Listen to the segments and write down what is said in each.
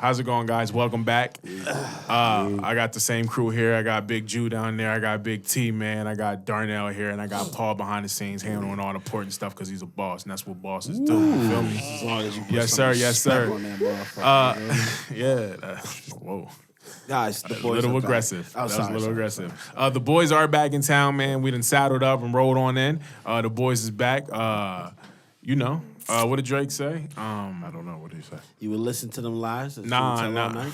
How's it going, guys? Welcome back. I got the same crew here. I got Big Jew down there. I got Big T, man. I got Darnell here, and I got Paul behind the scenes handling all the important stuff because he's a boss, and that's what bosses do. You feel me? As long as you put Yes, some sir. Yes, respect sir. on that motherfucker, Yeah. Whoa. guys, the A boys little are aggressive. back. Oh, That was a little sorry. aggressive. The boys are back in town, man. We done saddled up and rolled on in. The boys is back. What did Drake say? I don't know. What did he say? You would listen to them lies? That Nah, you would tell all nah. night?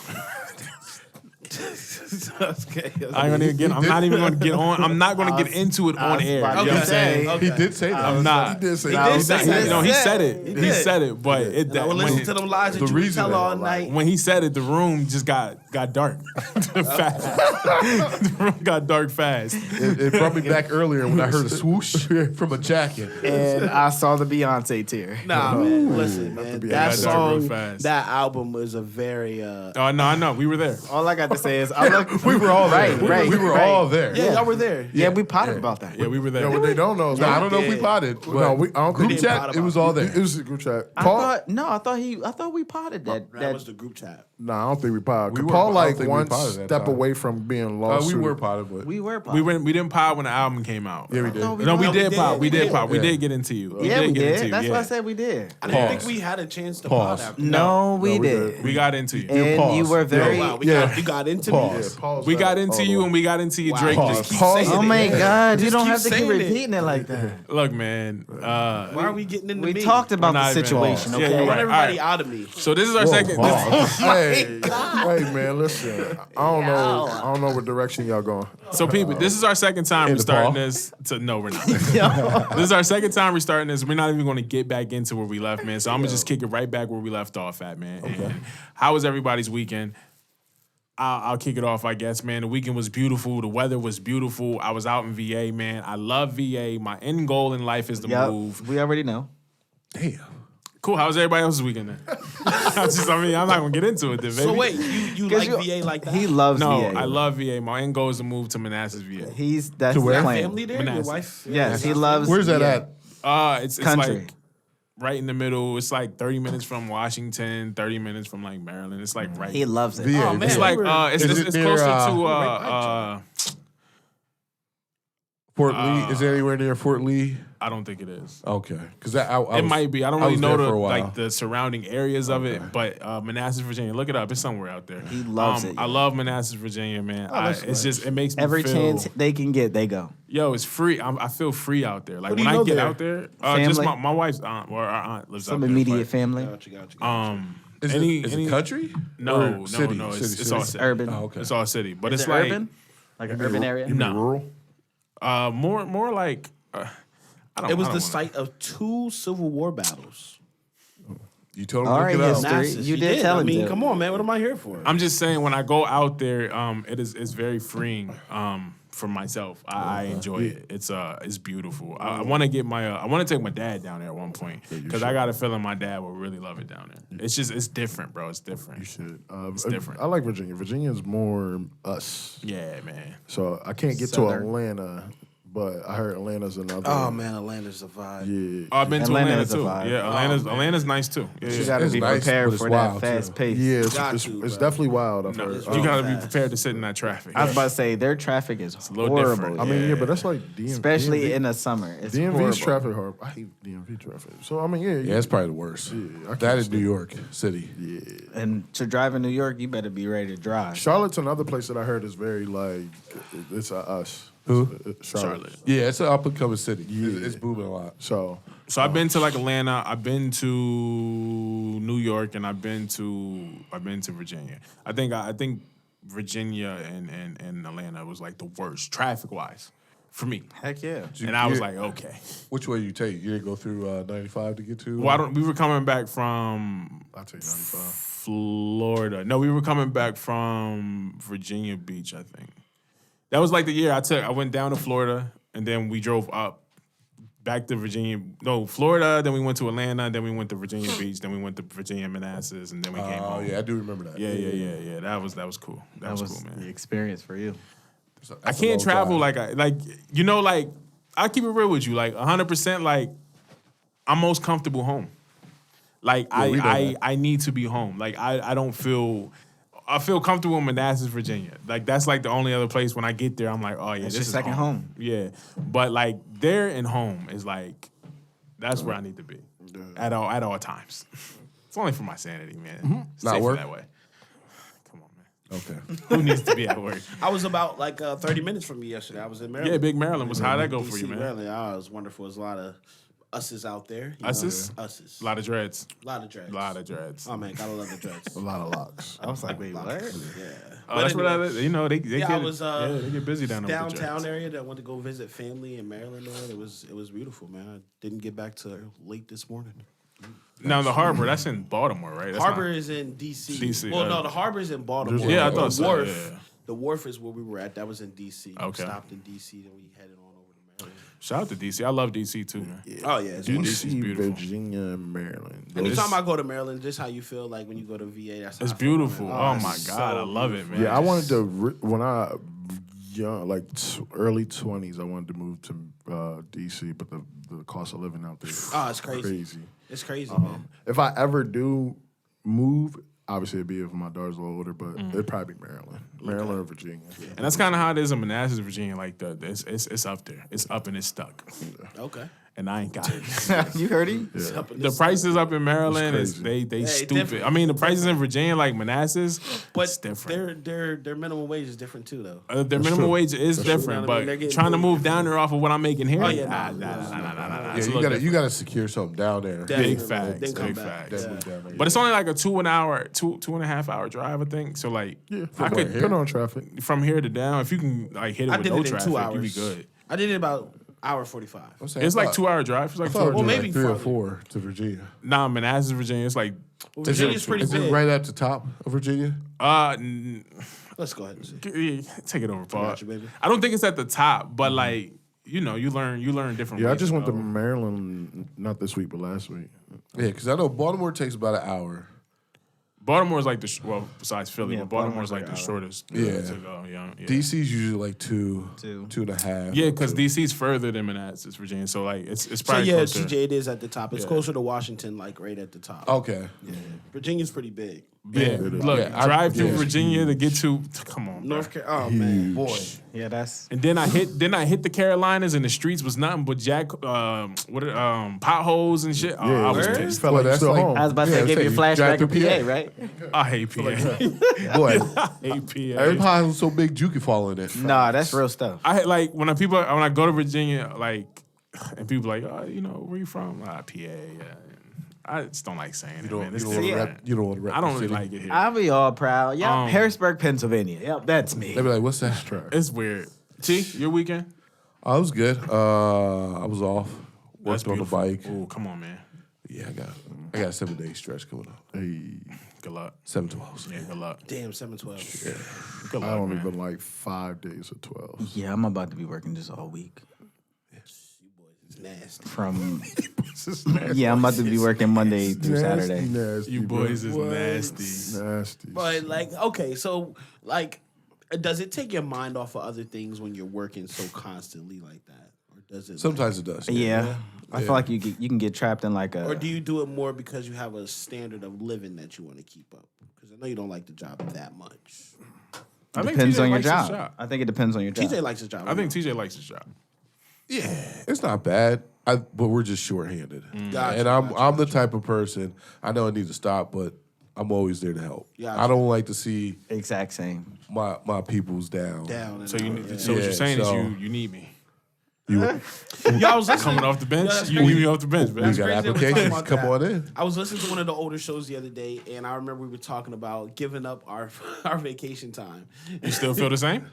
Okay. I ain't gonna get. I'm not even gonna get on. I'm not gonna get into it on air. You know what I'm saying? Okay. He did say that. I'm not. He did say He that. did say that. No, he said it. He He did. said it. But it. And I would listen to them lies that the you would reason tell that- all night. When he said it, the room just got dark fast. The room got dark fast. It brought me back earlier when I heard a swoosh from a jacket. And I saw the Beyonce tear. Nah, man. Listen, man. to be That honest. Got dark real song, fast. that album was a very. Oh no, I know. We were there. All I got to say is, I look. We were all there. Right, we were right. all there. Yeah, y'all were there. Yeah, we potted about that. Yeah, we were there. Yeah, what they don't know is I don't know if we did. potted. But No, I don't group think we chat, potted it was about all there. It was a group chat. I Paul, thought we potted that. That was the group chat. no, I don't think we potted. We were- Paul I don't like think we one potted that step time. away from being lost. we were potted, but we were potted. We didn't pod when the album came out. yeah, we did. No, we No, we No, did pod. We did did. pod. We Yeah. did get into you. Yeah, we get into did. you, That's yeah. what I said we did. I didn't Pause. think we had a chance to Pause. pod after. No, we we did. We got into you. And Pause. you were Oh, very. wow, we got into Pause. me. Pause We that got into all the you way. and we got into you. Wow. Drake Pause. just Keep Pause. saying Oh it. my God! You Just don't keep have to keep saying it. repeating it like that. look, man. Why are we getting into We me? talked about We're the not even- situation. Yeah, Okay. you're I want right. everybody All right. out of me. So this is our second. Hey, wait, man, listen. I don't know. I don't know what direction y'all going. So people, this is our second time In we're the starting ball? this. No, we're not. This is our second time we're starting this. We're not even going to get back into where we left, man. So I'm gonna just kick it right back where we left off at, man. And how was everybody's weekend? I'll kick it off, I guess, man. The weekend was beautiful. The weather was beautiful. I was out in VA, man. I love VA. My end goal in life is to move. We already know. Damn. Cool. How was everybody else's weekend then? I'm not gonna get into it then, baby. So wait, you 'Cause like you- VA like that? He loves No, VA. I love VA. My end goal is to move to Manassas, VA. That's To where? the plan. family there? Your Manassas. wife? Yes, he loves. Where's that VA. at? It's Country. like right in the middle. It's like 30 minutes from Washington, 30 minutes from like Maryland. It's like right. He loves it. VA. Oh, man. It's like Is it it's near, closer uh, to Fort Lee. Is there anywhere near Fort Lee? I don't think it is. Okay. Because I It was- might be. I don't I really was know there the for a while. like the surrounding areas of it, but Manassas, Virginia. Look it up. It's somewhere out there. He loves it, I yo. love Manassas, Virginia, man. It's just it makes me Every feel, chance they can get, they go. Yo, it's free. I feel free out there. Like Who do when you I know get there? out there, just Family? my wife's aunt or our aunt lives Some out there. immediate but, family. Gotcha. Is it country? No, Or city? no. City, It's city. all city. Urban. Oh, okay. It's all city, but Is it's it like urban? Like an urban area? No. Rural. more like I don't. It was I the don't site of 2 Civil War battles. You told him All to right, look it up. history. Manassas, You he did tell I him mean, to. come on, man. What am I here for? I'm just saying when I go out there, it's very freeing for myself. I enjoy it. It's beautiful. I want to get I want to take my dad down there at one point because I got a feeling my dad will really love it down there. It's different, bro. It's different. You should. It's different. I like Virginia. Virginia's more us. Yeah, man. So I can't get Southern. to Atlanta, but I heard Atlanta's another. Oh man, Atlanta's a vibe. Yeah. I've been to Atlanta Atlanta is a too. vibe. Yeah, Atlanta's nice too. Yeah, You yeah. got to It's be nice, prepared but it's for wild, that fast too. pace. Yeah, Got it's to, bro. definitely wild. I've No, heard. you gotta be fast. prepared to sit in that traffic. I was about to say, their traffic is a little horrible. different. I mean, yeah, Yeah. but that's like DMV. Especially in the summer. It's DMV's horrible. traffic horrible. I hate DMV traffic. So I mean, Yeah, it's probably the worst. I That can't is New York City. And to drive in New York, you better be ready to drive. Charlotte's another place that I heard is very like it's us. Who? Charlotte. Yeah, it's an up and coming city. It's booming a lot. So So I've been to like Atlanta, I've been to New York, and I've been to Virginia. I think Virginia and Atlanta was like the worst traffic wise for me. Heck yeah. And I was Yeah. like, okay. Which way you take? You didn't go through 95 to get to? Well, we were coming back from I'll take 95. Florida. No, we were coming back from Virginia Beach, I think. That was like the year I went down to Florida, and then we drove up back to Florida, then we went to Atlanta, then we went to Virginia Beach, then we went to Virginia Manassas, and then we came Oh, home. yeah, I do remember that. Yeah. That was cool. That was cool, the man. experience for you. I can't travel like I'll keep it real with you, like 100%. Like I'm most comfortable home. Like we know I need to be home. Like I don't feel. I feel comfortable in Manassas, Virginia. Like that's like the only other place when I get there, I'm like, oh yeah, That's this your is second home. Yeah, but like there and home is like that's where I need to be at all times. It's only for my sanity, man. It's Not safer work? that way. Come on, man. Okay. Who needs to be at work? I was about like 30 minutes from you yesterday. I was in Maryland. Yeah, Big Maryland was how'd that go for DC, you, man? Maryland. Oh, it was wonderful. There's a lot of us's out there. You Us's? know, Us's. A lot of dreads. A lot of dreads. A lot of dreads. Oh man, gotta love the dreads. A lot of locks. I was like, wait, what? Yeah. Oh, that's what anyway, they Yeah, get, I was they get busy down there with the downtown dreads. area that went to go visit family in Maryland. There, it was beautiful, man. I didn't get back till late this morning. Now the harbor, that's in Baltimore, right? That's Harbor not- is in DC. DC, Well, no, the harbor is in Baltimore. Yeah, I The thought so, wharf, yeah. The wharf is where we were at. That was in DC. Okay. We stopped in DC, then we headed on over to Maryland. Shout out to DC. I love DC too, man. Oh yeah, it's Dude, wonderful. DC is DC, beautiful. Virginia, and Maryland. Anytime I go to Maryland, just how you feel like when you go to VA. That's how It's I feel, beautiful. man. Oh it's my so God, I love it, man. Yeah, I wanted to when I young, like early 20s, I wanted to move to DC, but the cost of living out there is Oh, it's crazy. It's crazy, man. If I ever do move, obviously it'd be if my daughter's a little older, but Mm. it'd probably be Maryland or Virginia. And that's kind of how it is in Manassas, Virginia. Like it's up there. It's up and it's stuck. Okay. And I ain't got it. You heard him? The prices up in Maryland is crazy. they Hey, stupid. different. I mean, the prices in Virginia, like Manassas, But it's different. their minimum wage is different too, though. Their minimum true. wage is different, You know what I mean? but They're getting trying to paid move down there off of what I'm making here, Oh, yeah, nah. Yeah, It's a you little gotta you gotta secure something down there. Definitely. Big facts, Then come big back. facts. Then move down there. But it's only like a 2 and a half hour drive, I think. So like, I could Depending on traffic. from here to down. If you can like hit it I with did no it in traffic, 2 you hours. be good. I did it about hour 45. I'm saying, It's like 2 hour drive. It's like 2 hours. Well, drive. maybe 3 or farther. 4 to Virginia. Nah, Manassas, Virginia. It's like Virginia's pretty Is it big. right at the top of Virginia? Let's go ahead and see. take it over, Paul. got you, baby. I don't think it's at the top, but like you learn different. Yeah, I ways just went to go. Maryland, not this week, but last week. Yeah, because I know Baltimore takes about an hour. Baltimore is like besides Philly, Yeah, but Baltimore's Baltimore's like the like shortest. Yeah. to go. Yeah. DC's usually like two Two. and a half. Yeah, because DC's further than Manassas, Virginia. So like it's So probably yeah, closer. TJ, it is at the top. It's Yeah. closer to Washington, like right at the top. Okay. Virginia's pretty big. Yeah, look, Yeah, drive through yeah. Virginia to get to. Come on, bro. North Carolina. Oh man, Boy. Yeah, that's. And then I hit the Carolinas, and the streets was nothing but potholes and shit. Oh, I was word? pissed. Felt like that's still like- home. I was about to Yeah, say, give you a drive flashback through of PA, right? I hate PA. Boy, I hate PA. every pie was so big you could fall in it. Nah, that's real stuff. I like when I go to Virginia, like, and people like, oh, where you from? PA. Yeah. I just don't like saying it, man. It's You don't want to different. rep. You don't want to rep. I don't the really city. like it here. I'll be all proud. Yep, Harrisburg, Pennsylvania. Yep, that's me. They be like, "What's that?" It's weird. T, your weekend? I was good. I was off. That's Worked on the beautiful. bike. Oh, come on, man. Yeah, I got a 7-day stretch coming up. Hey, Good luck. 7 12s. Yeah, good luck. damn 712. Good luck, I don't man. even like 5 days of 12. Yeah, I'm about to be working just all week. It's nasty. From yeah, I'm about to be working Monday through Saturday. Nasty, You bro. boys is nasty. Nasty. But like, okay, so like, does it take your mind off of other things when you're working so constantly like that, or does it? Sometimes it does. Yeah, I feel like you can get trapped in like a. Or do you do it more because you have a standard of living that you want to keep up? Because I know you don't like the job that much. I think depends TJ on your likes his job. I think it depends on your job. TJ likes his job. I think TJ likes his job. Yeah, it's not bad. But we're just shorthanded. Gotcha, And I'm gotcha, the type of person, I know I need to stop, but I'm always there to help. Gotcha. I don't like to see Exact same. my people's down. down. And So you, out, yeah. so what you're saying so- is you need me. Y'all was listening. Coming off the bench, that's you crazy. need me off the bench, We man. got crazy that we're applications. talking Come about on in. I was listening to one of the older shows the other day, and I remember we were talking about giving up our vacation time. You still feel the same?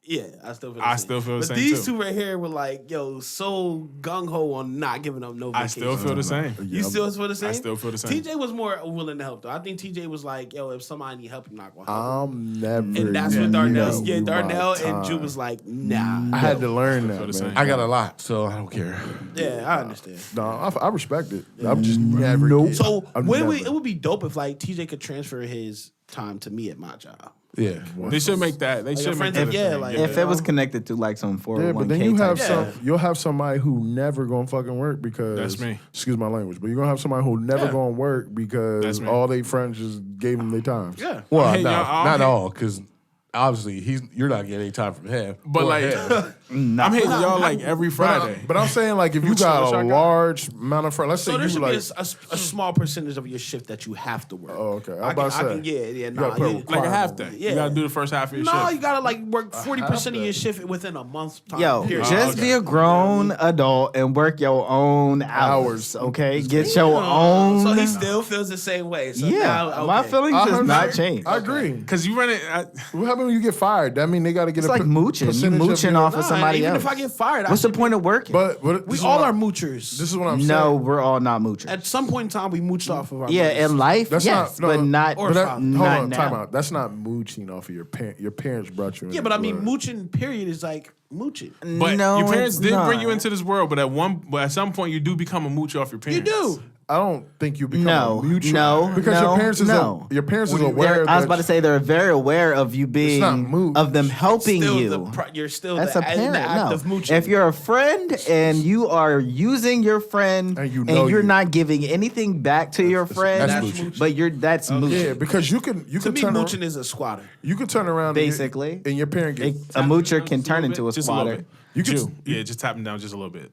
Yeah, I still feel the I same. still feel the but same, these too. two right here were like, yo, so gung ho on not giving up no vacation. I still feel the same. You still feel the same? I still feel the same. TJ was more willing to help though. I think TJ was like, yo, if somebody need help, I'm not gonna help. I'm never. And that's what Darnell. giving Yeah, you my Darnell and time. Drew was like, nah. I had to learn that, the man. same. I got a lot, so I don't care. Yeah, I understand. No, I respect it. I'm just never. So I'm it never. would be dope if like TJ could transfer his time to me at my job. Yeah. They should make that. They Like, should your make friends that. have- a yeah, thing. like- If it was connected to like some 401k Yeah, but then you have type you'll have somebody who never gonna fucking work because That's me. Excuse my language, but you're gonna have somebody who never Yeah. gonna work That's because me. all they friends just gave them their times. Yeah. Well, Hey, no, y'all, not hey. all, because obviously you're not getting any time from him. But or like, him. I'm hitting y'all like every Friday. But I'm saying like if you Which one got should a I got? large amount of friends, let's say So there you should like be a small percentage of your shift that you have to work. Oh, okay. I'm I about to can, say. yeah, gotta nah. put a you- Like a half day. Yeah. You gotta do the first half of your No, shift. you gotta like work 40% of day. your shift within a month's time. Yo, period. just be a grown adult and work your own hours, okay? Get your own. So he still feels the same way. So yeah, now, my okay. feelings does not change. I agree. Because you run it. What happens when you get fired? That mean they got to get It's a like mooching. You percentage of mooching your- off of Nah, somebody even else. if I get fired, What's the point of working? But we this is all what are I'm- moochers. This is what I'm no, saying. we're all not moochers. At some point in time, we mooched off of our Yeah, mothers. in life, That's yes, not, no, but not, or but that, father. hold not on, now. time out. That's not mooching off of your parent. Your parents brought you in. Yeah, but I mean, Right. mooching period is like mooching. But No, your parents it's did bring not. you into this world, but at some point you do become a mooch off your You parents. do. I don't think you become No, a mutual. no, because no, your parents is no. your parents is They're- aware. I was about to say they're very aware of you being not mooch. of them helping Still you. you're still That's the, a parent. the act No. of mooching. If you're a friend and you are using your friend And you know you're you- not giving anything back to your friend, that's mooching. but that's mooching. yeah, because you can to me, turn mooching is a squatter. you can turn around Basically. and your parent get A moocher can turn into a Just a little squatter. bit. You can- Jew. Yeah, just tap him down just a little bit.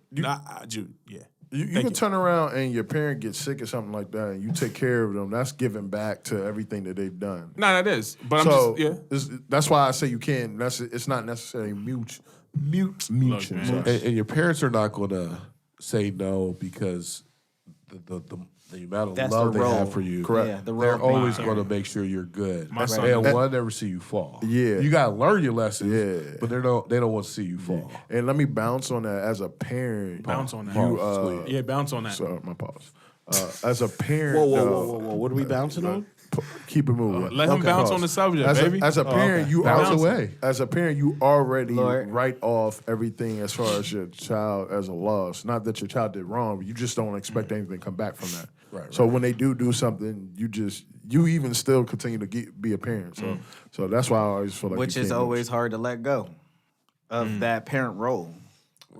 Jew. Yeah. You Thank can you. turn around and your parent gets sick or something like that, and you take care of them. That's giving back to everything that they've done. No, that is. But I'm So just that's why I say you can't. It's not necessarily mutual. man. So, And your parents are not going to say no because the amount of That's love the they role. have for you. Correct. Yeah, the They're role of being always parent. going to make sure you're good. My son- and want to never see you fall. Yeah. You got to learn your lessons. Yeah. But they don't want to see you fall. and let me bounce on that as a parent. Bounce on that. You, yeah, bounce on that. so my pause. As a parent, Whoa. What are we bouncing on? keep it moving. Let him Okay. bounce Pause. on the subject, as baby. as a parent, you Bounce already, away. As a parent, you already Lord. write off everything as far as your child as a loss. Not that your child did wrong, but you just don't expect anything to come back from that. Right, So when they do something, you even still continue to be a parent. So that's why I always feel like Which you is can't always hard to let go of that parent role.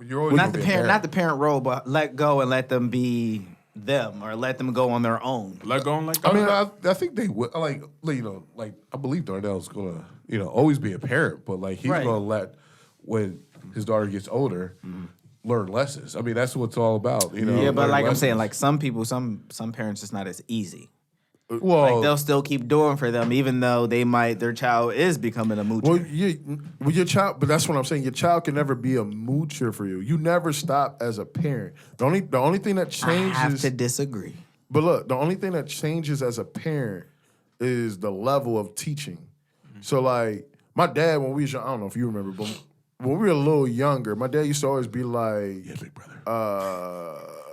You're always Not gonna the be a parent, not the parent role, but let go and let them be them or let them go on their own. Let go and let go. I mean, I think they would like I believe Darnell's gonna always be a parent, but like he's Right. gonna let when his daughter gets older learn lessons. I mean, that's what it's all about. Yeah, but learn like I'm lessons. saying, like some people, some parents, it's not as easy. well, Like they'll still keep doing for them, even though their child is becoming a moocher. Well, your child, but that's what I'm saying. Your child can never be a moocher for you. You never stop as a parent. The only thing that I have changes, to disagree. but look, the only thing that changes as a parent is the level of teaching. So, like my dad, when we was young, I don't know if you remember, but when we were a little younger, my dad used to always be like, yeah, big brother.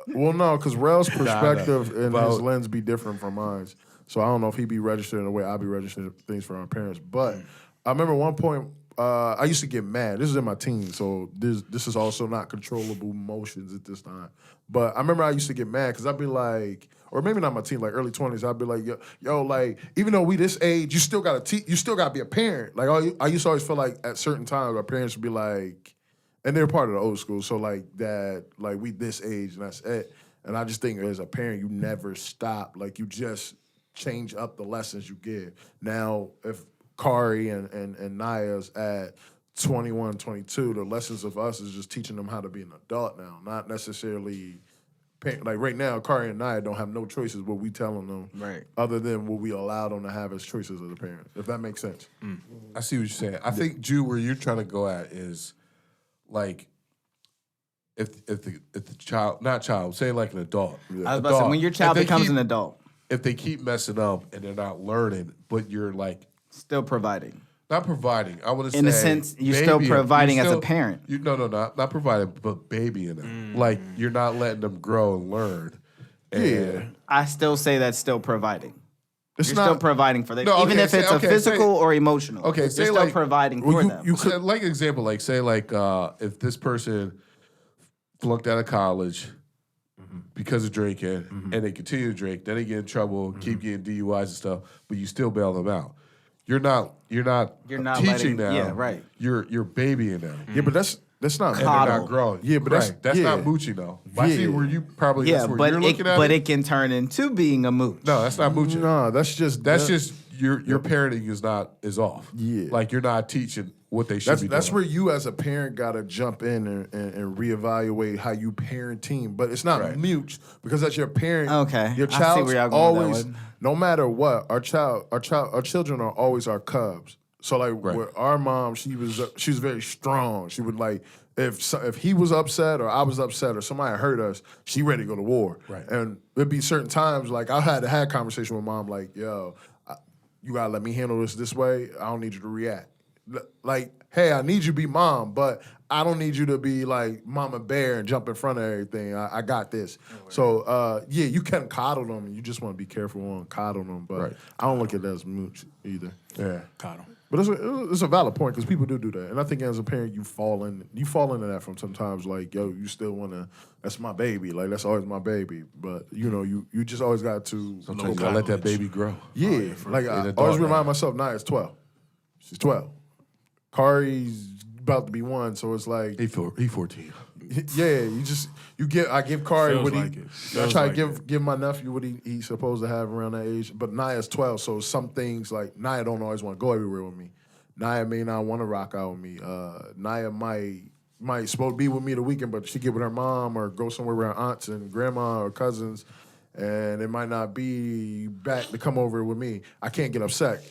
well, no, because Rel's perspective and But- his lens be different from mine. So I don't know if he'd be registered in the way I'll be registering things for our parents. But I remember one point I used to get mad. This is in my teens, so this is also not controllable emotions at this time. But I remember I used to get mad because I'd be like, or maybe not my teen, like early 20s, I'd be like, yo, like, even though we this age, you still gotta be a parent. Like I used to always feel like at certain times our parents would be like, and they're part of the old school, so like that, like we this age and that's it. And I just think as a parent, you never stop. Like you just change up the lessons you give. Now, if Kari and Naya's at 21, 22, the lessons of us is just teaching them how to be an adult now, not necessarily like right now, Kari and Naya don't have no choices what we telling them, Right. other than what we allow them to have as choices as a parent. If that makes sense. I see what you're saying. I think, Jew, where you're trying to go at is like if the child, not child, say like an adult. I was about to say, when your child If they becomes keep- an adult, if they keep messing up and they're not learning, but you're like still providing. not providing. I want to say In a sense, you're still providing as a parent. Not providing, but babying them. Like you're not letting them grow and learn. And Yeah. I still say that's still providing. It's You're not still providing for them, No, even okay, if it's say- a okay, physical say- or emotional. okay, you're say still like- providing Well, for you- them. you So, like example, like say like if this person flunked out of college, because of drinking, and they continue to drink. Then they get in trouble, keep getting DUIs and stuff, but you still bail them out. You're not teaching them. Yeah, right. You're babying them. Yeah, but that's not And they're not growing. Yeah, but that's not mooching though. I see where you probably Yeah, that's where but you're looking at but it. it can turn into being a mooch. No, that's not mooching. No, that's just Your parenting is off. Yeah. Like you're not teaching what they should be doing. That's where you as a parent gotta jump in and reevaluate how you parenting. But it's not mute because that's your parent. Okay, Your I see child's where y'all going with that always, one. no matter what, our children are always our cubs. So like with our mom, she was very strong. She would like if he was upset or I was upset or somebody hurt us, she ready to go to war. Right. And there'd be certain times like I had conversation with mom like, yo, you gotta let me handle this way. I don't need you to react. Like, hey, I need you to be mom, but I don't need you to be like mama bear and jump in front of everything. I got this. So you can coddle them, and you just want to be careful on coddle them. But I don't look at that as mooch either. Yeah. Coddle. But it's a valid point because people do that, and I think as a parent you fall into that from sometimes like you still want to. That's my baby, like that's always my baby. But you just always got to. Sometimes you gotta let that baby grow. Yeah, like I always remind myself. Naya's 12. She's 12. Kari's about to be 1, so it's like He 14. yeah. I give Kari Feels what like he. it. I Feels try like to give my nephew what he's supposed to have around that age. But Naya's 12, so some things like Naya don't always want to go everywhere with me. Naya may not want to rock out with me. Naya might supposed to be with me the weekend, but she get with her mom or go somewhere with her aunts and grandma or cousins, and it might not be back to come over with me. I can't get upset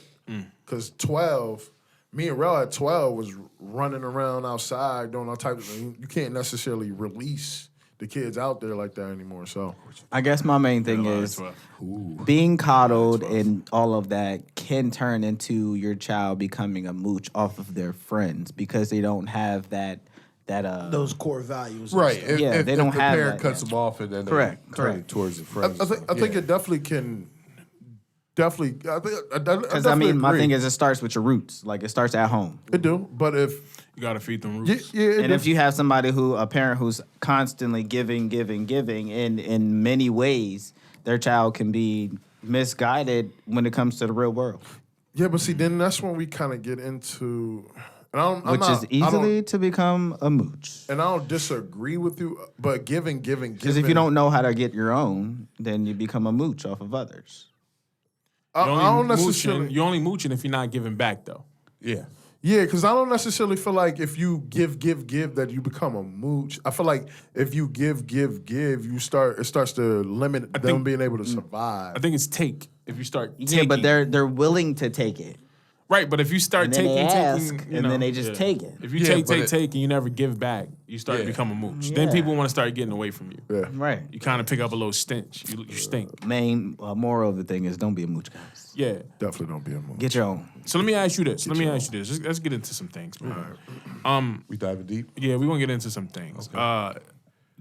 because 12. Me and Rel at 12 was running around outside doing all types of things. You can't necessarily release the kids out there like that anymore. So I guess my main thing is being coddled and all of that can turn into your child becoming a mooch off of their friends because they don't have that Those core values. Right. If they don't the have parent that cuts yet. them off and then Correct, they turn correct. it towards the friends. I think it definitely can. Definitely, Because I mean, my thing is it starts with your roots. Like it starts at home. it do, but if You gotta feed them roots. And if you have a parent who's constantly giving in many ways, their child can be misguided when it comes to the real world. yeah, but see, then that's when we kind of get into, and Which is easily to become a mooch. And I don't disagree with you, but giving. Because if you don't know how to get your own, then you become a mooch off of others. I don't necessarily. You're only mooching if you're not giving back, though. Yeah. Yeah, because I don't necessarily feel like if you give that you become a mooch. I feel like if you give, it starts to limit them being able to survive. I think it's take. If you start taking. Yeah, but they're willing to take it. Right, but if you start And then taking, they ask, taking, and then they just take it. If you Yeah, take, and you never give back, you start to become a mooch. Then Yeah. people want to start getting away from you. Yeah. Right. You kind of pick up a little stench. You stink. Main moral of the thing is don't be a mooch, guys. Yeah. Definitely don't be a mooch. Get your own. So let me ask you this. Let's get into some things, man. We diving deep. Yeah, we want to get into some things.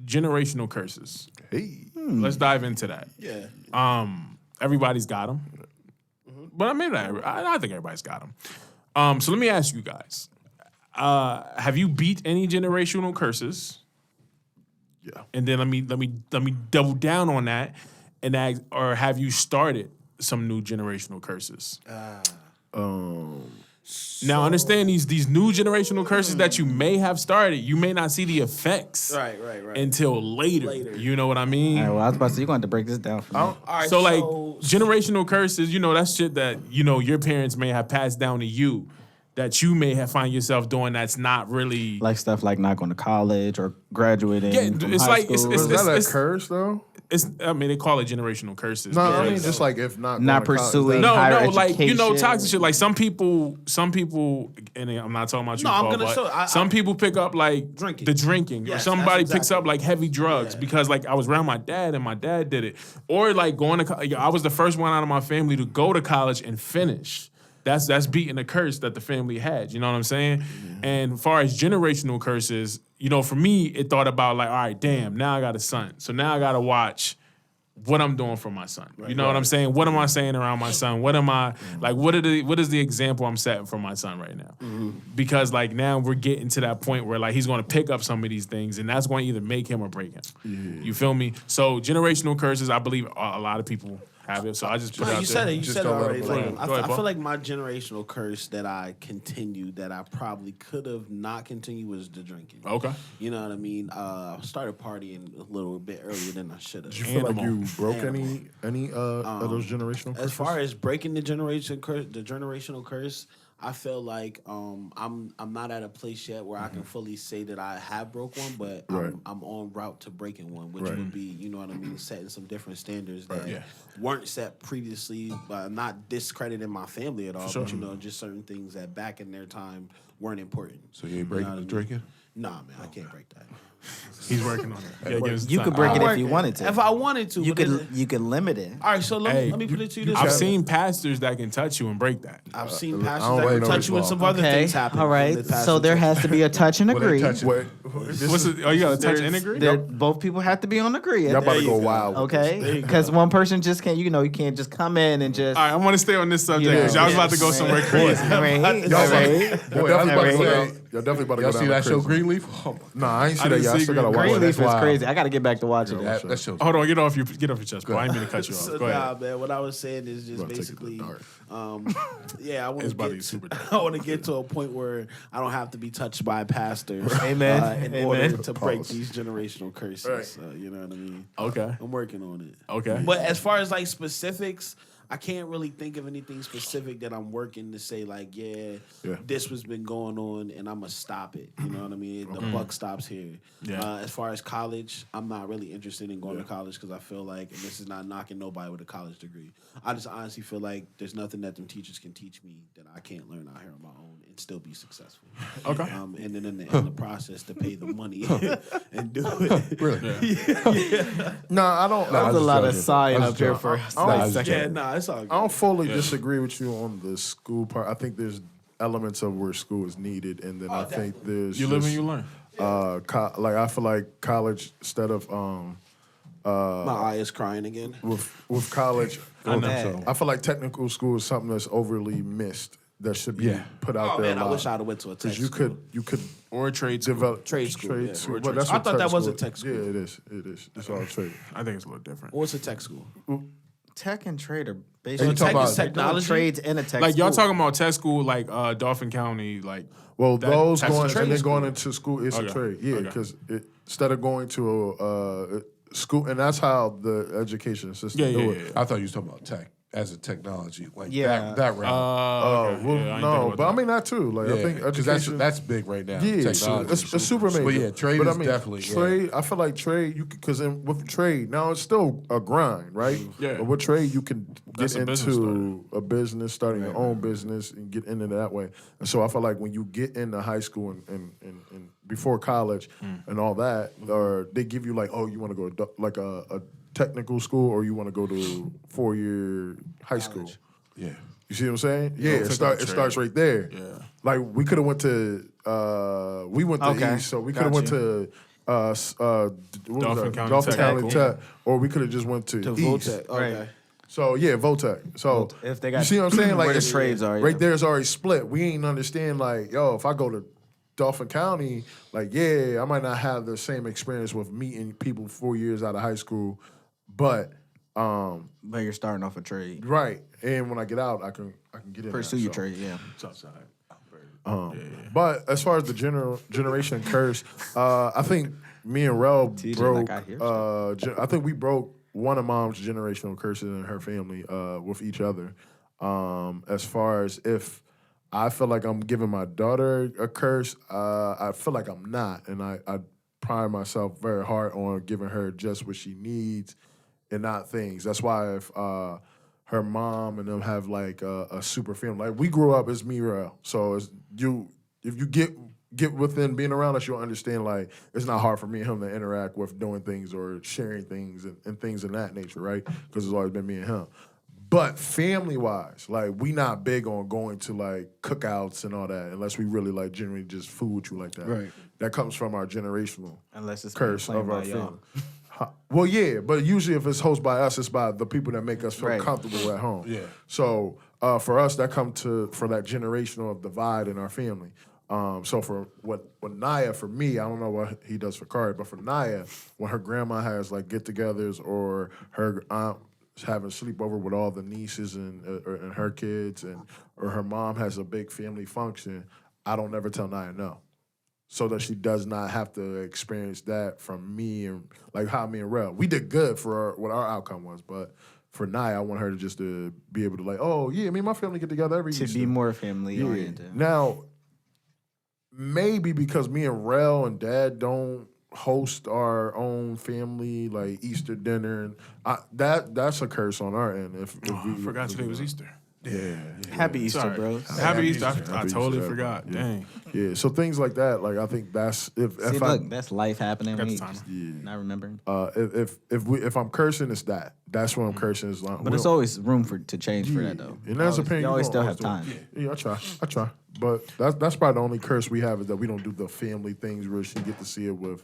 Generational curses. Hey. Let's dive into that. Yeah. Everybody's got them. But I mean, I think everybody's got them. So let me ask you guys: have you beat any generational curses? Yeah. And then let me double down on that and ask, or have you started some new generational curses? Now understand these new generational curses that you may have started, you may not see the effects Right. until later. You know what I mean? All right, well, I was about to say, you're going to have to break this down for me. All right. So like generational curses, that's shit that your parents may have passed down to you that you may have find yourself doing that's not really Like stuff like not going to college or graduating from it's high like school. Is that a curse though? they call it generational curses. No, I because- mean just like if not Not going to college, pursuing- no, higher like education. toxic shit. Like some people, and I'm not talking about you, No, I'm Paul, gonna but show- some people pick up like Drinking. the drinking, or Yes, somebody that's picks up exactly. like heavy drugs because like I was around my dad and my dad did it, or like going to. I was the first one out of my family to go to college and finish. That's beating a curse that the family had. You know what I'm saying? And as far as generational curses, for me, it thought about like, all right, damn, now I got a son, so now I got to watch what I'm doing for my son. You know what I'm saying? What am I saying around my son? What am I like? What is the example I'm setting for my son right now? Because like now we're getting to that point where like he's going to pick up some of these things, and that's going to either make him or break him. You feel me? So generational curses, I believe a lot of people have it. So I just put it out you there. said it. You Just said it don't let already. it Like, flow. I Go ahead, feel Paul. like my generational curse that I continued that I probably could have not continued was the drinking. Okay. You know what I mean? I started partying a little bit earlier than I should have. Do you feel like you broke Animal. any of those generational curses? As far as breaking the generational curse, I feel like I'm not at a place yet where I can fully say that I have broke one, but Right. I'm on route to breaking one, which Right. would be, you know what I mean, setting some different standards that Yeah. weren't set previously, not discrediting my family at all, but you know, just certain things that back in their time weren't important. So you ain't breaking know the what I mean? drinking? Nah, man, I can't break that. He's working on it. Yeah, give us You time. could break it if Working. you wanted to. If I wanted to, You but could limit it. all right, so let Hey, me put it to you this I've way. seen pastors that can touch you and break that. I've seen I don't pastors that like can no touch you and law. some other Okay, things happen. all in right. the So pastor there church. has to be a touch and Well, they agree. touch it. Wait, this What's is, it? Oh, you got to touch There's- and agree? there- both people have to be on agree. y'all about to There go you go. wild. with this. Okay, because one person just can't. You can't just come in and just. All right, I want to stay on this subject You because know, y'all was about to go somewhere crazy. All right, all right. Boy, I was Y'all about to definitely say, about to y'all go see down that the show crazy. Greenleaf? Oh my Nah, I ain't see I that. didn't Y'all see still gotta watch Greenleaf. it. Greenleaf That's is wild. crazy. I got to get back to watching it. that show's Hold on, get off your chest, bro. I didn't mean to cut you off. So, Go ahead. nah, man. What I was saying is just About to take it to the basically, dark. yeah, I want It's to about to get be super dark. I want to get to a point where I don't have to be touched by a pastor. Amen. In Amen. order to break Pause. these generational curses. Right. You know what I mean? Okay. I'm working on it. Okay. But as far as like specifics, I can't really think of anything specific that I'm working to say like, yeah. This was been going on and I'm gonna stop it. You know what I mean? The buck stops here. Yeah. As far as college, I'm not really interested in going to college because I feel like, and this is not knocking nobody with a college degree. I just honestly feel like there's nothing that them teachers can teach me that I can't learn out here on my own and still be successful. Okay. And then in the process to pay the money and do it. Really? Nah, I don't. Nah, There's I a lot of joking. sign I up was here joking. for. I was second. joking. Yeah, nah, it's all good. I don't fully disagree with you on the school part. I think there's elements of where school is needed, and then I think there's You live and just, you learn. like I feel like college instead of My eye is crying again. with college. I know. Man. I feel like technical school is something that's overly missed that should be Yeah. put out Oh there. man, a I lot. wish I'd have went to a tech Because you could Or a trade school. develop Trade school, yeah. school. Or But trade that's school. I what thought tech that was a school- tech school. Yeah, it is. It is. It's all trade. I think it's a little different. What's a tech school? Tech and trade are you basically talking about- technology? trades in a tech. Like y'all school. talking about tech school, like Dauphin County, like Well, That- those that's going a trade and then school. going into school is Okay. a trade. Yeah, Okay. because instead of going to a school, and that's how the education system yeah, do yeah, it. yeah. I thought you was talking about tech as a technology, like Yeah. that route. Okay. Well, Yeah, I ain't no, think about but I that. mean that too. Like I think because education. that's big right now. yeah, technology. it's super major. But yeah, trade but is I mean, definitely trade. I feel like trade. You because with trade now it's still a grind, right? Yeah. But with trade you can That's get a business into a business, starting your own business, and get into that way. And so I feel like when you get into high school and before college and all that, or they give you like, oh, you want to go like a technical school, or you want to go to 4-year high school. Yeah. You see what I'm saying? Yeah, took it the trade. starts right there. Yeah. Like we could have went to we went to Okay, East, so we could have went to Dauphin County Dauphin Tech. County Cool. Tech, or we could have just went to East. Voltech. Okay. Right. So yeah, Votech. So If they got you see what I'm saying? Like where the it's- trades are, right yeah. there is already split. We ain't understand like, yo, if I go to Dauphin County, like yeah, I might not have the same experience with meeting people 4 years out of high school, but But you're starting off a trade. right. And when I get out, I can get in. Pursue there, your so. trade, yeah. Southside. But as far as the generation curse, I think me and Rel TJ, broke. like I hear I think we broke one of Mom's generational curses in her family with each other. As far as if I feel like I'm giving my daughter a curse, I feel like I'm not, and I pride myself very hard on giving her just what she needs and not things. That's why if her mom and them have like a super family, like we grew up as me, Rel. So it's if you get within being around us, you'll understand like it's not hard for me and him to interact with doing things or sharing things and things of that nature, right? Because it's always been me and him. But family-wise, like we not big on going to like cookouts and all that unless we really like generally just fool with you like that. Right. That comes from our generational Unless it's curse playing of our by y'all. family. Well, yeah, but usually if it's hosted by us, it's by the people that make us feel Right. comfortable at home. Yeah. So for us, that come for that generational divide in our family. So for what Naya, for me, I don't know what he does for Kari, but for Naya, when her grandma has like get-togethers or her aunt having sleepover with all the nieces and her kids, or her mom has a big family function, I don't never tell Naya no, so that she does not have to experience that from me and like how me and Rel. We did good for what our outcome was, but for Naya, I want her to just to be able to like, oh yeah, me and my family get together every To Easter. be more family oriented. Now, maybe because me and Rel and Dad don't host our own family like Easter dinner, and that's a curse on our end. If we I forgot today was Easter. Yeah. Happy Easter, Sorry. bros. Happy Easter. I Happy totally Easter, forgot. everybody. Dang. Yeah, so things like that, like I think that's if See, I look, that's life happening. Got We the timer. just not remembering. if I'm cursing, it's that. That's when I'm cursing. Is like, But there's always room to change for that, though. And that's opinion. You always still have do. time. Yeah, I try. But that's probably the only curse we have is that we don't do the family things where she get to see it with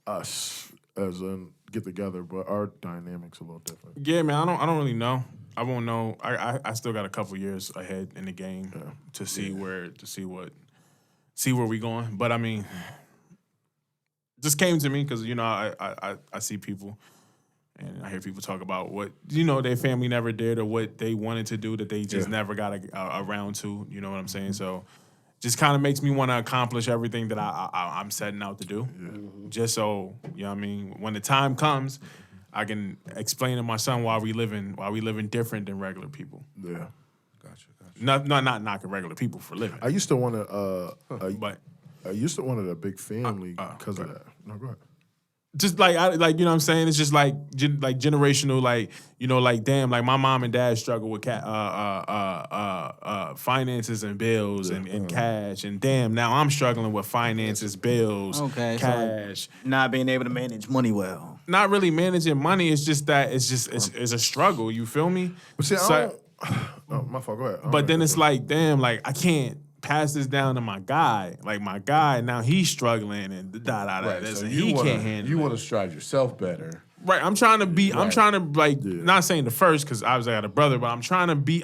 us as in get together. But our dynamics a little different. Yeah, man. I don't really know. I won't know. I still got a couple years ahead in the game to see where we going. But I mean, just came to me because I see people and I hear people talk about what their family never did or what they wanted to do that they just never got around to. You know what I'm saying? So just kind of makes me want to accomplish everything that I'm setting out to do. Just so what I mean, when the time comes, I can explain to my son why we living different than regular people. Yeah. Gotcha. Not knocking regular people for living. I used to want to. But I used to want a big family because of that. No, go ahead. just like you know what I'm saying, it's just like generational, like damn, like my mom and dad struggle with finances and bills and cash, and damn, now I'm struggling with finances, bills, Okay, so cash. not being able to manage money well. Not really managing money. It's just that it's a struggle. You feel me? But see, So- I don't. Oh, my fault. Go ahead. But then it's like, damn, like I can't pass this down to my guy. Like my guy, now he's struggling and Right. this, So and you he wanna, can't handle You it. want to strive yourself better. Right, I'm trying to be. I'm Right. trying to not saying the first because obviously I got a brother, but I'm trying to bring.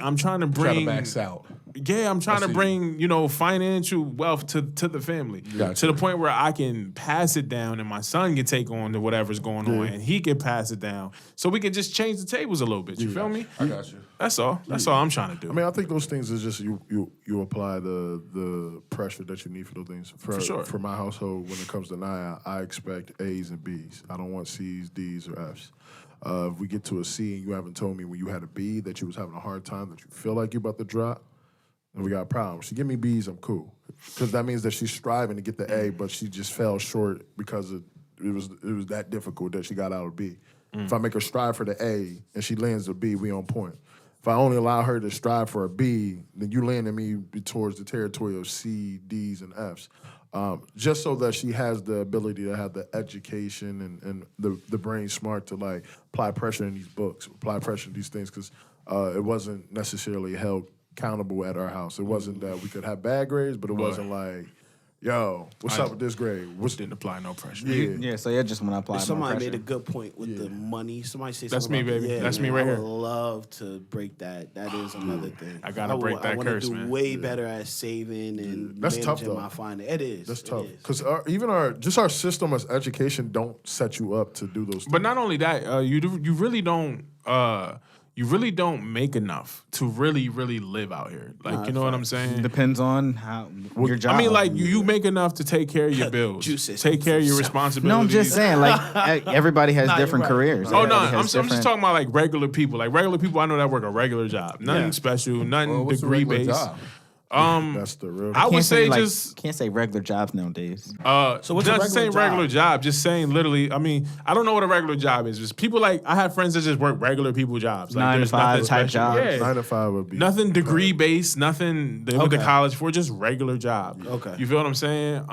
Try to max out. Yeah, I'm trying to see. bring financial wealth to the family Gotcha. to the point where I can pass it down, and my son can take on to whatever's going on, and he can pass it down, so we can just change the tables a little bit. You feel me? I got you. That's all. That's all I'm trying to do. I mean, I think those things is just you apply the pressure that you need for those things. For sure. For my household, when it comes to Naya, I expect A's and B's. I don't want C's, D's, or F's. If we get to a C and you haven't told me when you had a B that you was having a hard time, that you feel like you're about to drop, then we got a problem. She give me B's, I'm cool. Because that means that she's striving to get the A, but she just fell short because it was that difficult that she got out of B. If I make her strive for the A and she lands the B, we on point. If I only allow her to strive for a B, then you landing me towards the territory of C, D's, and F's. Just so that she has the ability to have the education and the brain smart to like apply pressure in these books, apply pressure in these things, because it wasn't necessarily held accountable at our house. It wasn't that we could have bad grades, but it wasn't like, yo, what's up with this grade? Didn't apply no pressure. Yeah, so you just want to apply more Somebody pressure. made a good point with the money. Somebody say That's something me, about baby. Yeah, That's me man, right I here. would love to break that. That is another thing. I gotta break that wanna curse, do man. way better at saving and That's tough, managing though. my finances. It is. That's It tough. is. Because even our system as education don't set you up to do those things. But not only that, you really don't make enough to really live out here. Like, you know what I'm saying? Depends on how your job. I mean, like you make enough to take care of your bills, Juice take care of your responsibilities. No, I'm just saying, like everybody has different you're right. careers. Oh no, Everybody I'm has just different- talking about like regular people. Like regular people, I know that work a regular job, nothing special, nothing What's the degree regular based. job? That's the real. I would Can't say like, just can't say regular jobs nowadays. So what's a not regular saying job? regular job, just saying literally. I mean, I don't know what a regular job is. Just people like I have friends that just work regular people jobs, like 9 to there's 5 nothing type special. jobs. Yeah. 9 to 5 would be Nothing degree based, nothing they went to Okay. college for, just regular job. Okay. You feel what I'm saying?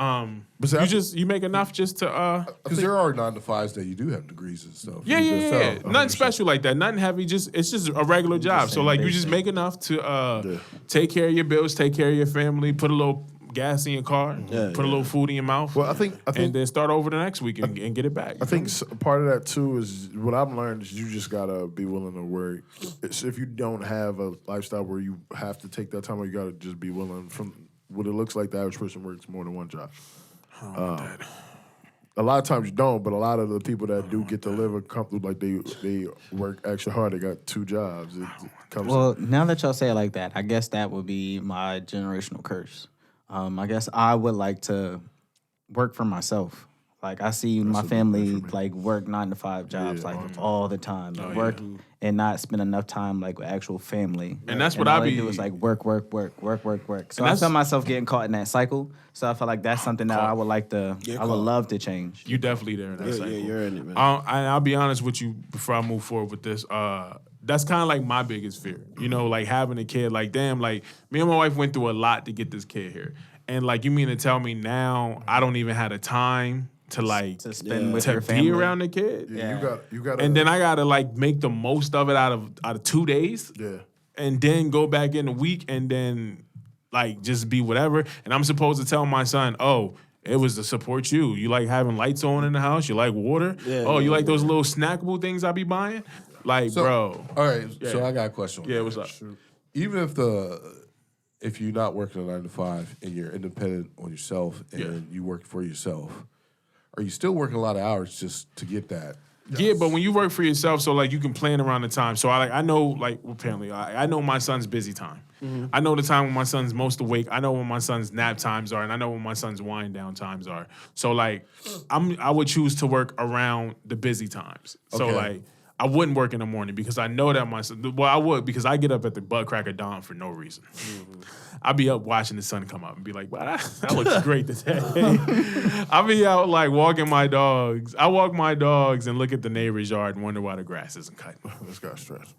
But see, You make enough just to Because there are 9 to 5s that you do have degrees and stuff. yeah. Nothing special like that. Nothing heavy. It's just a regular job. So like you just make enough to take care of your bills, take care of your family, put a little gas in your car, put a little food in your mouth. Well, I think, and then start over the next week and get it back. I think part of that too is what I've learned is you just gotta be willing to work. If you don't have a lifestyle where you have to take that time, or you gotta just be willing. From what it looks like, the average person works more than one job. A lot of times you don't, but a lot of the people that do get to live a comfortable, like they work extra hard. They got 2 jobs. It comes. Well, now that y'all say it like that, I guess that would be my generational curse. I guess I would like to work for myself. Like I see my family like work 9 to 5 jobs all the time, work and not spend enough time like with actual family. And that's what I be do is like work. So I feel myself getting caught in that cycle. So I feel like that's something that I would like to, I would love to change. You definitely there in that cycle. Yeah, you're in it, man. I'll be honest with you before I move forward with this. That's kind of like my biggest fear. You know, like having a kid. Like damn, like me and my wife went through a lot to get this kid here. And like you mean to tell me now I don't even have the time to like to spend with to your be family around the kid. Yeah, you got, and then I gotta like make the most of it out of 2 days. Yeah, and then go back in a week and then like just be whatever. And I'm supposed to tell my son, oh, it was to support you. You like having lights on in the house. You like water. You like those little snackable things I be buying. Like, bro. All right. So I got a question. Yeah, what's up? Even if you're not working a 9 to 5 and you're independent on yourself and you work for yourself, are you still working a lot of hours just to get that? Yeah, but when you work for yourself, so like you can plan around the time. So I know like apparently I know my son's busy time. Mm-hmm. I know the time when my son's most awake. I know when my son's nap times are, and I know when my son's wind down times are. So like I would choose to work around the busy times. So like I wouldn't work in the morning because I know that my son. Well, I would because I get up at the butt crack of dawn for no reason. Mm-hmm. I'll be up watching the sun come up and be like, wow, that looks great today. I'll be out like walking my dogs. I walk my dogs and look at the neighbor's yard and wonder why the grass isn't cut. This guy's stressed.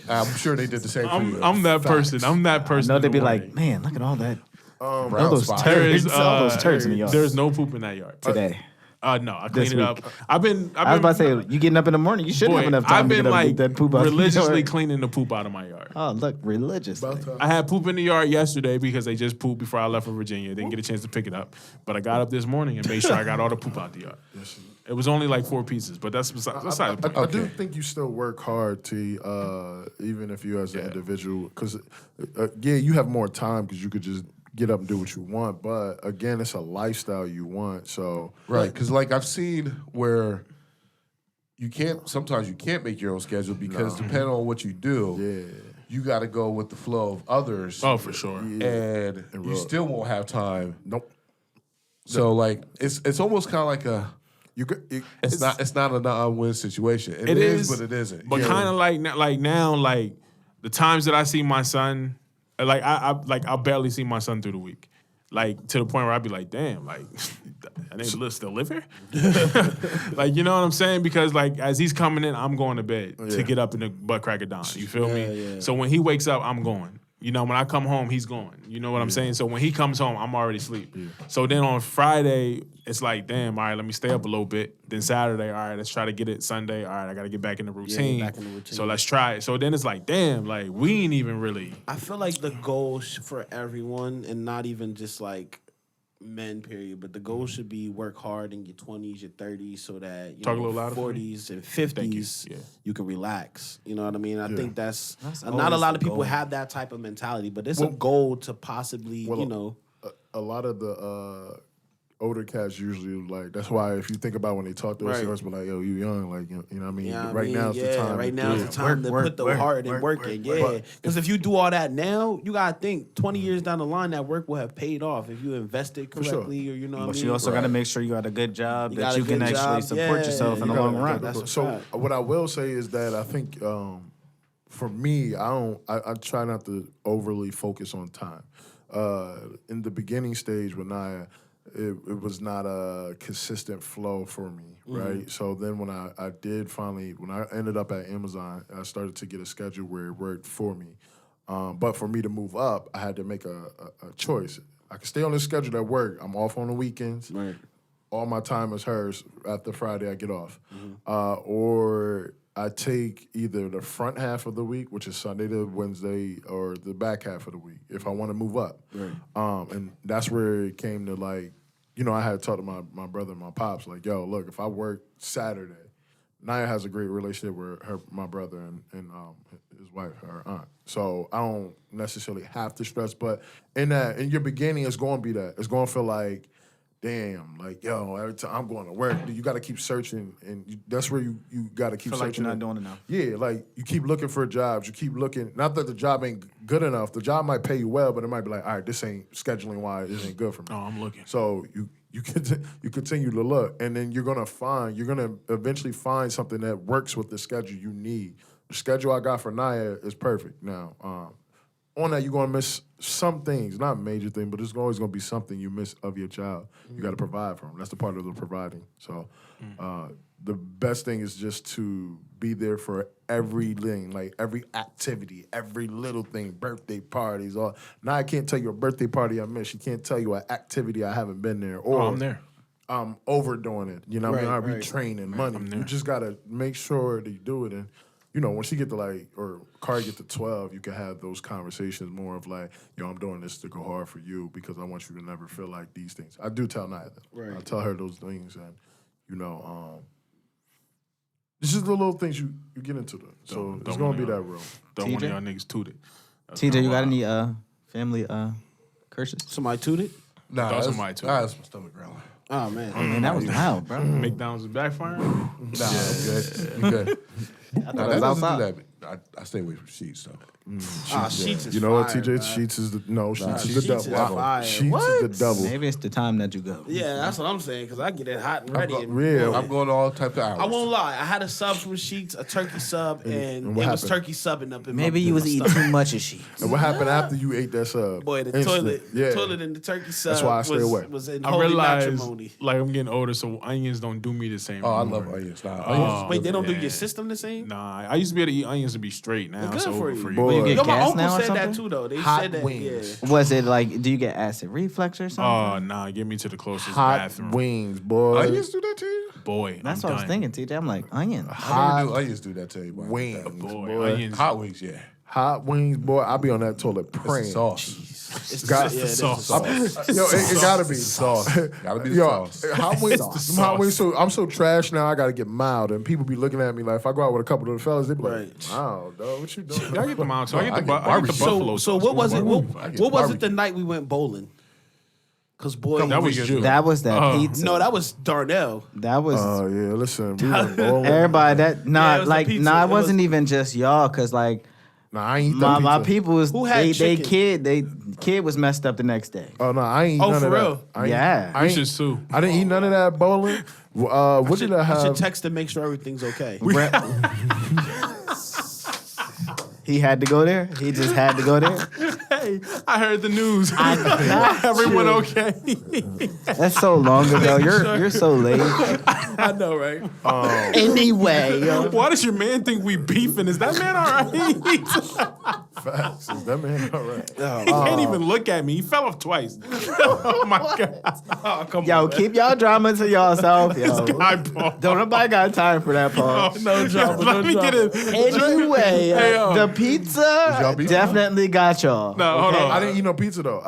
I'm sure they did the same for you. I'm that person. I'm that person. No, they'd be like, man, look at all that. Brown those spot. turds, all those turds in the yard. There's no poop in that yard. Today. No, I clean This it up. week. I've been. I was about to say, you getting up in the morning, you shouldn't have enough time I've to been get up and like get that poop out religiously the yard. cleaning the poop out of my yard. Oh, look, religiously. I had poop in the yard yesterday because they just pooped before I left for Virginia. Didn't get a chance to pick it up, but I got up this morning and made sure I got all the poop out the yard. It was only like 4 pieces, but that's beside the point. I do think you still work hard to, even if you as an individual, because you have more time because you could just get up and do what you want. But again, it's a lifestyle you want. So Right, because like I've seen where sometimes you can't make your own schedule because depending on what you do, you got to go with the flow of others. Oh, for sure. And you still won't have time. Nope. So like it's almost kind of like a. It's not a non-win situation. It is, but it isn't. But kind of like now, like the times that I see my son, like I'll barely see my son through the week. Like to the point where I'd be like, damn, like they still live here? Like, you know what I'm saying? Because like as he's coming in, I'm going to bed to get up in the butt crack of dawn. You feel me? Yeah. So when he wakes up, I'm going. You know, when I come home, he's going. You know what I'm saying? So when he comes home, I'm already asleep. Yeah. So then on Friday, it's like, damn, all right, let me stay up a little bit. Then Saturday, all right, let's try to get it. Sunday, all right, I got to get back in the routine. So let's try it. So then it's like, damn, like we ain't even really. I feel like the goal for everyone, and not even just like men, period, but the goal should be work hard in your 20s, your 30s, so that you know, 40s and 50s you can relax. You know what I mean? I think that's not a lot of people have that type of mentality, but it's a goal to possibly, you know. A lot of the older cats usually like, that's why if you think about when they talk to us, they always be like, yo, you young, like, you know what I mean? Yeah, right now is the time. Right now is the time to put the heart and work in. Yeah. Because if you do all that now, you got to think 20 years down the line, that work will have paid off if you invested correctly or, you know what I mean? But you also got to make sure you got a good job that you can actually support yourself in the long run. So what I will say is that I think for me, I try not to overly focus on time. In the beginning stage when it was not a consistent flow for me, right? So then when I ended up at Amazon, I started to get a schedule where it worked for me. But for me to move up, I had to make a choice. I could stay on this schedule at work. I'm off on the weekends. Right. All my time is hers. After Friday, I get off. Or I take either the front half of the week, which is Sunday to Wednesday, or the back half of the week if I want to move up. Right. And that's where it came to like, I had talked to my brother and my pops, like, yo, look, if I work Saturday, Naya has a great relationship with my brother and his wife, her aunt. So I don't necessarily have to stress, but in your beginning, it's going to be that. It's going to feel like, damn, like, yo, every time I'm going to work, you got to keep searching, and that's where you got to keep Feel searching. like you're not doing enough. Yeah, like, you keep looking for jobs. You keep looking. Not that the job ain't good enough. The job might pay you well, but it might be like, all right, this ain't, scheduling-wise, this ain't good for me. Oh, I'm looking. So you continue to look, and then you're gonna eventually find something that works with the schedule you need. The schedule I got for Naya is perfect. Now, on that, you're gonna miss some things, not major things, but there's always gonna be something you miss of your child. You got to provide for them. That's the part of the providing. So, the best thing is just to be there for everything, like every activity, every little thing, birthday parties. Now I can't tell you a birthday party I missed. She can't tell you an activity I haven't been there. Or I'm there. I'm overdoing it. You know what I mean? I Right. retraining money. I'm there. You just got to make sure that you do it. And, when she get to or Kari get to 12, you can have those conversations more of like, yo, I'm doing this to go hard for you because I want you to never feel like these things. I do tell Naya that. Right. I tell her those things, and, this is the little things you get into. So it's going to be that real. Don't want TJ? y'all niggas toot it. TJ, you got any family curses? Somebody tooted? Nah, Those are that's my two. That's my stomach growling. Oh, man. Man, that was loud, bro. McDonald's is backfiring. Nah, I'm good. I'm good. Nah, it that was doesn't outside. do that. I stay away from sheets, though. Sheets is You know what, fire, TJ? dog. Sheets is the Sheets is Sheets the is double. fire. Sheets What? is the double. Maybe it's the time that you go. Yeah, that's what I'm saying, because I get it hot and ready. And Yeah. I'm going all types of hours. I won't lie. I had a sub from Sheets, a turkey sub, and it what was happened? turkey subbing up in Maybe my, you was my eating stomach. too much of sheets. And what happened after you ate that sub? Boy, the Instant. toilet and the turkey sub That's why I stay was, away. was in I holy realize, matrimony. like, I'm getting older, so onions don't do me the same. Oh, I anymore. love onions. Nah, onions. Wait, they don't do yeah. your system the same? Nah, I used to be able to eat onions and be straight. Now Good it's for over you. for you. Boy. You get Yo, my gas uncle now or said that something? too, though. They Hot said that. wings. Yeah. Was it like, do you get acid reflux or something? Oh, nah, get me to the closest Hot bathroom. wings, boy. Onions do that to you? Boy, That's I'm what I was done. thinking, TJ. I'm like, onion. I never knew onions do that to you. Wings, Boy, boy. onions. Hot wings, yeah. Hot wings, boy. I be on that toilet It's the praying. sauce. It's Got- yeah, the sauce. Yo, it gotta be Sauce. Gotta be the Yo, sauce. hot wings. the Some hot sauce. wings. So I'm so trash now. I gotta get mild, and people be looking at me like if I go out with a couple of the fellas, they be like, Right. "Wow, dog, what you doing?" I get the mount, so I get I the, get I get the barbecue. buffalo So sauce. what was it? What, I get what was it barbecue. the night we went bowling? Because boy, That was you. That was that pizza. no, that was Darnell. That was Oh yeah, listen, we went bowling. everybody. That Yeah, it was the pizza. Nah, It it wasn't was- even just y'all, cause like Nah, I ain't eat that my pizza. people was Who had they chicken? kid was messed up the next day. Oh no, I ain't eat Oh, none for of real? that. I ain't, Yeah. I We ain't, should sue. I didn't eat none of that bowling. What did I I should have? text to make sure everything's okay. He had to go there. He just had to go there. Hey, I heard the news. got Everyone you. okay? That's so long ago. You're so late. I know, right? Anyway, yo. Why does your man think we beefing? Is that man all right? Facts. Is that man all right? He can't even look at me. He fell off twice. Oh my god. Oh, come Yo, on, man. keep y'all drama to yourself, yo. Guy, Paul. Don't nobody got time for that, Paul. No drama, Let no me get drama. it. Anyway, Hey, the pizza y'all beef? definitely got y'all. No, hold on. I didn't eat no pizza though.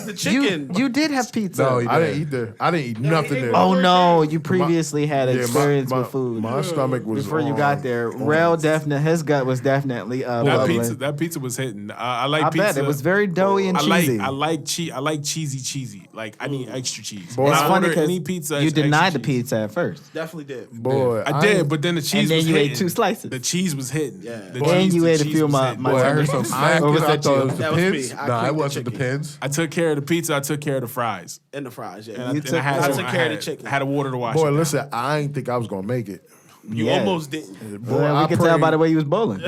The chicken. You did have pizza. No, he I didn't didn't. eat there. I didn't eat nothing there. Oh no, you previously had Yeah, experience my with food. My stomach was Before you on- got there, Rel definitely his gut was definitely That pizza was hitting. I like I pizza. bet it was very doughy and cheesy. I like cheesy. Like I need extra cheese. Boy, When It's I funny order any because pizza, you it's denied the extra cheese. pizza at first, Definitely did. Boy, I did, ain't- but then the cheese and then was you hitting. ate 2 slices. The cheese was hitting. Yeah. The And cheese- you the ate a cheese few of was my- hitting. my Boy, I heard tenders. some Or snack. was I that thought you? it was the That was me. pins. I Nah, it cooked the wasn't the chicken. pins. I took care of the pizza. I took care of the fries. And the fries, yeah. And You I took had I some- took I care of had- the chicken. I had a water to wash boy, it. listen, I ain't think I was gonna make it. You Yeah. almost didn't. Boy, Well, I we could tell prayed- by the way you was bowling.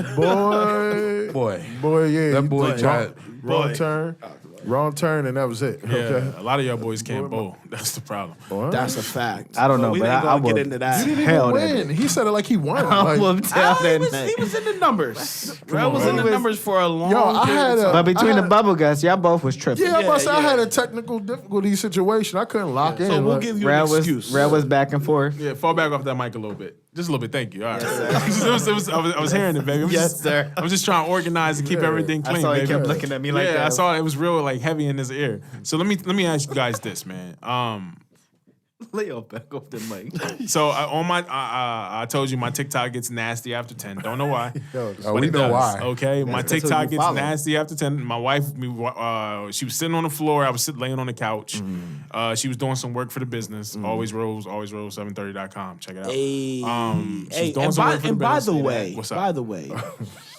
boy, yeah. That you boy did. tried. Wrong turn, and that was it. Yeah, Okay. a lot of y'all boys can't bowl. That's the problem. Boy. That's a fact. I don't know, we but ain't I gonna would- get into that. He didn't Hell, even win. He said it like he won. I Like, will tell he that was night. in the numbers. Rel was in the He was- numbers for a long Yo, I period had of a- time. But between I the had- bubble guts, y'all both was tripping. yeah, I'm about to say I Yeah, had yeah. a technical difficulty situation. I couldn't lock in. So we'll like- give you Rel an excuse. was back and forth. Yeah, fall back off that mic a little bit. Just a little bit. Thank you. All right. I was hearing it, baby. Sir. I was just trying to organize and keep everything clean. I saw he baby. kept looking at me like that. Yeah, I saw it was real like heavy in his ear. So let me ask you guys this, man. Leo back off the mic. So I told you my TikTok gets nasty after 10. Don't know why. We know why. Okay, my that's who TikTok you gets follow. nasty after 10. My wife, she was sitting on the floor. I was laying on the couch. She was doing some work for the business. Always Rose 730.com. Check it out. She's doing some work for the by business. the way, What's up? by the way,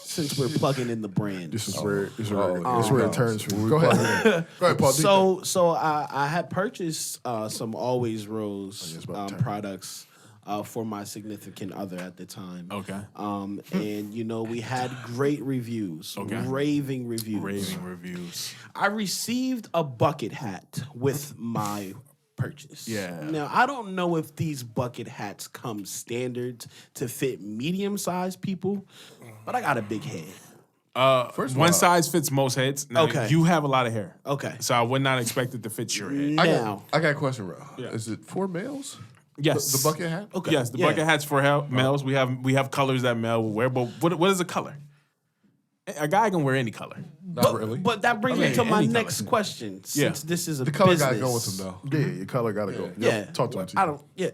since we're plugging in the brand, This is where oh, it turns for you. Go ahead. Go ahead, Paul. So I had purchased some Always Rose products for my significant other at the time. Okay. And we had great reviews, raving reviews. I received a bucket hat with my purchase. Yeah. Now I don't know if these bucket hats come standard to fit medium-sized people, but I got a big head. First of One all, size fits most heads. Now, Okay. You have a lot of hair. Okay. So I would not expect it to fit your head. Now, I got a question, bro. Yeah. Is it for males? Yes. The bucket hat? okay. Yes, the yeah. bucket hats for males. We have colors that male will wear, but what is a color? A guy can wear any color. Not really. But that brings Okay, me to my any next color. question. Since this is a The color business, gotta go with them though. Yeah, your color gotta go. Yeah. Yep. Talk to him. I don't. Yeah.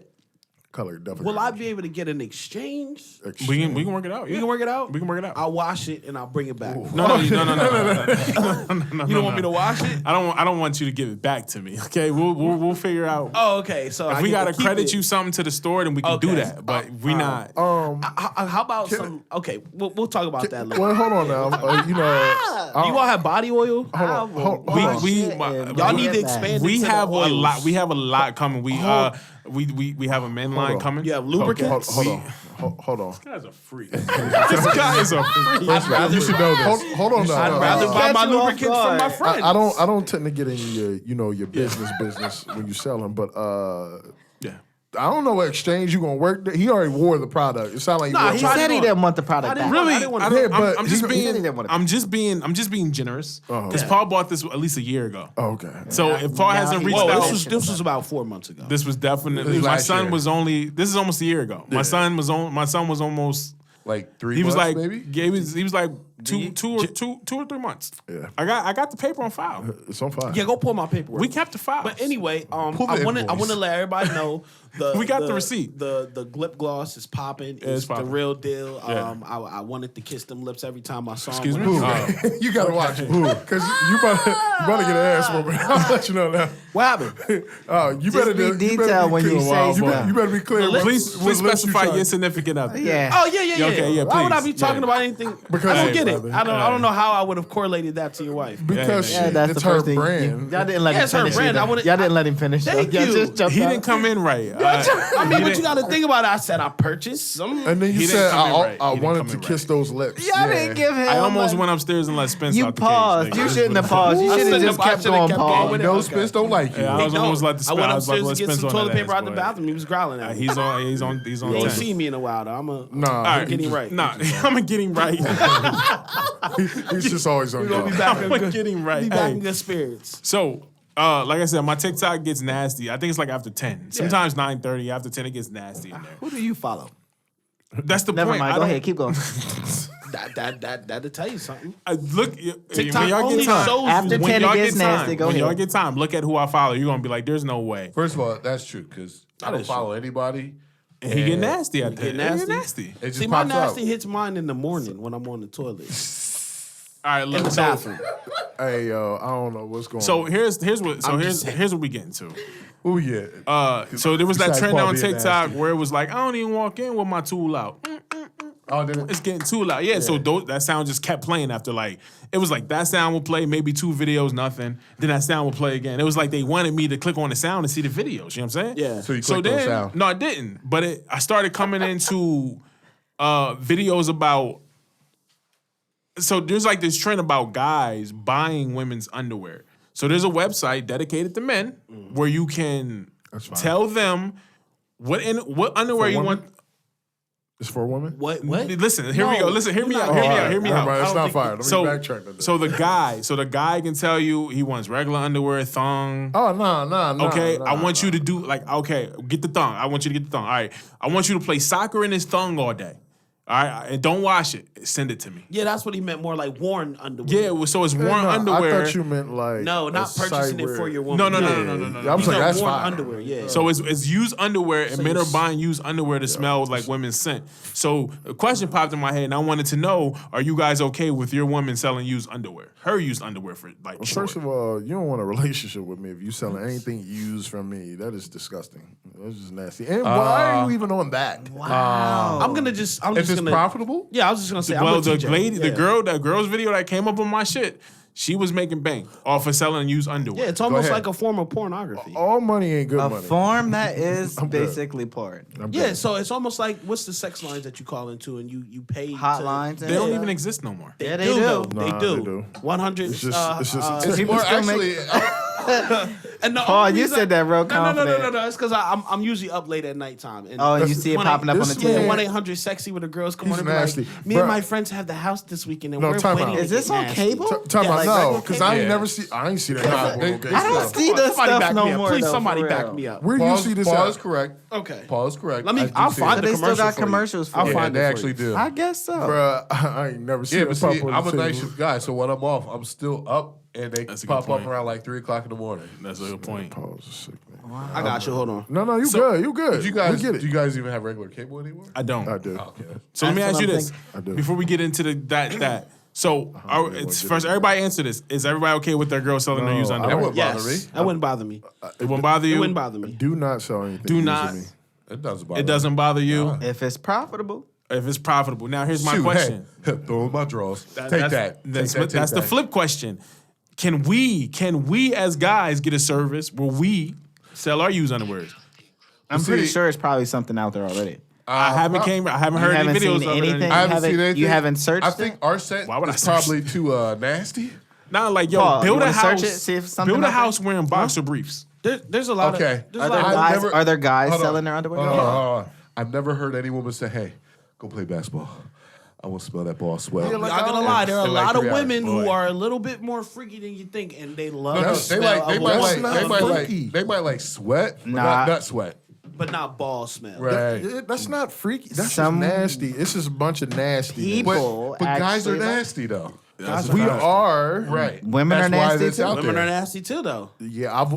Color definitely. Will I be able to get an exchange? We can work it out. You can work it out. We can work it out. I'll wash it and I'll bring it back. No. You don't want me to wash it? I don't want you to give it back to me. Okay, we'll figure out. Oh, okay. So If I we get to gotta keep credit it. you something to the store, then we can do Okay. that. But we not. How about some? Okay, we'll talk about that later. Well, hold on now. You all have body oil? hold We on. Y'all need to expand. we into have the a oils. lot. We have a lot coming. We have a men line on. coming. You have lubricants. Hold on. Hold on. This guy's a freak. This guy is a freak. You should know this. Hold on now. I'd rather buy my Catch you off lubricants from guard. my friends. I don't tend to get in your business when you sell them, but Yeah. I don't know what exchange you gonna work. He already wore the product. It sounded like Nah, he he wore He said he didn't want the product I didn't back. really- Really, I didn't wanna- I'm, Yeah, but I'm just he being. didn't wanna- I'm just being generous because Paul bought this at least a year ago. Oh, okay. So if Paul Now hasn't he- reached Whoa, out, this was about 4 months ago. this was definitely This was my last son year. was only. This is almost a year ago. My son was almost. Like 3 He was months, like maybe? yeah, he was like two or 3 months. Yeah. I got the paper on file. It's on fire. Yeah, go pull my paperwork. We kept the file. But anyway, I Pull the want to invoice. let everybody know We got the receipt. The lip gloss is popping. it's It's popping. the real deal. Yeah. I wanted to kiss them lips every time I saw Excuse them. me. You gotta watch it because you better get an ass whooping. I'll let you know now. What happened? You better be you better detailed when you clear. say stuff. You better be clear. what- Please what lips you specify trying- your significant other. Yeah. Oh yeah. Okay, yeah, Why would I please. be talking Yeah. about anything? Because- I don't Hey, get it. brother. I don't know how I would have correlated that to your wife. because Yeah, That's it's the her first thing. brand. Y'all didn't let Yeah, him it's her finish. brand. either. I would've- Y'all didn't let him finish. Thank Y'all you. just jumped He out. didn't come in right. I mean, but you got to think about it. I said I purchased some. And then He you didn't said come in right. I He didn't wanted come to in kiss right. those lips. Y'all didn't give him. I almost like- went upstairs and let Spence You out the paused. cage. You nigga. shouldn't have paused. You I should have shouldn't just have- I kept should've going, kept Paul. going You with know, Okay. Spence don't like you. Yeah, I was almost let the I went I was about to upstairs let to get Spence some on toilet that paper ass, out the boy. bathroom. He was growling at me. He's on You 10. ain't seen me in a while, though. I'm All right, getting right. Nah, I'm getting right. He's just always on We're gonna be go. back in I'm good, getting right. be back Hey. in good spirits. So, like I said, my TikTok gets nasty. I think it's like after 10. Sometimes 9:30. After 10, it gets nasty in there. Who do you follow? That's the Never point. mind. I Go don't- ahead. Keep going. That'll tell you something. Look, TikTok when y'all only get time, shows After when 10, y'all it get gets time, nasty. Go when y'all ahead. get time, look at who I follow. You're gonna be like, "There's no way." First of all, that's true because I don't is follow anybody. And he get nasty at that. get He get nasty? nasty. It just See, my pops nasty out. hits mine in the morning when I'm on the toilet. All right, In look. the So, bathroom. Hey, yo, I don't know what's going so on. here's I'm just saying. what we getting to. What we get? So there was that Besides trend Paul on being TikTok nasty. where it was like, I don't even walk in with my tool out. Oh, then It's getting too loud. Yeah, so that sound just kept playing after like, it was like that sound would play, maybe 2 videos, nothing. Then that sound would play again. It was like they wanted me to click on the sound and see the videos. You know what I'm saying? Yeah. So you clicked on then, sound. no, I didn't. But I started coming into videos about, so there's like this trend about guys buying women's underwear. So there's a website dedicated to men where you can That's fine. tell them what underwear you women? want. It's for women? What? Listen, here we go. Listen, hear me out. Hear me out. Right, it's I don't not think- fire. Let me backtrack on that. So the guy can tell you he wants regular underwear, thong. Oh, no. Okay, I want you to do okay, get the thong. I want you to get the thong. All right, I want you to play soccer in this thong all day. All right, and don't wash it. Send it to me. Yeah, that's what he meant. More like worn underwear. Yeah, so it's worn underwear. I thought you meant like No, not a purchasing side it for wear. your woman. No. I was These like, are that's worn fine. underwear. Yeah. So it's used underwear, and men you are buying used underwear to smell like women's scent. So a question popped in my head, and I wanted to know: are you guys okay with your woman selling used underwear? Her used underwear for like short. First of all, you don't want a relationship with me if you selling anything used from me. That is disgusting. That's just nasty. And why are you even on that? wow. I'm If just it's gonna. profitable, Yeah, I was just gonna say. Well, I'm with the TJ. lady, Yeah. that girl's video that came up on my shit, she was making bank off of selling used underwear. Yeah, it's almost ahead. like a form of pornography. All money ain't good A money. form that is good. basically porn. Yeah, so it's almost like what's the sex lines that you call into and you pay Hotlines. They don't even exist no more. Yeah, they do. do. Though. Nah, they they do. do. 100. It's just it's more actually. and the Paul, only you reason- said that real No. confident. It's because I'm usually up late at nighttime. And Oh, and you see it popping up on the this TV. man- 1-800-SEXY where the girls come He's on and be nasty. like, me Bruh. and my friends have the house this weekend and No, we're time waiting out. to Is this get on nasty. cable? Talk Yeah, about like no, regular because cable. I ain't Yeah. never see. I ain't see that. I don't see this Somebody stuff back no me up. more. Please, though, somebody for back real. me up. Where you see this Paul is at? correct. Okay. Paul is correct. Let me. I do I'll see find that. the They still commercial got for you. commercials for I'll it. Yeah, find they it for actually you. do. I guess so. Bruh, I ain't never seen Yeah, that but pop see, on I'm the a night table. shift guy, so when I'm off, I'm still up, and they That's a pop good up point. around like 3 o'clock in the morning. That's a good point. Paul's a sick man. I got you. Hold on. No, you good. You good. Do you guys? We get it. Do you guys even have regular cable anymore? I don't. I do. Okay. So let me That's ask you what I'm this I do. before we get into that. So it's get first, it. everybody answer this. Is everybody okay with their girl selling their used I underwear? wouldn't bother me. Yes, that wouldn't bother me. It won't bother It you. wouldn't bother me. Do not sell anything. Do used not. to me. It doesn't bother. It doesn't bother you If it's profitable, if it's profitable. Now here's my Shoot, question. Hey, throw in my drawers. Take That's- that. That's, Take that. that's take the that. flip question. Can we as guys get a service where we sell our used underwears? I'm pretty see- sure it's probably something out there already. I haven't heard haven't any videos seen of it. anything? I haven't haven't- seen anything. you haven't searched I think it? our set Why would I is search probably too nasty. Not like yo, Paul, you build a wanna house. search it, see if something build a out there? house wearing boxer briefs. There's a lot Okay. of. There's Are a there lot of I've guys? never- Are there guys Hold on. selling their underwear? Hold on. I've never heard any woman say, "Hey, go play basketball. I want to smell that ball sweat." I'm not gonna lie. There are a In like lot of 3 hours. women Boy. who are a little bit more freaky than you think, and they love No, the they smell like of they a might woman's like smell, they might like sweat, but Nah. not nut sweat. but not ball smell. Right. That's not freaky. That's Some just nasty. It's just a bunch of nasty. People But guys are actually like- nasty though. We are. Right. Women That's are why nasty it's too. out Women there. are nasty too, though. Yeah, I've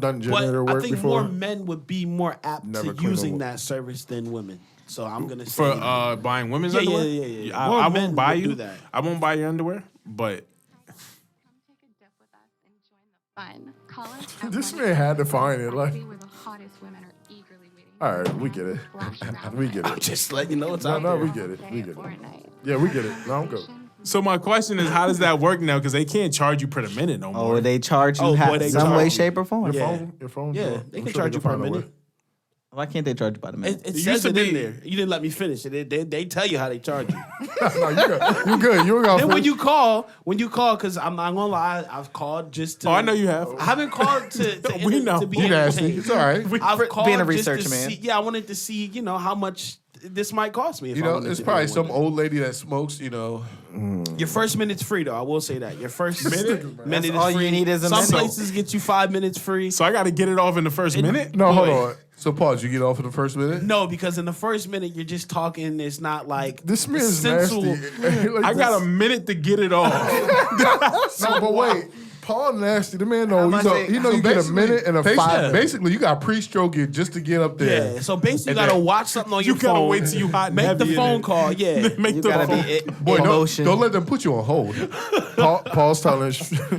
done But janitor I work think before. more men would be more apt Never to clean using a- that service than women. So I'm gonna say For buying women's Yeah, underwear? yeah. More I men won't buy would you. do that. I won't buy your underwear, but Come take a dip with us and join the fun. Call us at This man had to find it, like- where the hottest women are eagerly waiting. All right, we get it. We get I'm it. just letting you know it's No, out no, there. we get it. We get it. Yeah, we get it. No, I'm good. so my question is, how does that work now? Because they can't charge you per the minute no more. Oh, they charge you Oh, boy, they some charge way, you. shape, or form. Yeah. Your phone. Yeah, too. they I'm can sure charge you per find a way. minute. Why can't they charge you by the minute? It used says to it in be- there. You didn't let me finish it. They tell you how they charge you. No, you good. You good. You got Then when you call, because I'm not gonna lie, I've called just to. Oh, I know you have. I haven't called to We know. to be You nasty. entertained. It's all right. I've called being a just to researcher, man. see- yeah, I wanted to see, how much this might cost me. If You I know, wanted it's to do probably it some one day. old lady that smokes. You know, Your first minute's free, though. I will say that. Your first minute That's is all you free. need is a Some minute. places get you 5 minutes free. So I got to get it off in the first minute? No, hold Boy. on. so Paul, did you get off in the first minute? No, because in the first minute you're just talking. It's not like This man's sensual. nasty. Like I got a this- minute to get it off. No, but wait. Paul nasty. The man know. I'm about to say- He know you get a basically- minute and a basically- 5 minutes. Basically, you got pre-stroke it just to get up there. Yeah. So basically, you And gotta then- watch something on You your gotta phone. wait till you hot and Make heavy the in phone it. call. Yeah. Make You the gotta phone. be Boy, emotion. don't let them put you on hold. Paul's telling.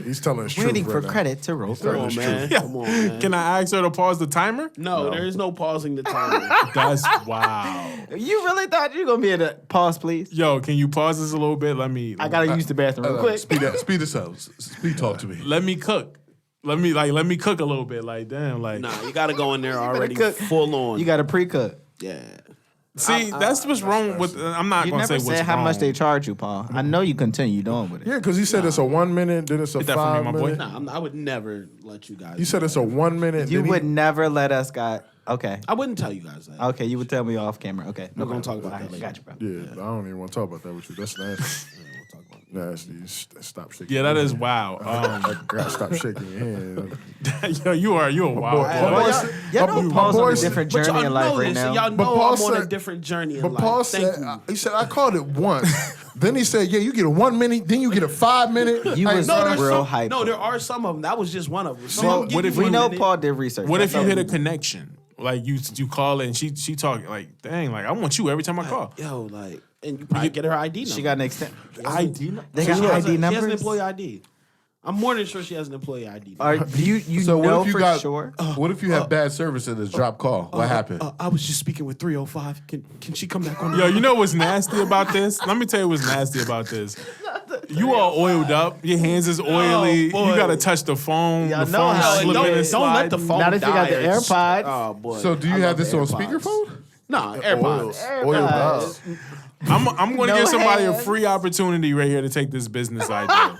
He's telling us truth waiting right for now. credit to roll Come through. on, man. Yeah. Come on, man. Can I ask her to pause the timer? No, there is no pausing the timer. That's wow. You really thought you were gonna be able to pause, please? Yo, can you pause this a little bit? Let me. I gotta use the bathroom real quick. Speed this up. Speed talk to me. Let me cook. Let me cook a little bit. Like damn. Like Nah, you gotta go in there already cook. full on. You got to pre-cook. yeah. See, that's what's wrong with. I'm not You gonna say never what's said how wrong. much they charge you, Paul. I know you continue doing with it. Yeah, because he said it's a 1 minute, then it's a Get that from me, 5 my boy. minute. Nah, I would never let you guys. You said it's a 1 minute. You then would never let us Okay. I wouldn't tell you guys that. Okay, you would tell me off camera. Okay. We're gonna talk about All that right, later. got you, bro. Yeah, I don't even want to talk about that with you. That's nasty. Yeah, we'll talk about it. Nasty. Stop shaking. Yeah, that your is hand. wow. I gotta stop shaking your hand. Yo, you a wild But boy. Paul- Y'all know but Paul's on a Paul- different But journey y'all in life know right this, now. and y'all But know Paul I'm on a said- different journey in But life. Paul Thank said, you. he said, I called it once. Then he said, yeah, you get a 1 minute, then you get a 5 minute. You Hey, was No, there's real some, hype. no, there are some of them. That was just one of them. Some Well, of them what give if you We you- one know minute. Paul did research. What if you That's hit a all. connection? Like you call it and she talk like, dang, like I want you every time I call. Yo, like, and you probably get her ID number. She got an extent. ID. They She got has a- ID She has an numbers. employee ID. I'm more than sure she has an employee ID. Are you So know what if you for got? sure? What if you have bad service and it's drop call? What happened? I was just speaking with 305. Can she come back on? the Yo, you know what's nasty about this? Let me tell you what's nasty about this. You all oiled up. Your hands is oily. boy. you gotta touch the phone. Y'all The know phone how it slipping is. and Don't let the sliding. phone Not if you got the die. AirPods. Oh boy. So do you I have love this the on AirPods. speakerphone? Nah, AirPods. Oiled up. I'm gonna No give somebody a hands. free opportunity right here to take this business idea.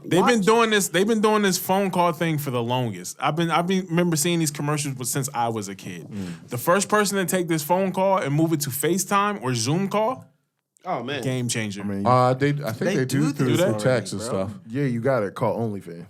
They've been doing this phone call thing for the longest. I've been remember seeing these commercials since I was a kid. The first person to take this phone call and move it to FaceTime or Zoom call, Oh man. game changer. I mean, I think they do through that? text and stuff. yeah, you got it. Call OnlyFans.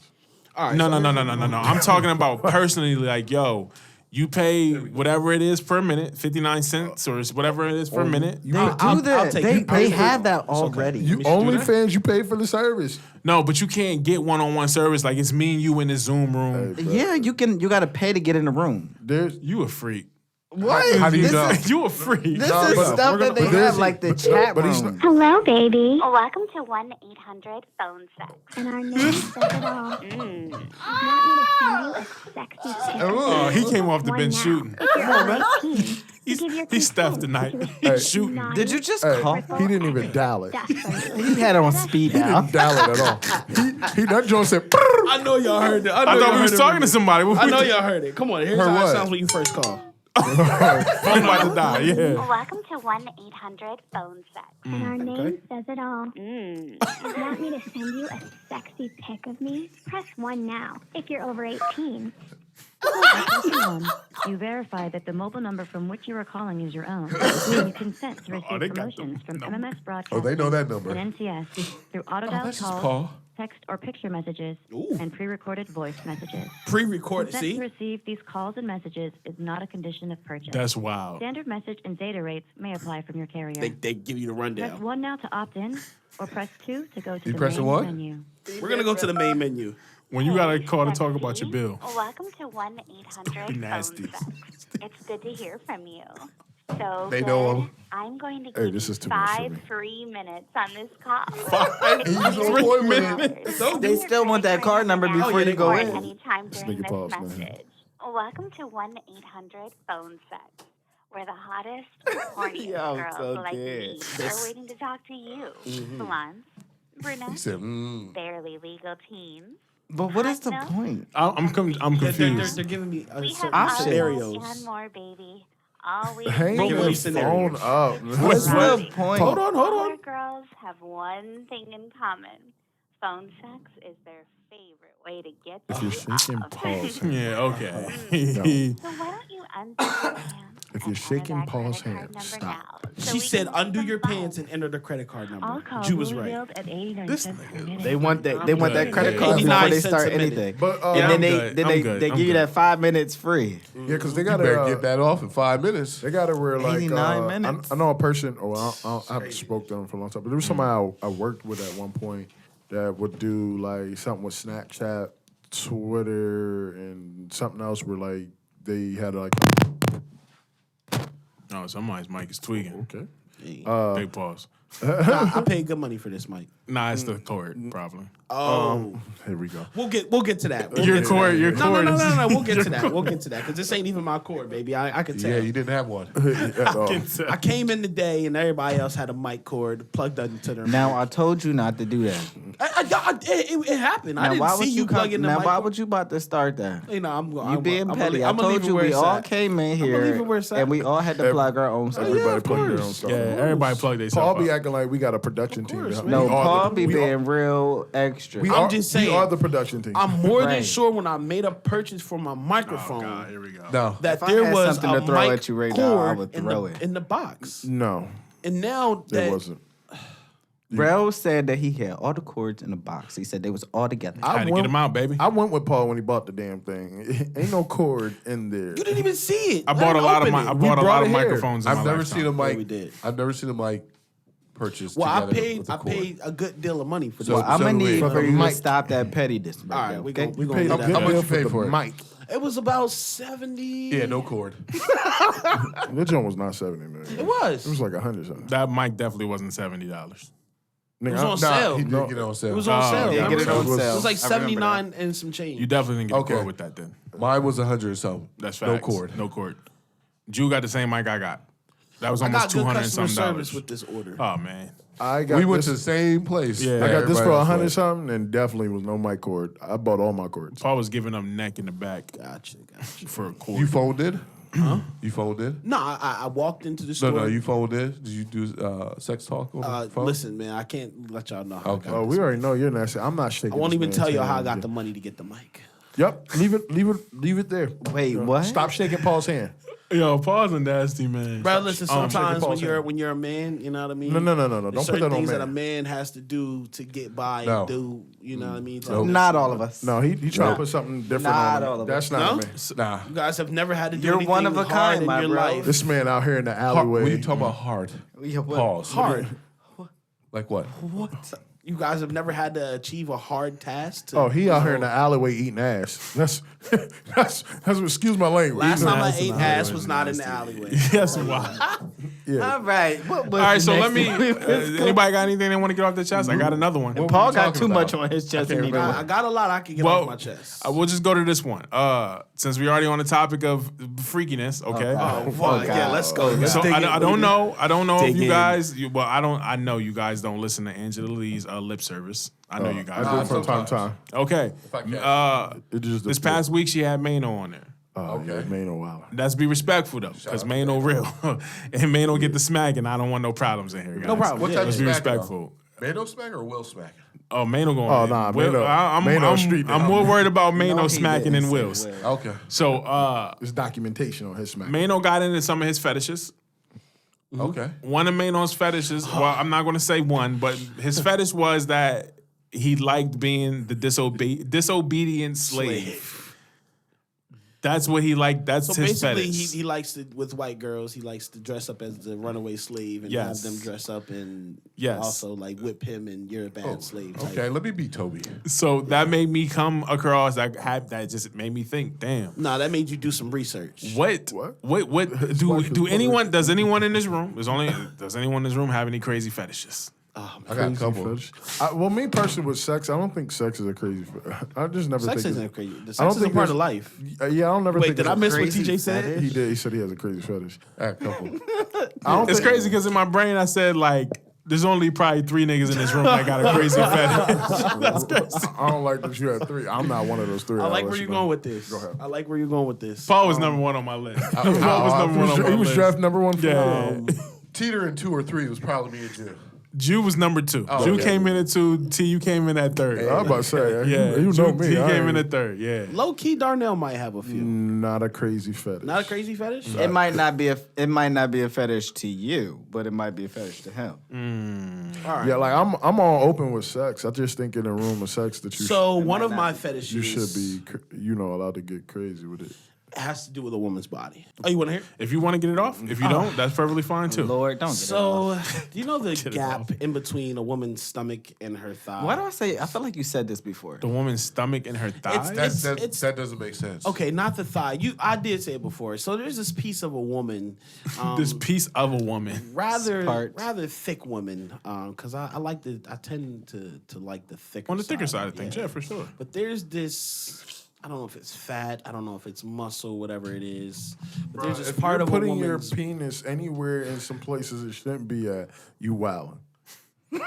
All right. No. so- I'm talking about personally, like, yo, you pay whatever it is per minute, 59 cents or whatever it is per minute. They I'll do that. take They you pay for have it. that already. You me see, do that. OnlyFans, you pay for the service. No, but you can't get one-on-one service like it's me and you in the Zoom room. Yeah, you can. You got to pay to get in the room. There's You a freak. What? How do you this know? Is, You a freak. this No, is but stuff we're that gonna- they but there's- have, like the chat but he's room. Hello, baby. Welcome to 1-800-PHONE-SEX. And our name says it all. You want me to send you a sexy picture? Oh, he came off the One bench now. shooting. If you're over 18, you give your He's stuffed consent tonight. to a He's shooting. naughty, Did you just Hey, call? he didn't even dial it. desperate He had it on speed dial. Dial it at all. He that Joe said. I know y'all heard it. I thought we was talking to somebody. I know y'all heard it. Come on, here's Heard how it what? sounds when you first call. Phone about to die. Yeah. Welcome to 1-800-PHONE-SEX. And our name says it all. You want me to send you a sexy pic of me? Press 1 now. If you're over 18. You verify that the mobile number from which you are calling is your own. You consent to receive they got the promotions from number. MMS Broadcast Oh, they know that number. and NCS through auto-dial this is calls, Paul. text or picture messages, and pre-recorded voice messages. Pre-recorded. Consent See? to receive these calls and messages is not a condition of purchase. That's wild. Standard message and data rates may apply from your carrier. They give you the Press rundown. 1 now to opt in, or press 2 to go to You the pressing main what? menu. We're gonna go to the main menu. When you got a call to talk about your bill. Welcome to 1-800-PHONE-SEX. Nasty. It's good to hear from you. So They good. know 'em. I'm going to Hey, give this you is too much for 5 me. free minutes on this call. He's on point with it. They still want that card number before you go in. Anytime during nigga this pause, man. message. Welcome to 1-800-PHONE-SEX, where the hottest, horniest Yo, I'm girls so like dead. me are waiting to talk to you. Blondes, He brunettes, said, barely legal teens. But what is the No. point? I'm confused. They're giving me We certain have options. scenarios. options and more, baby. All we Hang Give me the scenarios. phone up. What's Right. the point? Hold on. All our girls have one thing in common. Phone sex is their favorite way to get If to you're you shaking, off. pause. Yeah, okay. So why don't you unzip your pants? If you're and shaking enter that Paul's credit card hand, number stop. now, so She we said, can get undo some your fun. pants and enter the credit card All number. calls Jew will was be right. billed at 89 This cents per nigga- minute. They want that credit Yeah, card yeah. before 89 they cents start a minute. anything. But and then I'm they good. then I'm they, good. they I'm give you good. that 5 minutes free. yeah, because they You got better to get that off in 5 minutes. They got to where like 89 minutes. I know a person. I haven't spoke to them for a long time, but there was somebody I worked with at one point that would do like something with Snapchat, Twitter, and something else where like they had like Oh, somebody's mic is tweaking. okay. Big pause. Nah, I paid good money for this mic. Nah, it's the cord, probably. Oh, Here we go. we'll get to that. We'll Your get to cord, that. your cord is- No. We'll get to that. We'll get to that because this ain't even my cord, baby. I can tell. Yeah, you didn't have one. I came in today and everybody else had a mic cord plugged into their. Now I told you not to do that. It happened. I Now didn't why see would you plug in the Now mic why cord. would you about to start that? You know, You being petty. I I'm told you we all came in leave here it where it's at. and we all had to plug our own stuff. Everybody of plug their own course. stuff. Yeah, everybody plug Paul themselves be up. acting like we got a production team. course, We man. No, are Paul the- be we are- being real extra. We I'm are, just we saying. are the production team. I'm more than Right. sure when I made a purchase for my Oh, microphone God, here we go. No. that If I there had was something a to throw mic at you right now, I cord would in throw the it. in the box. No, And now it that wasn't. Bro said that he had all the cords in the box. He said they was all together. I had to get him out, baby. I went with Paul when he bought the damn thing. Ain't no cord in there. you didn't even see it. I bought a lot of my. I bought a brought lot it of here. microphones. In I've my never lifetime. seen a mic. we did. I've never seen a mic purchased Well, I together paid with a I cord. paid a good deal of money for So- this. I'm gonna do we. need For for the you to mic. stop that pettiness. All right, we okay? gonna we You gonna paid do a that. good How much deal you pay for it? mic. It was about 70. Yeah, no cord. That joint was not 70 million. It was. It was like 100 something. That mic definitely wasn't $70. Nigga, was on nah, sale. He did No. get it on sale. It was on sale. yeah, remember? get it on was- sale. It was like I remember 79 and some change. You definitely didn't get Okay. a cord with that then. Mine was 100 or something. That's facts. No cord. No cord. Jew got the same mic I got. That was I almost got good 200 and customer some service dollars. with this order. Oh man. I got We went this, to the same place. Yeah. I got this for Everybody 100 was something and definitely was no mic cord. I bought all my cords. Paul was giving them neck in the back Gotcha. for a like, cord. You phoned in? Huh? You phoned in? No, I walked into the store. No, you phoned in. Did you do sex talk on the phone? Listen, man, I can't let y'all know how Okay. I got Oh, this. we already know you're nasty. I'm not shaking. I won't this even man's tell y'all how I hand. got the money to get the mic. Yep. Leave it there. Wait, what? Stop shaking Paul's hand. Yo, Paul's a nasty man. Bro, listen, sometimes when Paul's hand. you're a man, you know what I mean? No. There's Don't put certain that on things that a man. man has to do to get by No. and do, you know what I mean? Nope. Not all of us. No, he trying to put something different Not on all him. of That's us. not No? a man. Nah. You guys have never had to do You're anything one of a hard kind, in my your bro. life. This man out here in the Hard, alleyway. when you talking about hard, Yeah, what? pause. Hard. Like what? What? You guys have never had to achieve a hard task. To, Oh, he out here in the alleyway eating ass. That's excuse my language. Last time I Ass in ate the ass alleyway was is not in the nasty. alleyway. Yes, why? Yeah. All right. What was All right, the so let next me. thing? Anybody got anything they want to get off their chest? I got another one. What Paul were we got talking too much about? on his chest. can't and he remember. I got a lot I can get Well, off my chest. We'll just go to this one. Since we're already on the topic of freakiness, okay. Oh, fuck. Yeah, let's go. Let's So dig in. I don't know. I don't know if Dig you in. guys. Well, I don't. I know you guys don't listen to Angela Lee's lip service. I know you guys. I do don't. from time to time. Okay. I can. It just This past week she had Mano on there. okay, man, oh wow. Let's be respectful though, because Mano real, and Mano get the smack, and I don't want no problems in here, guys. No problem. What Yeah, type Let's of be smack? respectful. Mano smack or Will smack? Oh, Mano going. Oh, in. nah, Will, Mano- Mano street I'm nigga. more worried about Mano No, he smacking didn't than say Will's. Will. Okay. So, There's documentation on his smack. Mano got into some of his fetishes. Okay. One of Mano's fetishes, well, I'm not going to say one, but his fetish was that he liked being the disobedient slave. That's what he liked. That's So his basically, fetish. he likes to, with white girls, he likes to dress up as the runaway slave and Yes. have them dress up and Yes. also like whip him and you're a bad slave. Type. Okay, let me be Toby. So that made me come across that just made me think, damn. Nah, that made you do some research. What do anyone does anyone in this room does anyone in this room have any crazy fetishes? I got a couple. Fetish. Well, me personally with sex, I don't think sex is a crazy. I just never Sex think isn't it's- crazy. The I sex don't is a think part of there's- life. Yeah, I don't never Wait, think did it's I a miss what crazy TJ said? fetish? He did. He said he has a crazy fetish. I got a couple. I don't It's think, crazy because in my brain I said like there's only probably 3 niggas in this room that got a crazy fetish. That's crazy. I don't like that you had 3. I'm not one of those 3. I like I'll where let you're you know. going with this. Go ahead. I like where you're going with this. Paul was number 1 on my list. Paul was Oh, number 1 on my he was list. draft number 1 for Yeah. Teeter in 2 or 3 was probably me and Jew. Jew was number 2. Oh, Jew okay. came in at 2. T, you came in at 3rd. I was about to say, Yeah, you know Jew- me. He I came in ain't- at 3rd. Yeah. Low key, Darnell might have a few. Not a crazy fetish. Not a crazy fetish. It might not be a fetish to you, but it might be a fetish to him. All right. Yeah, like I'm all open with sex. I just think in a room of sex that you So one of my fetishes. you should be allowed to get crazy with it. It has to do with a woman's body. Oh, you want to hear? If you want to get it off, if you don't, that's perfectly fine too. Lord, don't get it off. So, do you know the gap in between a woman's stomach and her thigh? Why do I say? I feel like you said this before. The woman's stomach and her thigh. That doesn't make sense. Okay, not the thigh. I did say it before. So there's this piece of a woman. This piece of a woman. rather thick woman. Because I tend to like the thicker. On the thicker side of things, yeah, for sure. But there's this. I don't know if it's fat. I don't know if it's muscle, whatever it is. But there's this If part you're of a putting your woman's. penis anywhere in some places it shouldn't be at, you wildin'. You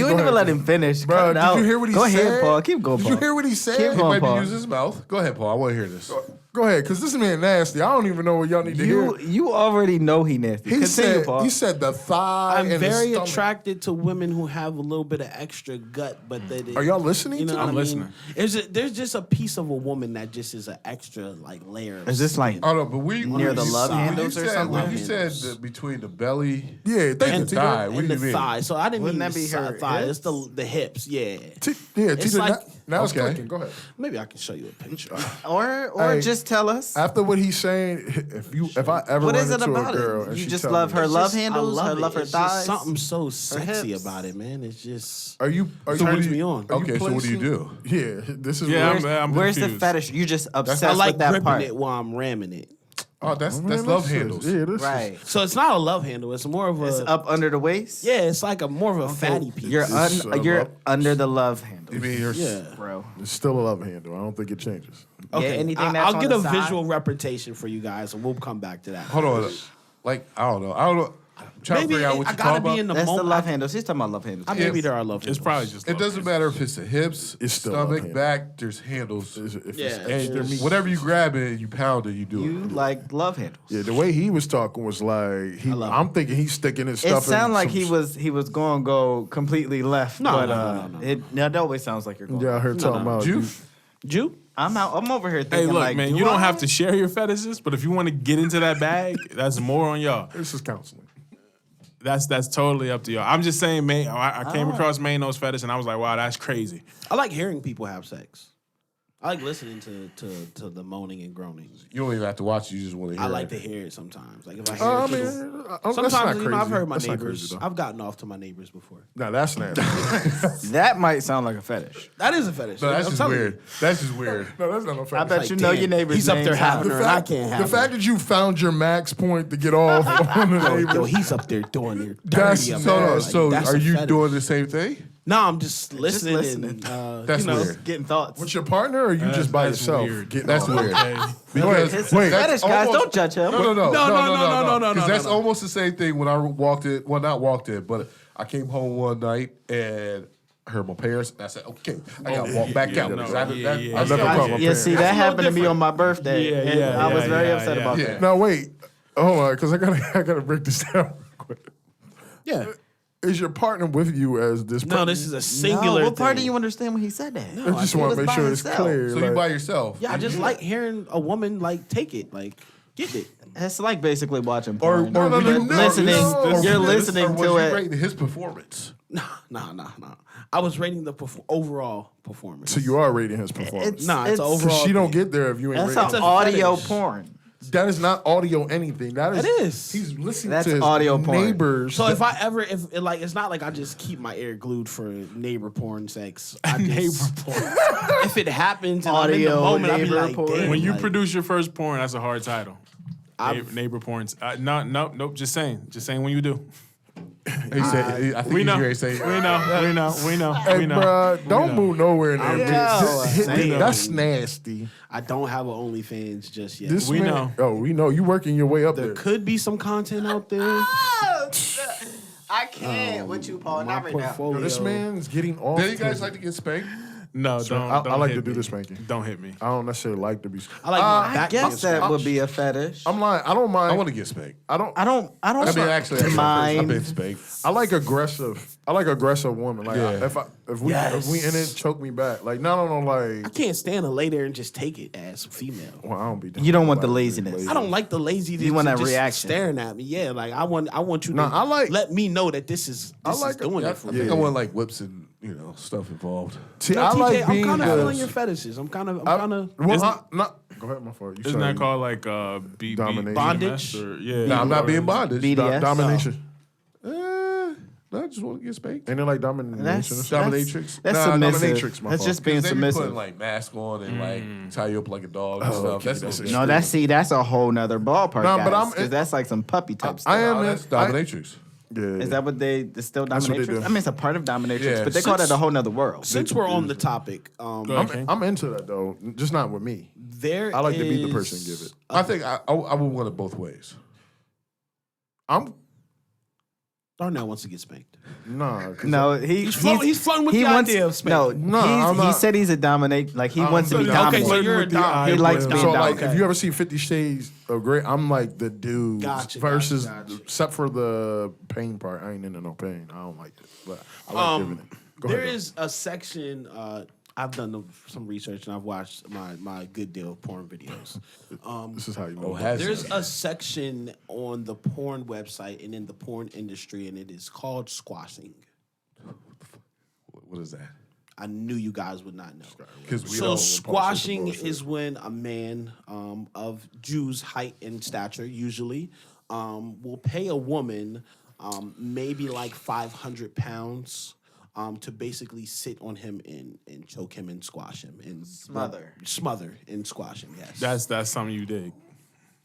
didn't even let him finish. Bro, Cut it did out. you hear what he Go said? ahead, Paul. Keep going, Paul. Did you hear what he said? Keep He going, might Paul. be using his mouth. Go ahead, Paul. I want to hear this. Go ahead, because this man nasty. I don't even know what y'all need to hear. You already know he nasty. He Continue, Paul. said the thigh. I'm and very the stomach. attracted to women who have a little bit of extra gut, but that Are y'all listening? You know to what him? I mean? listening. There's just a piece of a woman that just is an extra like layer. Of Is this like skin. Oh no, but we Near the you- love when you handles or said- something? When you Love said handles. between the belly Yeah, thank and the you, thigh, Tito. what in do the you mean? thigh? So I didn't Wouldn't mean that be the her thigh. hips? It's the hips. Yeah. TJ, like- now it's Okay. clicking. Go ahead. Maybe I can show you a picture. or Hey, just tell us. After what he's saying, if I ever What run is it into about a girl it? and You she just tell love me, her love Just- I handles, her it. love her It's just thighs. something so sexy hips. about it, man. It's just Are you? turns me on. are you Okay, so what do you do? Yeah, this is. Yeah, where- I'm Where's the confused. fetish? You just obsessed I like with that gripping part. it while I'm ramming it. Oh, that's Man, love this is- handles. Yeah, this Right. So it's not a love handle. It's more of a It's up under the waist. yeah. It's like a more of a fatty piece. You're It's you're up. under the love handle, You mean you're yeah. bro. It's still a love handle. I don't think it changes. Okay, anything that's I'll on get the a side. visual representation for you guys, and we'll come back to that. Hold on. Like I don't know. I'm trying Maybe to figure out what I you're gotta talking be about. in the That's the moment. love handles. He's talking about love handles. Maybe there are love handles. It's probably just. It love doesn't matter if it's the hips, It's still love stomach, handles. back. There's handles. Yeah. And whatever you grab it and you pound it, you do You it. like love handles. Yeah, the way he was talking was like I'm thinking he's sticking his stuff. It sounded in like some- he was going to go completely left. No, but, no. It always sounds like you're going. Yeah, I heard talking about Jew? Jew? I'm over here Hey, thinking look, like, man, do you don't I? have to share your fetishes, but if you want to get into that bag, that's more on y'all. This is counseling. That's totally up to y'all. I'm just saying, man. I came across Mayno's fetish, and I was like, wow, that's crazy. I like hearing people have sex. I like listening to the moaning and groaning. You don't even have to watch it. You just want to hear I it. like to hear it sometimes. Like if I hear I it, mean, people- that's not sometimes crazy. I've heard my That's not neighbors. crazy, though. I've gotten off to my neighbors before. No, that's nasty. That might sound like a fetish. That is a fetish. No, that's I'm just telling you. weird. That's just weird. No, that's not no I fact. bet Like, you know damn, your neighbor's he's up there names. having her, and I can't have The fact her. that you found your max point to get off on the Yo, neighbor. he's up there doing their That's- dirty. up so- there. Like, So that's are a you fetish. doing the same thing? No, I'm just listening. listening. And, That's you know, weird. Getting thoughts. With your partner or you just by That's yourself? weird. Getting That's off? weird. Okay. Because It's wait, a fetish, guys. Don't judge him. No. No. Because that's no. almost the same thing when I walked in. Well, not walked in, but I came home one night and heard my parents. And I said, "Okay, I got to walk back out." no, because I- yeah, that- yeah, I I never started- caught my Yeah, parents. see, that happened to me on my birthday. Yeah, and yeah, I was yeah, very yeah, upset yeah. about Yeah. that. Now wait, hold on, because I gotta break this down real quick. yeah. Is your partner with you as this? No, this is a singular. No, what part do thing. you understand when he said that? I just He want was to make by sure it's himself. clear. So like- you by yourself? Yeah, I just like hearing a woman like take it, like get it. It's like basically watching Or porn. were you listening. You're listening or was to you it. rating his performance? Nah. I was rating the overall performance. So you are rating his performance. Nah, it's It's- overall. Because she don't thing. get there if you ain't That's rating. an a audio fetish. porn. That is not audio anything. That is. It is. He's listening That's to his audio porn. neighbors. So if it's not like I just keep my ear glued for neighbor porn sex. I just, Neighbor porn. If it happens and I'm in the Audio moment, I be neighbor like, porn. damn, When you like, produce your first porn, that's a hard title. Neighbor porns. Nope. Just saying when you do. He said, I think We he's know. ready to say. We know. hey, bruh, don't move nowhere in there. know. That's nasty. I don't have an OnlyFans just yet. This We man, know. Oh, we know. You working your way up There there. could be some content out there. I can't with you, Paul. My Not right now. portfolio. This man's getting off. Do you guys to- like to get spanked? No, Sure. don't. I like hit to do me. this spanking. Don't hit me. I don't necessarily like to be. I like my I back guess being that would be a fetish. I'm lying. I don't mind. I want to get spanked. I don't. I don't I mean, actually, I've mind. been spanked. I like aggressive. I like aggressive women. Like Yeah. if we in it, choke me back. Like no. I Like can't stand to lay there and just take it as a female. well, I don't be. down You don't with want the nobody laziness. lazy. I don't like the lazy. You want that just reaction. staring at me. Yeah, like I want you to Nah, I like- let me know that this is I like doing I it for think me. I want like whips and stuff involved. See, No, I TJ, like I'm being kind of the. feeling your fetishes. I'm kind of. Go ahead, my fault. You Isn't said that called like Domination. Bondage? Yeah. No, I'm not being bondage. BDS? domination? No, I just want to get spanked. Ain't it like domination? or something? Dominatrix. That's Nah, submissive. dominatrix, my That's fault. just being They be putting submissive. like mask on and like tie you up like a dog and stuff. okay, That's that's no, That's a whole nother ballpark. No, but guys, I'm- 'cause that's like some puppy type stuff. I am. that's dominatrix. Yeah. Is that what it's still That's what they dominatrix? do. I mean, it's a part of dominatrix, Yeah. but they call that a whole nother world. Since we're on the topic, I'm into that though, just not with me. there I like to be the is- person and give it. I think I would want it both ways. Darnell wants to get spanked. Nah. 'cause No, He's flirting with he the wants, idea of spanking. No, I'm he not- said he's a dominate. Like he wants to be Okay, dominant. so you're a dom. He likes being So dominant. like, if you ever see 50 Shades of Grey, I'm like the dude Gotcha, versus, gotcha. except for the pain part. I ain't into no pain. I don't like it, but I like giving it. Go There ahead, is a section. I've done some research and I've watched my good deal of porn videos. This is how you know. Oh, has There's it? a section on the porn website and in the porn industry, and it is called squashing. What is that? I knew you guys would not know. Because we So don't. squashing is when a man of Jew's height and stature usually will pay a woman maybe like 500 pounds to basically sit on him and choke him and squash him and smother and squash him. Yes, That's something you dig.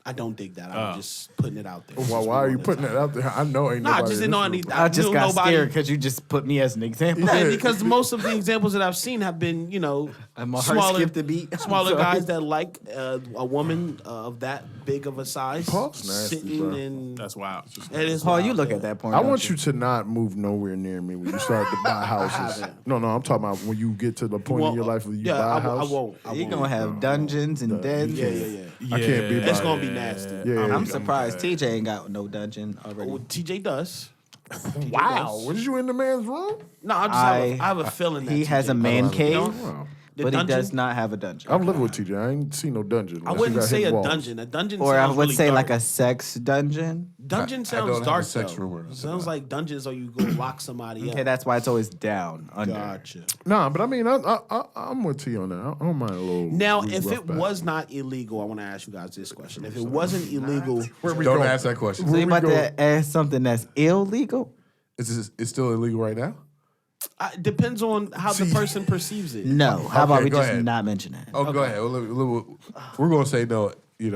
I don't dig that. I'm just putting it out there. Why are you putting that out there? I know ain't Nah, I nobody. just in didn't know this any. room. I just knew got nobody. scared because you just put me as an example. Yeah, because most of the examples that I've seen have been, And my heart skipped a beat. smaller Sorry. guys that like a woman of that big of a size Paul's nasty, sitting bro. in. That's wild. It is Paul, wild, you look yeah. at that porn. I don't want you to not move nowhere near me when you start to buy houses. haven't. No, I'm talking about when you get to the point in your life where you yeah, buy a I house. won't. You're gonna have dungeons and dens. Yeah. I can't be. It's by gonna it. be nasty. Yeah, I'm surprised TJ ain't got no dungeon already. Well, TJ does. TJ Wow, does. was you in the man's room? No, I have a feeling that He has TJ a man does. cave, Wow. The but he dungeon? does not have a dungeon. I'm living with TJ. I ain't seen no dungeon. I unless wouldn't you got say hidden a walls. dungeon. A dungeon Or I sounds would really say like dark. a sex dungeon. Dungeon I sounds don't have a dark sex though. room or nothing. Sounds like dungeons, or you go lock somebody Okay, up. that's why it's always down, under. Gotcha. Nah, but I mean, I'm with T on that. I don't mind a little. Now, rough if it back. was not illegal, I want to ask you guys this question. If it wasn't illegal, Don't ask that question. So you about go? to ask something that's illegal? It's still illegal right now? it depends on how the person perceives it. No. How about we go just ahead. not mention that? Oh, go ahead. We're going to say no,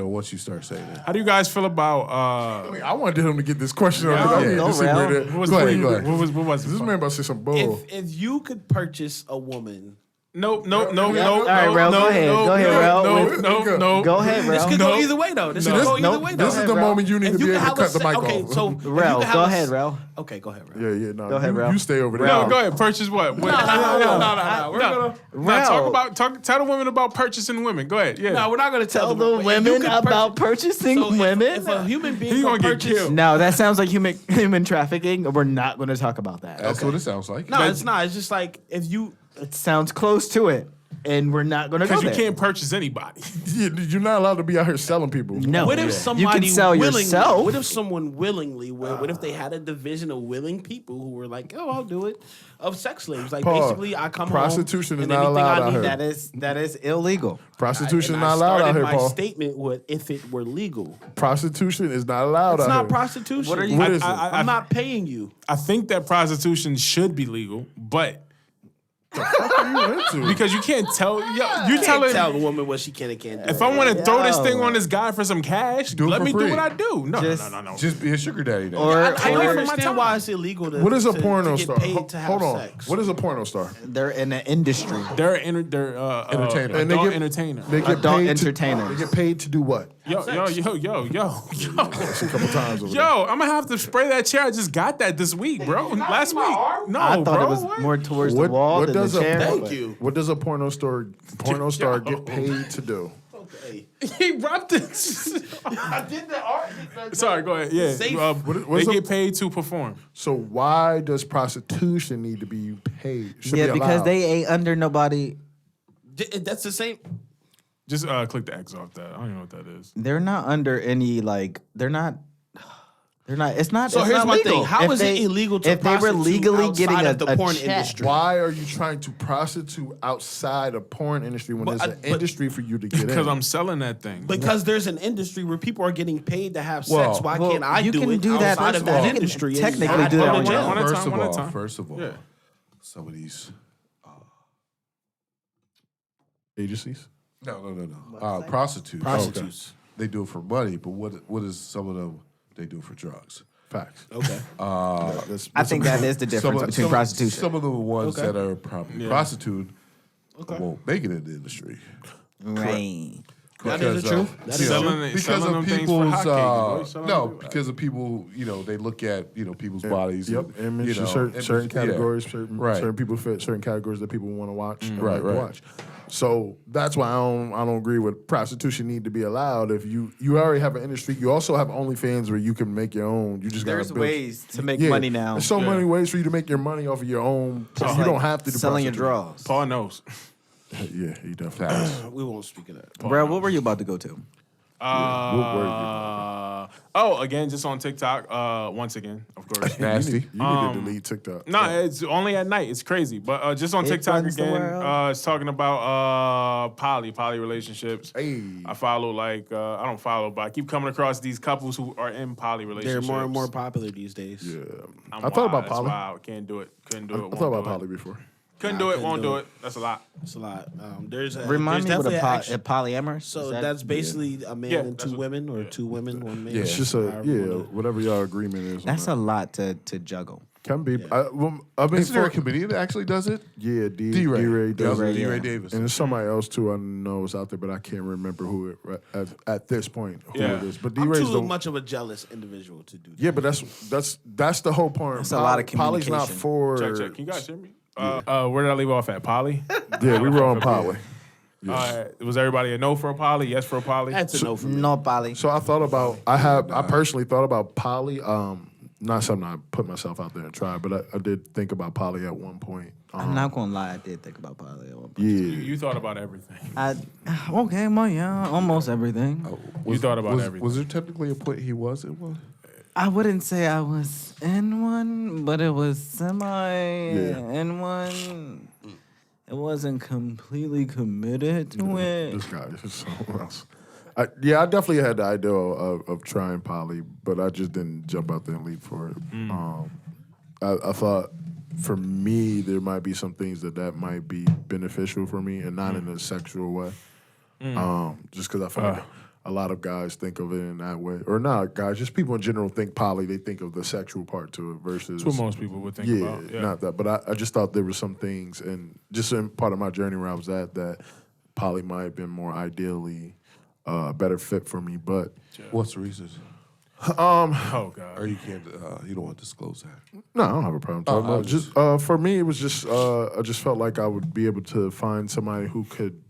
once you start saying that. How do you guys feel about I wanted him to get this question on. Yeah, I mean, go, to see Ralph. where that- what was, Go ahead, what, go ahead. what was This man about to say some bull. If you could purchase a woman, No. All right, Ralph, go ahead. Go ahead, Ralph. No. Go ahead, this Ralph. could No. go either way though. This could No. go either Nope. way though. This is the Ralph. moment you need If to you be could able have to cut the mic okay, off. so if you Ralph, could have go a ahead, se- Ralph. Okay, go ahead, Ralph. Yeah, no. Go ahead, Ralph. You stay over there. No, go ahead. Purchase what? No. We're gonna. No, tell the women about purchasing women. Go ahead. Yeah. No, we're not gonna Tell them. the If you women could about purchasing So if- women? If a human being He gonna gonna get purchase, killed. No, that sounds like human trafficking. We're not going to talk about that. That's what it sounds like. no, it's not. It's just like if you. It sounds close to it, and we're not going to go Because you there. can't purchase anybody. You're not allowed to be out here selling people. No. What if You somebody can sell willingly, yourself. What if someone willingly? What if they had a division of willing people who were like, "Oh, I'll do it," of sex slaves? Like Paul, basically, I come prostitution home, is and not anything allowed I out need, here. That is illegal. Prostitution is and not I allowed out started here, my Paul. statement with if it were legal. Prostitution is not allowed It's out not here. prostitution. What are you- What is it? I'm not paying you. I think that prostitution should be legal, but What are you into? because you can't tell. You Can't telling. tell a woman what she can and can't do. If I want to throw this Yo. thing on this guy for some cash, Do it let for me free. do what I do. No, Just- no. Just be a sugar daddy then. Or, I don't or understand why it's illegal to. What is a to- porno to get star? paid to have Hold on. sex. What is a porno star? they're in the industry. They're entertainer. Entertainer. And they Adult get- entertainer. They get Adult paid entertainers. To, they get paid to do what? Yo. A couple times over there. Yo, I'm gonna have to spray that chair. I just got that this week, bro. Last week. No, I thought bro. it was What? more towards the wall than does the chair. Thank you. What does a porno star get paid to do? Okay. He rubbed it. I did the art. Sorry, go ahead. Yeah, Safe. What is they a- get paid to perform. So why does prostitution need to be paid? Should Yeah, be because allowed. they ain't under nobody. That's the same. Just click the X off that. I don't even know what that is. They're not under any they're not They're not. It's not. So it's here's not my legal. thing. How If is it they- illegal to if they were prostitute legally getting outside of the porn check? industry? Why are you trying to prostitute outside of porn industry when there's an but- industry for you to get in? Because I'm selling that thing. Because there's an industry where people are getting paid to have Well, sex. Why well, can't I you do can it do that. outside First of of all, that you can industry? and technically not do that go to on your jail? own. One at a First time, of one at a all, time. first of all, Yeah. some of these. Agencies? No. Prostitutes. Prostitutes. They do it for money, but what is some of them? They do it for drugs. Facts. Okay. I think that is the difference between prostitution. Some of the ones Okay. that are probably prostitute won't make it in the industry. Right. That is the truth. That is Selling- because selling of them things for people's hotcakes, boy. Selling no, them- because of people, they look at people's bodies. Yep, and, image, certain image, yeah. categories, Right. certain people fit certain categories that people want to watch. and Right, like to right. Watch. So that's why I don't agree with prostitution need to be allowed. If you already have an industry, you also have OnlyFans where you can make your own. You just There's gotta build. ways to make money now. There's so many ways for you to make your money off of your own. Just you like don't have to do selling your prostitution. draws. Paul knows. Yeah, he definitely. Does. We won't speak of that. Bro, what were you about to go to? Again, just on TikTok. Once again, of course. Nasty. You need to delete TikTok. No, it's only at night. It's crazy. But just on It TikTok runs the again, world. it's talking about poly relationships. Hey. I follow I don't follow, but I keep coming across these couples who are in poly They're relationships. more and more popular these days. Yeah. I'm I thought about wild. That's poly. wild. Can't do it. Couldn't do it. I won't thought about do it. poly before. Couldn't Nah, do it. couldn't Won't do do it. it. That's a lot. It's a lot. There's Remind me what definitely a polyamorous. So Is that- that's basically a man Yeah, and that's two what- women, or two women, one man. It's just however you wanna- whatever y'all agreement is. on That's that. a lot to juggle. Can be. I mean, Isn't there a comedian that actually does it? yeah, D-Ray. D-Ray does D-Ray, it. D-Ray yeah. Davis. And there's somebody else too I know is out there, but I can't remember who it at this point who Yeah. it is. But I'm D-Ray's too the much of a jealous individual to do that. yeah, but that's the whole point. That's a lot of Poly's not communication. for. Check. Can you guys hear me? Where did I leave off at? Poly? Yeah, we were on Poly. Was everybody a no for a poly? Yes for a poly? That's a no for me. No poly. So I thought about. I personally thought about Poly. Not something I put myself out there and try, but I did think about Poly at one point. I'm not gonna lie, I did think about poly at one point. Yeah. You thought about everything. Almost everything. You thought about was, everything. Was there technically a point he was in one? I wouldn't say I was in one, but it was semi in one. It wasn't completely committed to it. This guy is something else. I definitely had the idea of trying Poly, but I just didn't jump out there and leap for it. I thought for me there might be some things that might be beneficial for me, and not in a sexual way. Just because I feel like a lot of guys think of it in that way, or not guys, just people in general think Poly. They think of the sexual part to it versus That's what most people would think about. Yeah. not that. But I just thought there were some things, and just in part of my journey where I was at, that Poly might have been more ideally better fit for me. But What's the reason? Oh God. Or you can't. You don't want to disclose that. no, I don't have a problem talking I about was it. Just for me, it was just I just felt like I would be able to find somebody who could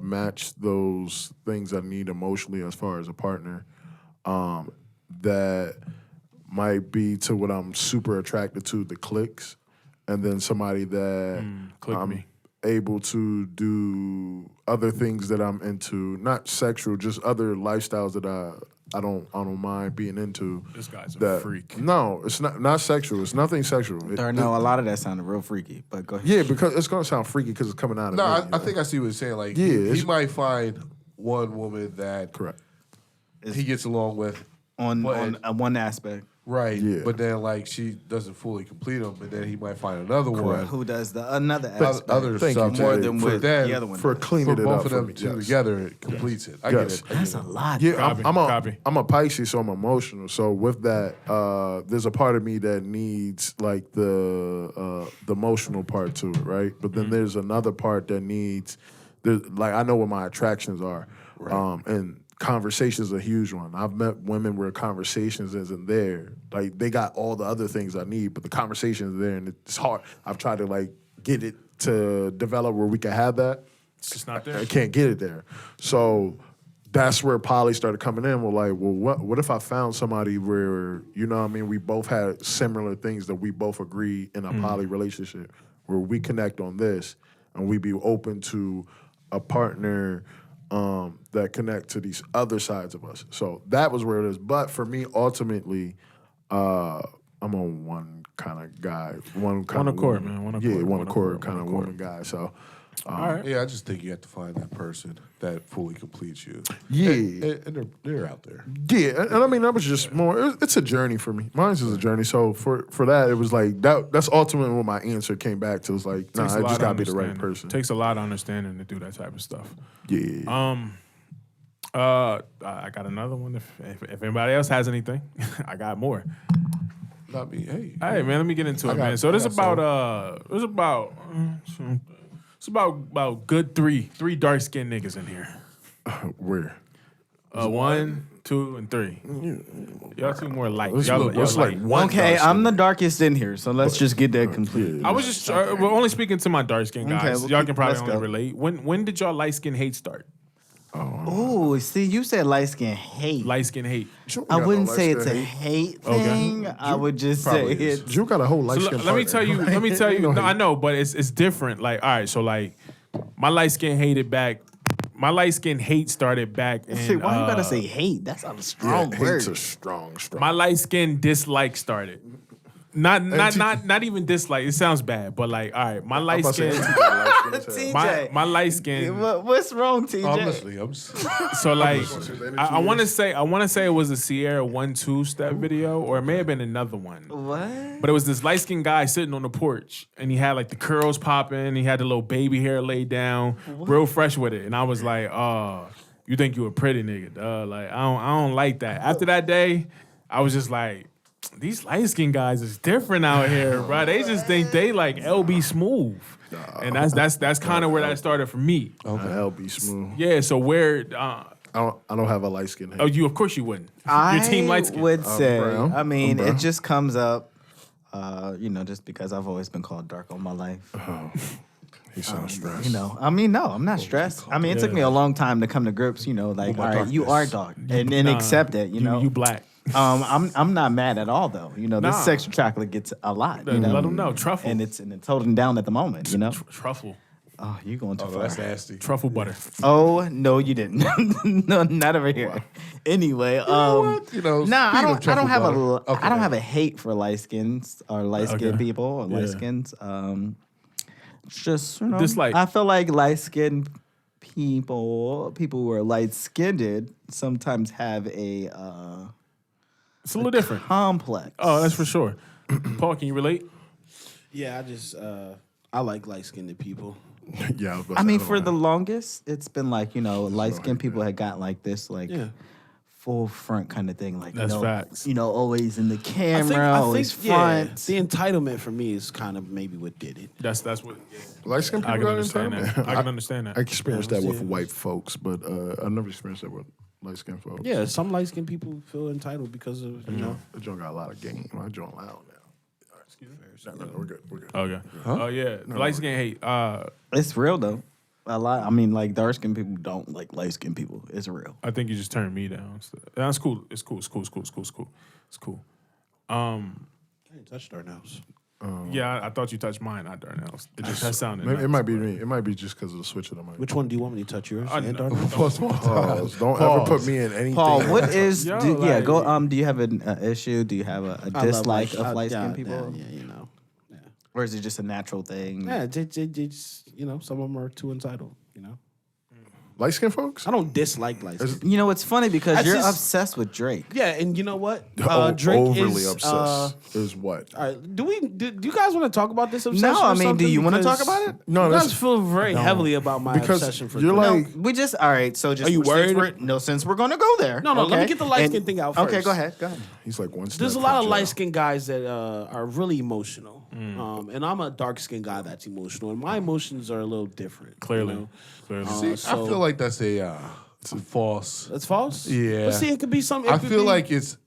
match those things I need emotionally as far as a partner. That might be to what I'm super attracted to, the clicks, and then somebody that click I'm me. able to do other things that I'm into, not sexual, just other lifestyles that I don't mind being into. This guy's a That freak. no, it's not sexual. It's nothing sexual. Or no, a lot of that sounded real freaky. But go ahead. Yeah, because it's gonna sound freaky because it's coming out of No, me, I you know? think I see what you're saying. Like, Yeah, he it's- might find one woman that correct. he gets along with, On But- one aspect. right? Yeah. But then, like, she doesn't fully complete him, and then he might find another one. Who does the another Other, aspect? other Thank you, stuff Jay. more than for with that- the other one. For does. cleaning For it both up of for them me. two yes. together, it completes it. I Yes. get it. That's a lot. Yeah, Copy, I'm copy. a Pisces, so I'm emotional. So with that, there's a part of me that needs like the emotional part to it, right? But then there's another part that needs, like I know what my attractions are, and conversation's a huge one. I've met women where conversations isn't there. Like they got all the other things I need, but the conversation is there, and it's hard. I've tried to like get it to develop where we can have that. It's just not there. I can't get it there. So that's where Poly started coming in. We're like, well, what if I found somebody where, you know what I mean, we both had similar things that we both agree in a poly relationship, where we connect on this and we be open to a partner that connect to these other sides of us. So that was where it is. But for me, ultimately, I'm on one kind of guy, one kind of accord, woman. man. One Yeah, accord, one one accord accord, kind one of accord. woman guy. So Yeah, I just think you have to find that person that fully completes you. Yeah. And they're out there. yeah, and I mean that was just more. It's a journey for me. Mine's is a journey. So for that, it was like that. That's ultimately what my answer came back to. It was like, Takes a it lot just of gotta be the right understanding. person. Takes a lot of understanding to do that type of stuff. Yeah. I got another one. If anybody else has anything, I got more. Not me. Hey. Hey man, let me get into it, got- man. So I this got it's about good three dark skinned niggas in here. Where? 1, 2, and 3. Y'all two more light. Let's Y'all, look- y'all let's light. like one. Okay, dark I'm skin. the darkest in here, so let's just get that complete. I was just we're only speaking to my dark skinned Okay, guys. well, Y'all can probably let's only go. relate. When did y'all light skin hate start? Ooh, see, you said light skin hate. Light skin hate. Drew I got wouldn't no say light it's a skin hate Okay. thing. I would just say Probably is. it's. Drew got a whole light So skin. let me tell you. Let me tell you. No No, hate. I know, but it's different. Like, all right, so like, my light skin hated back. My light skin hate started back in. See, why you gotta say hate? That's not a strong Yeah, word. hate's a strong. My light skin dislike started. Not even dislike. It sounds bad, but like, all right, my light skin. TJ. My light skin. What's wrong, TJ? Honestly, I'm So like, I want to say it was a Sierra 1-2 step video, or it may have been another one. What? But it was this light skinned guy sitting on the porch, and he had like the curls popping. He had the little baby hair laid down, real fresh with it. And I was like, "Oh, you think you a pretty nigga, duh? Like, I don't like that." After that day, I was just like, "These light skinned guys is different out here, bro. They just think they like LB Smooth." And that's kind of where that started for me. LB smooth. Yeah. So where? I don't have a light skin. Oh, you of course you wouldn't. I Your team light skin. would say. brown. I mean, I'm brown. it just comes up. Just because I've always been called dark all my life. He sounds stressed. No, I'm not stressed. I mean, it took me a long time to come to grips. Like, all right, you are dark, and accept it. You black. I'm not mad at all though. Nah. This extra chocolate gets a lot. Let them know. Truffle. and it's holding down at the moment. Truffle. Oh, you going too Oh, far? that's nasty. Truffle butter. Oh no, you didn't. No, not over here. Anyway, nah, speaking I of don't truffle have butter. a Okay. I don't have a hate for light skins or light skinned Okay. people or light Yeah. skins. It's just Dislike. I feel like light skinned people who are light skinned sometimes have a It's a little different. complex. Oh, that's for sure. Paul, can you relate? Yeah, I like light skinned people. Yeah, I was about to I say, mean, don't for know. the longest, it's been like light skinned people had got like this Yeah. full front kind of thing, like That's facts. always in the I camera, always front. the entitlement for me is kind of maybe what did it. That's what. light skin people I can got understand entitlement? that. I can understand that. I experienced that with Yeah. white folks, but I never experienced that with light skinned folks. Yeah, some light skinned people feel entitled because of The joint got a lot of game. My joint loud now. Excuse me. No, we're good. We're good. Okay. Oh yeah. Light skin hate. It's real though. A lot. I mean, like dark skinned people don't like light skinned people. It's real. I think you just turned me down. That's cool. It's cool. It's cool. I didn't touch Darnell's. Yeah, I thought you touched mine, not Darnell's. That sounded. Maybe, nice, it might be but- me. It might be just because of the switch of the mic. Which one do you want me to touch? Yours I and know. Darnell's? Pause. Don't ever put me in anything. Paul, what is? Yo, go. like- Do you have an issue? Do you have a dislike of light skinned people, Yeah, or is it just a natural thing? Yeah, they just, some of them are too entitled, light skinned folks? I don't dislike light skin. You know, it's funny because That's you're just- obsessed with Drake. Yeah, and you know what? Oh, Drake overly is obsessed is what? all right, do you guys want to talk about this obsession? No, I or mean, do something? you want to talk Because about it? No, you that's guys feel very heavily about my because obsession for you're Drake. like We just all right. So just Are you worried? Since we're gonna go there. No, let me okay? get the light skin And- thing out Okay, first. go ahead. Go ahead. he's like one step. There's a from lot of jail. light skinned guys that are really emotional, and I'm a dark skinned guy that's emotional, and my emotions are a little different. Clearly. See, I so- feel like that's it's a false. That's false. Yeah. but see, it could be something. I feel like it's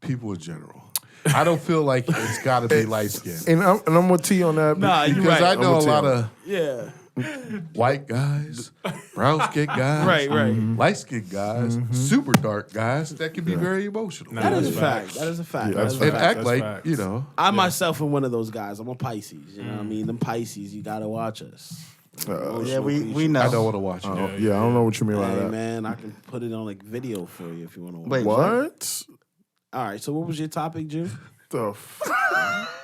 people in general. I don't feel like it's got to be light skin. And I'm with T on that. Nah, you're Because right. I know I'm a with lot you. of yeah, white guys, brown skinned guys, right. light skinned guys, super dark guys that can be very emotional. Nah, That is a that's fact. facts. That is a fact. Yeah, That that's is a and fact. act That's like facts. you know. I myself am one of those guys. I'm a Pisces. You know what I mean? Them Pisces, you gotta watch us. Yeah, we know. I don't want to watch it. Yeah, I don't know what you mean by Hey that. man, I can put it on like video for you if you want to. Wait, What? All right. So what was your topic, Jim? The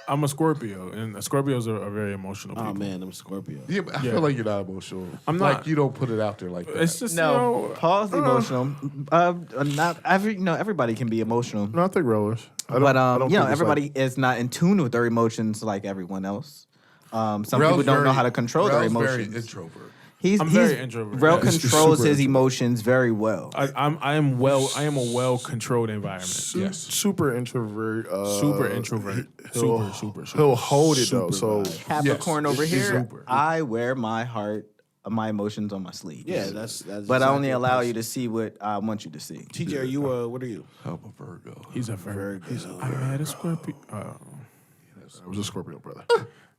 I'm a Scorpio, and Scorpios are very emotional people. Oh man, I'm Scorpio. Yeah, but I feel like you're not emotional. I'm Like not. you don't put it out there like that. It's just No, Paul's emotional. Not everybody can be emotional, No, I think Relish. I but don't think it's everybody is not in tune with their emotions like everyone else. Some Rel's people don't know very- how to control their Rel's very emotions. introvert. I'm very introverted. Rel Yeah. controls Super his introvert. emotions very well. I am a well controlled environment. Yes. super introvert. Super introvert. Super. He'll hold it though. Super So vibe. Capricorn over He's here, super. I wear my heart, my emotions on my sleeve. Yeah, that's. But I exactly only what allow it you is. to see what I want you to see. TJ, are you? What are you? I'm a Virgo. He's a Virgo. I had a Scorpio. I was a Scorpio, brother.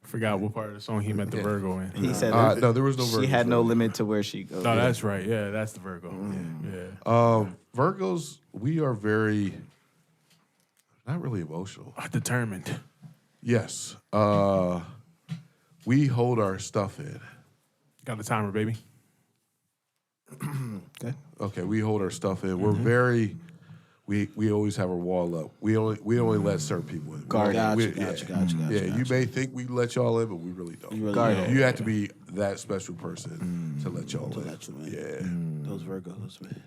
Forgot what part of the song he meant the Virgo in. He said No, there was no Virgo. she had no limit to where she goes. No, that's right. Yeah, that's the Virgo. Yeah. Virgos, we are very not really emotional. Determined. Yes. We hold our stuff in. Got the timer, baby. Okay, we hold our stuff in. We're very. We always have our wall up. We only let certain people in. Gotcha. Yeah, you may think we let y'all in, but we really don't. You really Guard don't. You have to be that special person to let y'all in. Let you in. Yeah. Those Virgos, man.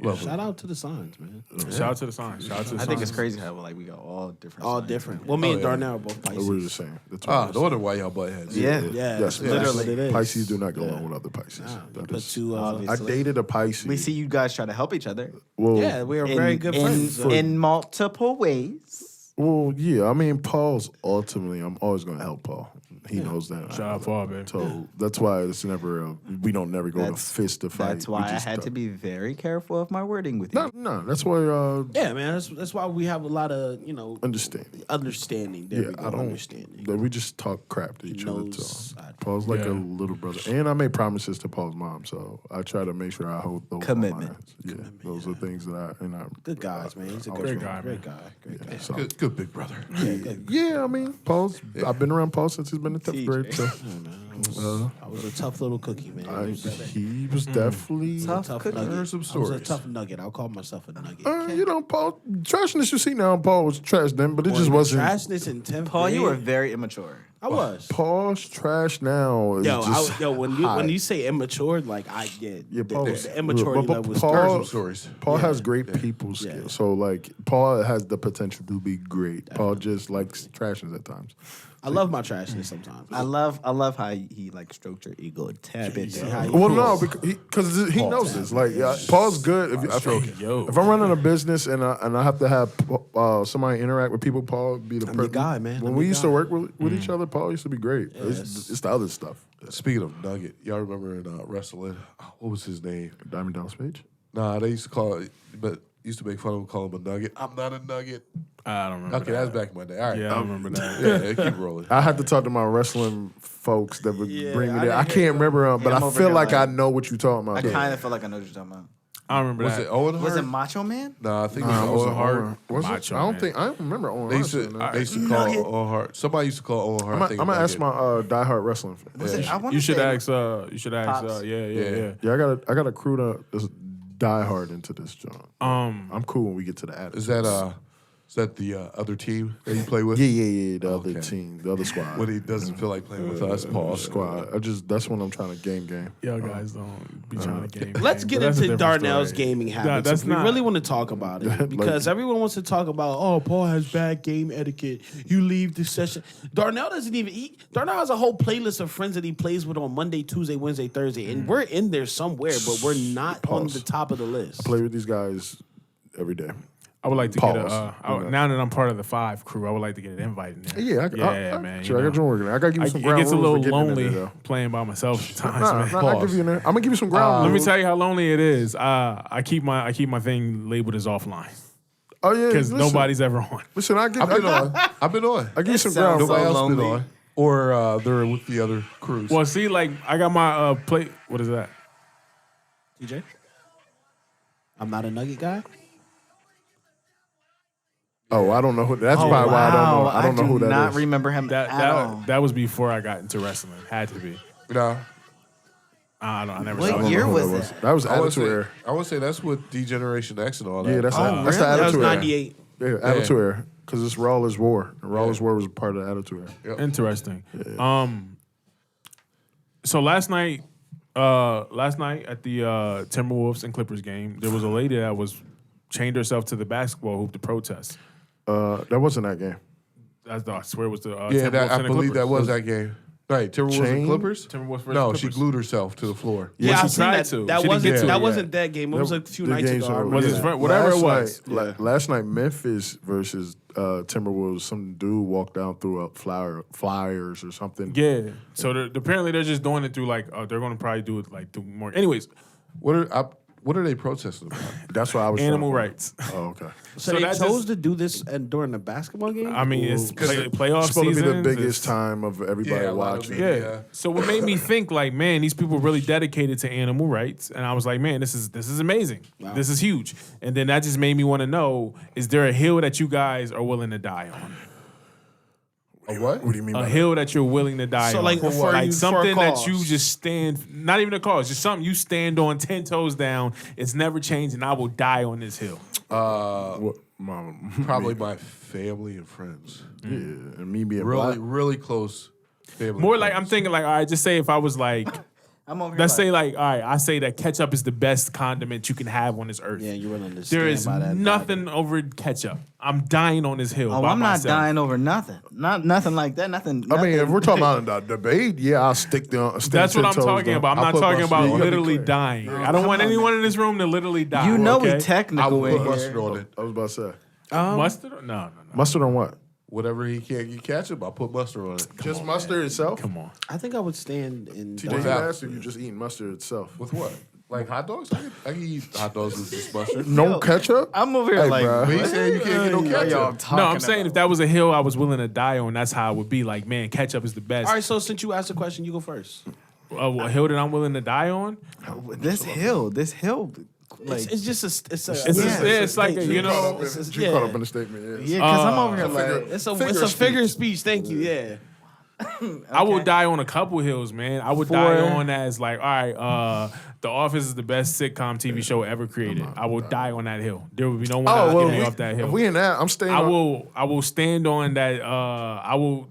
Lovely. Shout out to the signs, man. Shout out to the sign. Shout out to the I think it's signs. crazy how we got all different. All signs. different. Well, me and Darnell are both We're the Pisces. same. That's No wonder why y'all butt heads. Yeah. Yeah, Yes, that's what it is. Pisces do not go along with other Pisces. That But is- to, I Obviously. dated a Pisces. We see you guys try to help each other Well, yeah, we are very good friends. so- in multiple ways. Well, yeah. I mean, Paul's ultimately. I'm always going to help Paul. He knows that. Shout out Paul, baby. So that's why it's never. We don't never go to fist to fight. That's why I had to be very careful of my wording with you. No. That's why. Yeah, man. That's why we have a lot of Understanding. There we Yeah, go. I don't. Understanding. That we just talk crap to each other. knows So. I- Paul's like Yeah. a little brother, and I made promises to Paul's mom, so I try to make sure I hold those Commitment. lines. Yeah, those are things that I Good guys, man. He's a Great good guy, Great guy. Great guy. So, Good big brother. yeah, I mean, Paul's. I've been around Paul since he's been in 10th TJ. grade. So I was a tough little cookie, man. he was definitely. Tough cookie. nugget. There's some I was a stories. tough nugget. I'll call myself a nugget. You know, Paul, trashness you see now, Paul was trash then, but it just wasn't. Trashness in 10th Paul, grade. you were very immature. I was. Paul's trash now is just when hot. you say immature, like I get Yeah, Paul was- the immaturity but level was Paul- There's some stories. Paul has great people skills. Yeah. So, like, Paul has the potential to be great. Paul just likes trashness at times. I love my trashness sometimes. I love how he like stroked your ego a tad bit. see there. how you- Well, no, because he knows this. Like, Paul's good. If I'm running a business and I have to have somebody interact with people, Paul would be the person. guy, man. When I'm we your used to guy. work with each other, Paul used to be great. It's the other stuff. Speaking of Nugget, y'all remember in wrestling? What was his name? Diamond Dallas Page. Nah, they used to call it, but used to make fun of him, call him a Nugget. I'm not a Nugget. I don't remember. Okay, that's back in my day. All right. Yeah, I remember that. Yeah, keep rolling. I had to talk to my wrestling folks that would bring me I there. I didn't can't remember, but I'm I over feel here like I like- know what you're talking about. I kind of feel like I know what you're talking about. I don't remember Was that. it Owen Hart? Was it Macho Man? Nah, I think Nah, it was Owen Hart. Was it? Macho I don't Man. think I don't remember Owen They Hart. used to, saying that. they used to call Owen Hart. Somebody used to call Owen Hart. I'm gonna ask my diehard wrestling. Was it? I wanna You should say- ask. You should ask. Pops. Yeah. Yeah, I got a crew that's diehard into this joint. I'm cool when we get to the attitude. Is that the other team that you play with? Yeah. The other Okay. team, the other squad. When he doesn't feel like playing with us, Paul. Squad. That's when I'm trying to game. Y'all guys don't be trying to game. Let's get That's a into different Darnell's story. gaming Nah, habits. that's if we not. really want to talk about it because everyone wants to talk about, oh, Paul has bad game etiquette. You leave the session. Darnell doesn't even eat. Darnell has a whole playlist of friends that he plays with on Monday, Tuesday, Wednesday, Thursday, and we're in there somewhere, but we're not on the top of the list. Play with these guys every day. I would like to Pause. get now that I'm part of the 5 crew, I would like to get an invite in there. Yeah, man. Sure, I got you working. I gotta give you some It ground gets a rules little to get in lonely there, though. playing by myself sometimes, Nah, man. I'll give you in there. I'm gonna give you some ground Let me rules. tell you how lonely it is. I keep my thing labeled as offline Oh yeah, because listen. nobody's ever on. Listen, I've I've been on. I give you some sounds ground. Nobody so else been lonely. on. Or they're with the other crews. Well, see, like I got my plate. What is that? TJ? I'm not a nugget guy. Oh, I don't know who. That's probably why I don't know. I don't know who that is. Not remember him That at all. that was before I got into wrestling. Had to be. No. I never What saw year that. was that? That was I would Attitude Era. say, I would say that's with D-Generation X and all that. Yeah, that's Oh, that's the really? That was Attitude Era. 98. Yeah, Attitude Era. Because it's Raw is War. And Raw is War was a part of the Attitude Era. Interesting. So last night at the Timberwolves and Clippers game, there was a lady that was chained herself to the basketball hoop to protest. That wasn't that game. I swear it was the Yeah, Timberwolves I and the believe that Clippers. was that game. Right, Timberwolves and Chain? Clippers? Timberwolves versus No, Clippers. she glued herself to the floor. Yeah, Yeah, she I seen tried that. to. That She didn't get to it that yet. wasn't that game. It was a few The nights games ago. I are- Was remember it that. whatever it Last was? night, last night, Memphis versus Timberwolves, some dude walked down through flyers or something. Yeah. So apparently they're just doing it through like they're going to probably do it like through more. Anyways, What are they protesting about? That's what I was animal trying to- rights. Oh, okay. So So they that chose just- to do this during the basketball game? I mean, it's playoff It's supposed to be season. the biggest time of everybody Yeah, a lot of watching. it. Yeah. So what made me think like, man, these people really dedicated to animal rights, and I was like, man, this is amazing. This is huge. And then that just made me want to know: is there a hill that you guys are willing to die on? A what? What do you mean A by hill that you're willing to die So, on? like, for like you- for a something that cause. you just stand, not even a cause, just something you stand on 10 toes down. It's never changed, and I will die on this hill. that? What, Probably my family and friends. yeah, and me being Really, black. really close family. More and like I'm friends. thinking like, all right, just say if I was like, I'm over here. let's say like, all right, I say that ketchup is the best condiment you can have on this earth. Yeah, you're willing to There stand is by that. nothing over ketchup. I'm dying on this hill. Oh, by I'm not myself. dying over nothing. Nothing like that. Nothing. I mean, if nothing. we're talking about a debate, yeah, I'll stick down. That's what I'm talking about. I'm not talking about You gotta be literally clear. dying. I don't want anyone in this room to literally die. You know okay? we technical I in would put mustard here. on it. I was about to say. Mustard? No. Mustard on what? Whatever he can't get ketchup, I'll put mustard on it. Just mustard itself? Come on. I think I would stand in. TJ, you that? asked if you just eating mustard itself. With what? Like hot dogs? I can eat hot dogs with just mustard. No ketchup? I'm over here Hey, like, bro. But he said you can't get no ketchup. No, I'm saying if that was a hill I was willing to die on, that's how it would be. Like, man, ketchup is the best. All right, so since you asked the question, you go first. A hill that I'm willing to die on? this hill, like, It's just a. It's like a, you know. It's a- You caught up in the statement, yeah. yeah, because I'm over here like, It's a Figure of figure of speech. Thank you. Yeah. I will die on a couple hills, man. I would die on as like, all right, The Office is the best sitcom TV show ever created. I will die on that hill. There will be no one that will get me off that hill. If we in that, I'm staying I on. will stand on that. I will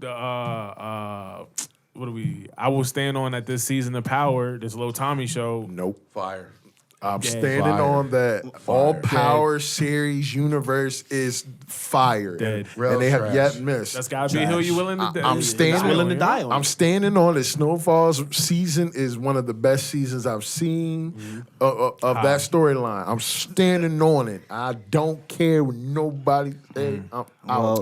stand on that this season of Power, this Lil Tommy show. Nope. Fire. I'm Dead. standing Fire. on that. All Power series universe is fire. Dead. And they have Trash. yet missed. That's gotta be a hill you willing to die. I'm standing willing to die on. I'm standing on it. Snowfall's season is one of the best seasons I've seen of that storyline. I'm standing on it. I don't care what nobody say. well,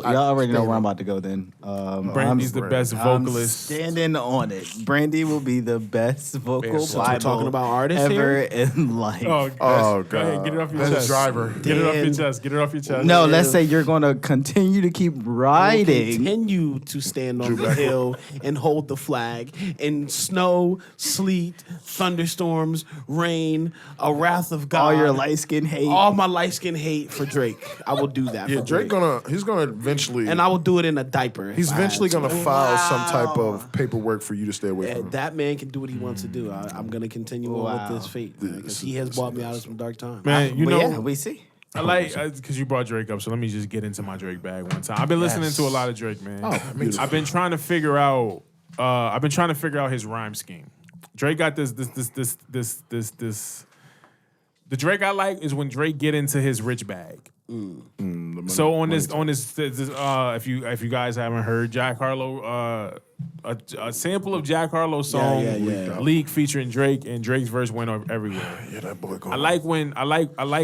y'all already know where I'm about to go then. Brandy's the best I'm vocalist. standing on it. Brandy will be the best vocal so Bible we're talking about artists ever here? in life. Oh, Oh, go ahead, get it off your That's a chest. driver. Get it off your Dan. chest. Get it off your chest. No, let's say you're going to continue to keep riding. Continue to stand on the hill and hold the flag in snow, sleet, thunderstorms, rain, a wrath of God. All your light skin hate. all my light skin hate for Drake. I will do that. Yeah, for Drake he's gonna eventually, and I will do it in a diaper. he's if I eventually had to. gonna file some type of paperwork for you to stay away from And him. that man can do what he wants to do. I'm gonna continue on Wow. with this fate because he has brought me out of some dark times. Man, you But know, yeah, we see. I like because you brought Drake up, so let me just get into my Drake bag one time. I've been listening to a lot of Drake, man. I've been trying to figure out. His rhyme scheme. Drake got this. The Drake I like is when Drake get into his rich bag. So on this, if you guys haven't heard Jack Harlow, a sample of Jack Harlow's song yeah. "Leak" featuring Drake, and Drake's verse went everywhere. Yeah, that boy. I like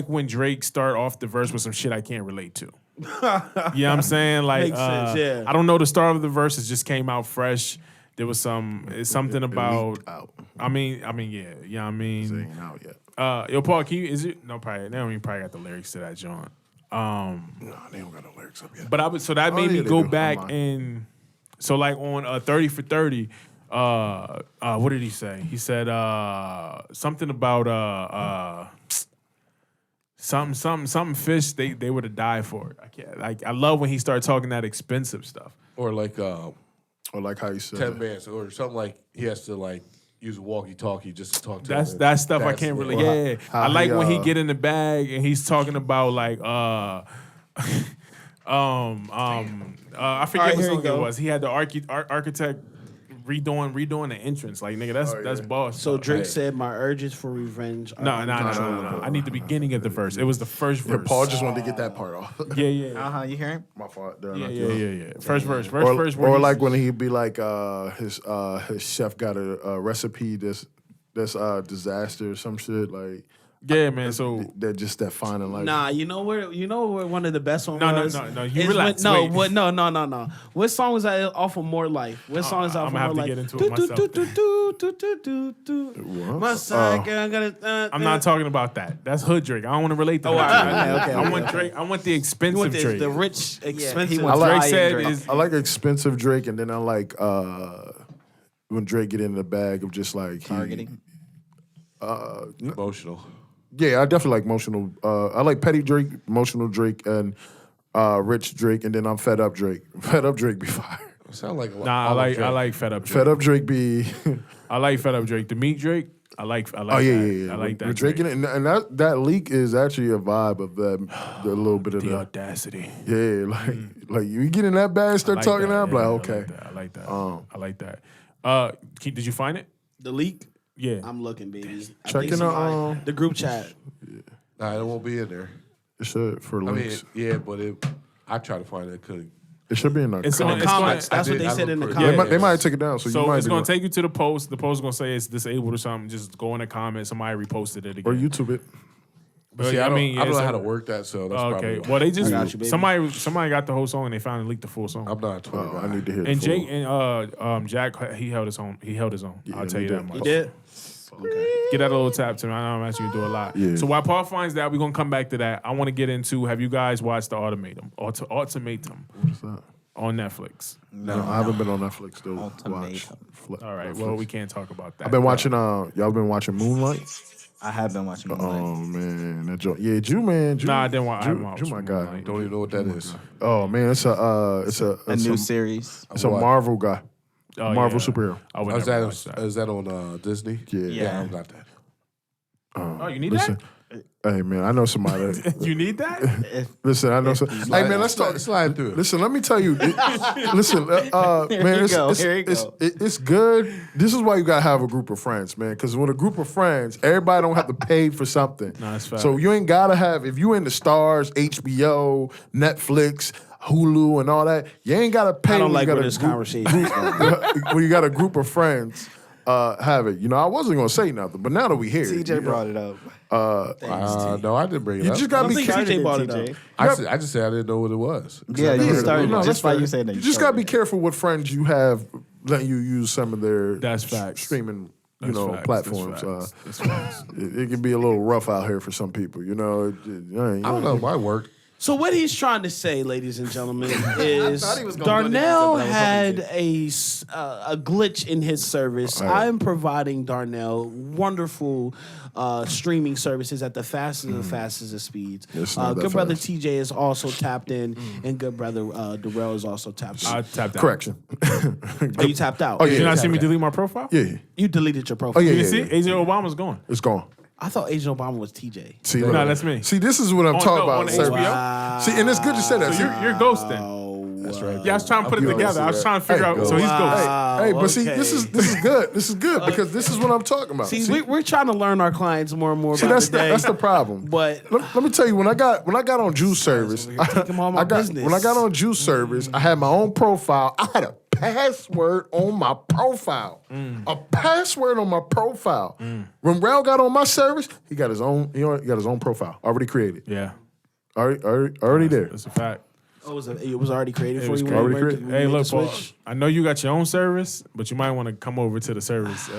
when Drake start off the verse with some shit I can't relate to. You know what I'm saying? Like, Makes sense, yeah. I don't know the start of the verse. It just came out fresh. There was something about. leaked out. I mean, yeah. You know what I mean? It ain't out yet. Yo, Paul, can you? Is it no? Probably they don't even probably got the lyrics to that joint. No, they don't got no lyrics up yet. But that made yeah, me they go do. back I'm and so like on 30 for 30. What did he say? He said something about something fish they would have died for it. I can't like I love when he started talking that expensive stuff. Or like Or like how you said 10 it. bands or something like he has to like use a walkie-talkie just to talk to him. That's stuff I can't really. Yeah, I like when he get in the bag and he's talking about like I forget what song it was. He had the architect redoing the entrance. Like nigga, that's boss. So stuff. Drake said, "My urges for revenge." No. I need the beginning of the verse. It was the first verse. Paul just wanted to get that part off. Yeah. You hear him? My fault. Yeah. First verse. Or like when he'd be like, his chef got a recipe that's disaster or some shit like. Yeah, man. So they're just that fine and like. Nah, you know where one of the best ones was? No. You relax. No. What song was that off of More Life? What song is off of More Life? I'm gonna have to get into it myself. I'm not talking about that. That's Hood Drake. I don't want to relate to that. Okay. I want Drake. I want the expensive Drake. The rich, expensive. Drake said is. I like expensive Drake, and then I like when Drake get in the bag of just like Targeting. Emotional. Yeah, I definitely like emotional. I like petty Drake, emotional Drake, and rich Drake, and then I'm fed up Drake. Fed up Drake be fire. Sound like a lot. Nah, I like Fed Up Drake. Fed up Drake be. I like Fed Up Drake. The Meat Drake. I like. Oh yeah. I like that. With Drake in it, and that leak is actually a vibe of that. The little bit of the audacity. Yeah, like you get in that bag, and start talking out. I'm like, okay. I like that. Did you find it? The leak. Yeah. I'm looking, baby. Checking the group chat. Nah, it won't be in there. It should for links. But I try to find it. It should be in the comments. That's what they said in the comments. They might take it down. So you might it's going to take you to the post. The post is going to say it's disabled or something. Just go in the comments. Somebody reposted it again. Or YouTube it. But see, I don't know how to work that, so that's okay. probably Well, they just got you, baby. somebody got the whole song and they finally leaked the full song. I'm not a Twitter guy. I need to hear. And the Jake and Jack, he held his own. Yeah, I'll tell you that much. He did. Okay. Get that little tap to me. I know I'm asking you to do a lot. Yeah. So while Paul finds that, we're gonna come back to that. I want to get into. Have you guys watched the Ultimatum? What's that? On Netflix? No, I haven't been on Netflix though. Ultimatum. All right. Well, we can't talk about that. I've been watching. Y'all been watching Moonlight? I have been watching. Oh man, that joint. Yeah, Jew man. Jew, Nah, I didn't watch. Jew, my guy. Don't even know what that is. Oh man, it's a new series. It's a Marvel guy. Marvel yeah. superhero. I would never watch that. Is that on Disney? Yeah. I got that. Oh, you need Listen, hey man, I know somebody. that? You need that? Listen, I know some. Hey man, let's talk. Slide through it. Listen, let me tell you. Listen, man, Here you go. it's good. This is why you gotta have a group of friends, man. Because with a group of friends, everybody don't have to pay for something. No, that's fact. So you ain't gotta have. If you in the Stars, HBO, Netflix, Hulu, and all that, you ain't gotta pay. I don't when like you where got this conversation is going. when you got a group of friends. Have it. You know, I wasn't gonna say nothing, but now that we here, TJ brought it up. No, I didn't bring it you up. just gotta be TJ brought it TJ. up. I just said I didn't know what it was. Yeah, you started. No, Just that's by fair. you saying that. You just gotta be careful what friends you have letting you use some of their That's facts. streaming, That's facts. platforms. That's facts. It can be a little rough out here for some people. You know, I don't know. Mine worked. So what he's trying to say, ladies and gentlemen, is thought he was gonna do it Darnell again, but I was had hoping a glitch in his service. I'm providing Darnell wonderful streaming services at the fastest of speeds. It's not that Good brother fast. TJ is also tapped in, and good brother Darrell is also tapped in. I tapped out. correction. Are you tapped out? Oh, Did you yeah. not see me delete my profile? Yeah, You deleted your profile. Oh, yeah, You yeah. see, AJ Obama's gone. it's gone. I thought Agent Obama was TJ. See, No, look. that's me. See, this is what I'm On- talking no, about. on sir. HBO? See, and it's good to say that. So See, you're ghosting. That's right. Yeah, I was trying to put it You together. I was trying to figure Hey, out. So he's ghosting. Hey, but see, okay. this is good. This is good because this is what I'm talking about. See, we're trying to learn our clients more and more See, about that's the day. the problem. But Let me tell you, when I got on Juice service, You're taking all my business. when I got on Juice service, I had my own profile. I had a password on my profile. A password on my profile. When Rel got on my service, he got his own. He got his own profile already created. Yeah, Already there. that's a fact. it was already created It for was you. created. when you Already made- created. when you Hey, made look, the Paul, switch. I know you got your own service, but you might want to come over to the service.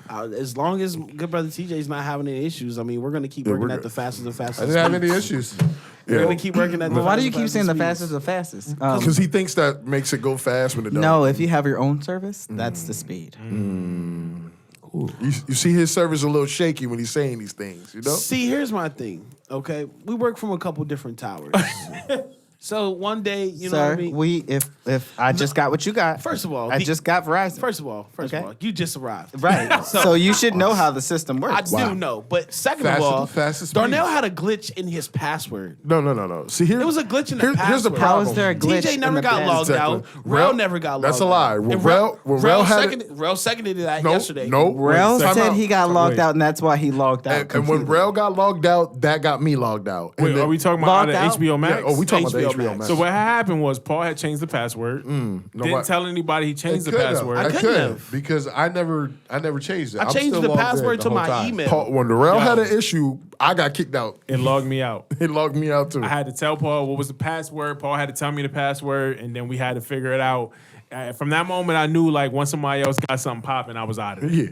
As long as good brother TJ's not having any issues, I mean, we're gonna keep working we're at good. the fastest and I fastest. didn't have any issues. We're gonna keep working at the. But why do you fastest keep saying the speeds. fastest? Because he thinks that makes it go fast when it doesn't. No, if you have your own service, that's the speed. You see his service a little shaky when he's saying these things, you know? See, here's my thing. Okay, we work from a couple different towers. So one day, you know Sir, what I mean? if I just got what you got. First of all, I just got Verizon. First of all, you just arrived. Right. So you should know how the system works. I do know, but second Faster of all, than fastest Darnell speeds. had a glitch in his password. No. See, here It was a glitch in the Here's the password. How problem. is there a glitch? TJ in never the got password? logged out. Exactly. Rel never got logged out. That's a lie. When And Rel had it- Rel seconded that No, yesterday. no. Rel Time said out. he got logged Wait. out, and that's why he logged out. And when completely. Rel got logged out, that got me logged out. And Wait, then- are we talking about Logged out out? of HBO Max? Yeah, oh, we talking about the HBO HBO Max. Max. So what happened was Paul had changed the password. Didn't Nobody- tell anybody he changed the Could have. password. I I couldn't could have. have because I never changed it. I I'm changed still the logged in password the to whole my time. email. When Rel had Yo. an issue, I got kicked out. It logged me out. He logged me out too. I had to tell Paul what was the password. Paul had to tell me the password, and then we had to figure it out. From that moment, I knew like once somebody else got something popping, I was out of it. Yeah.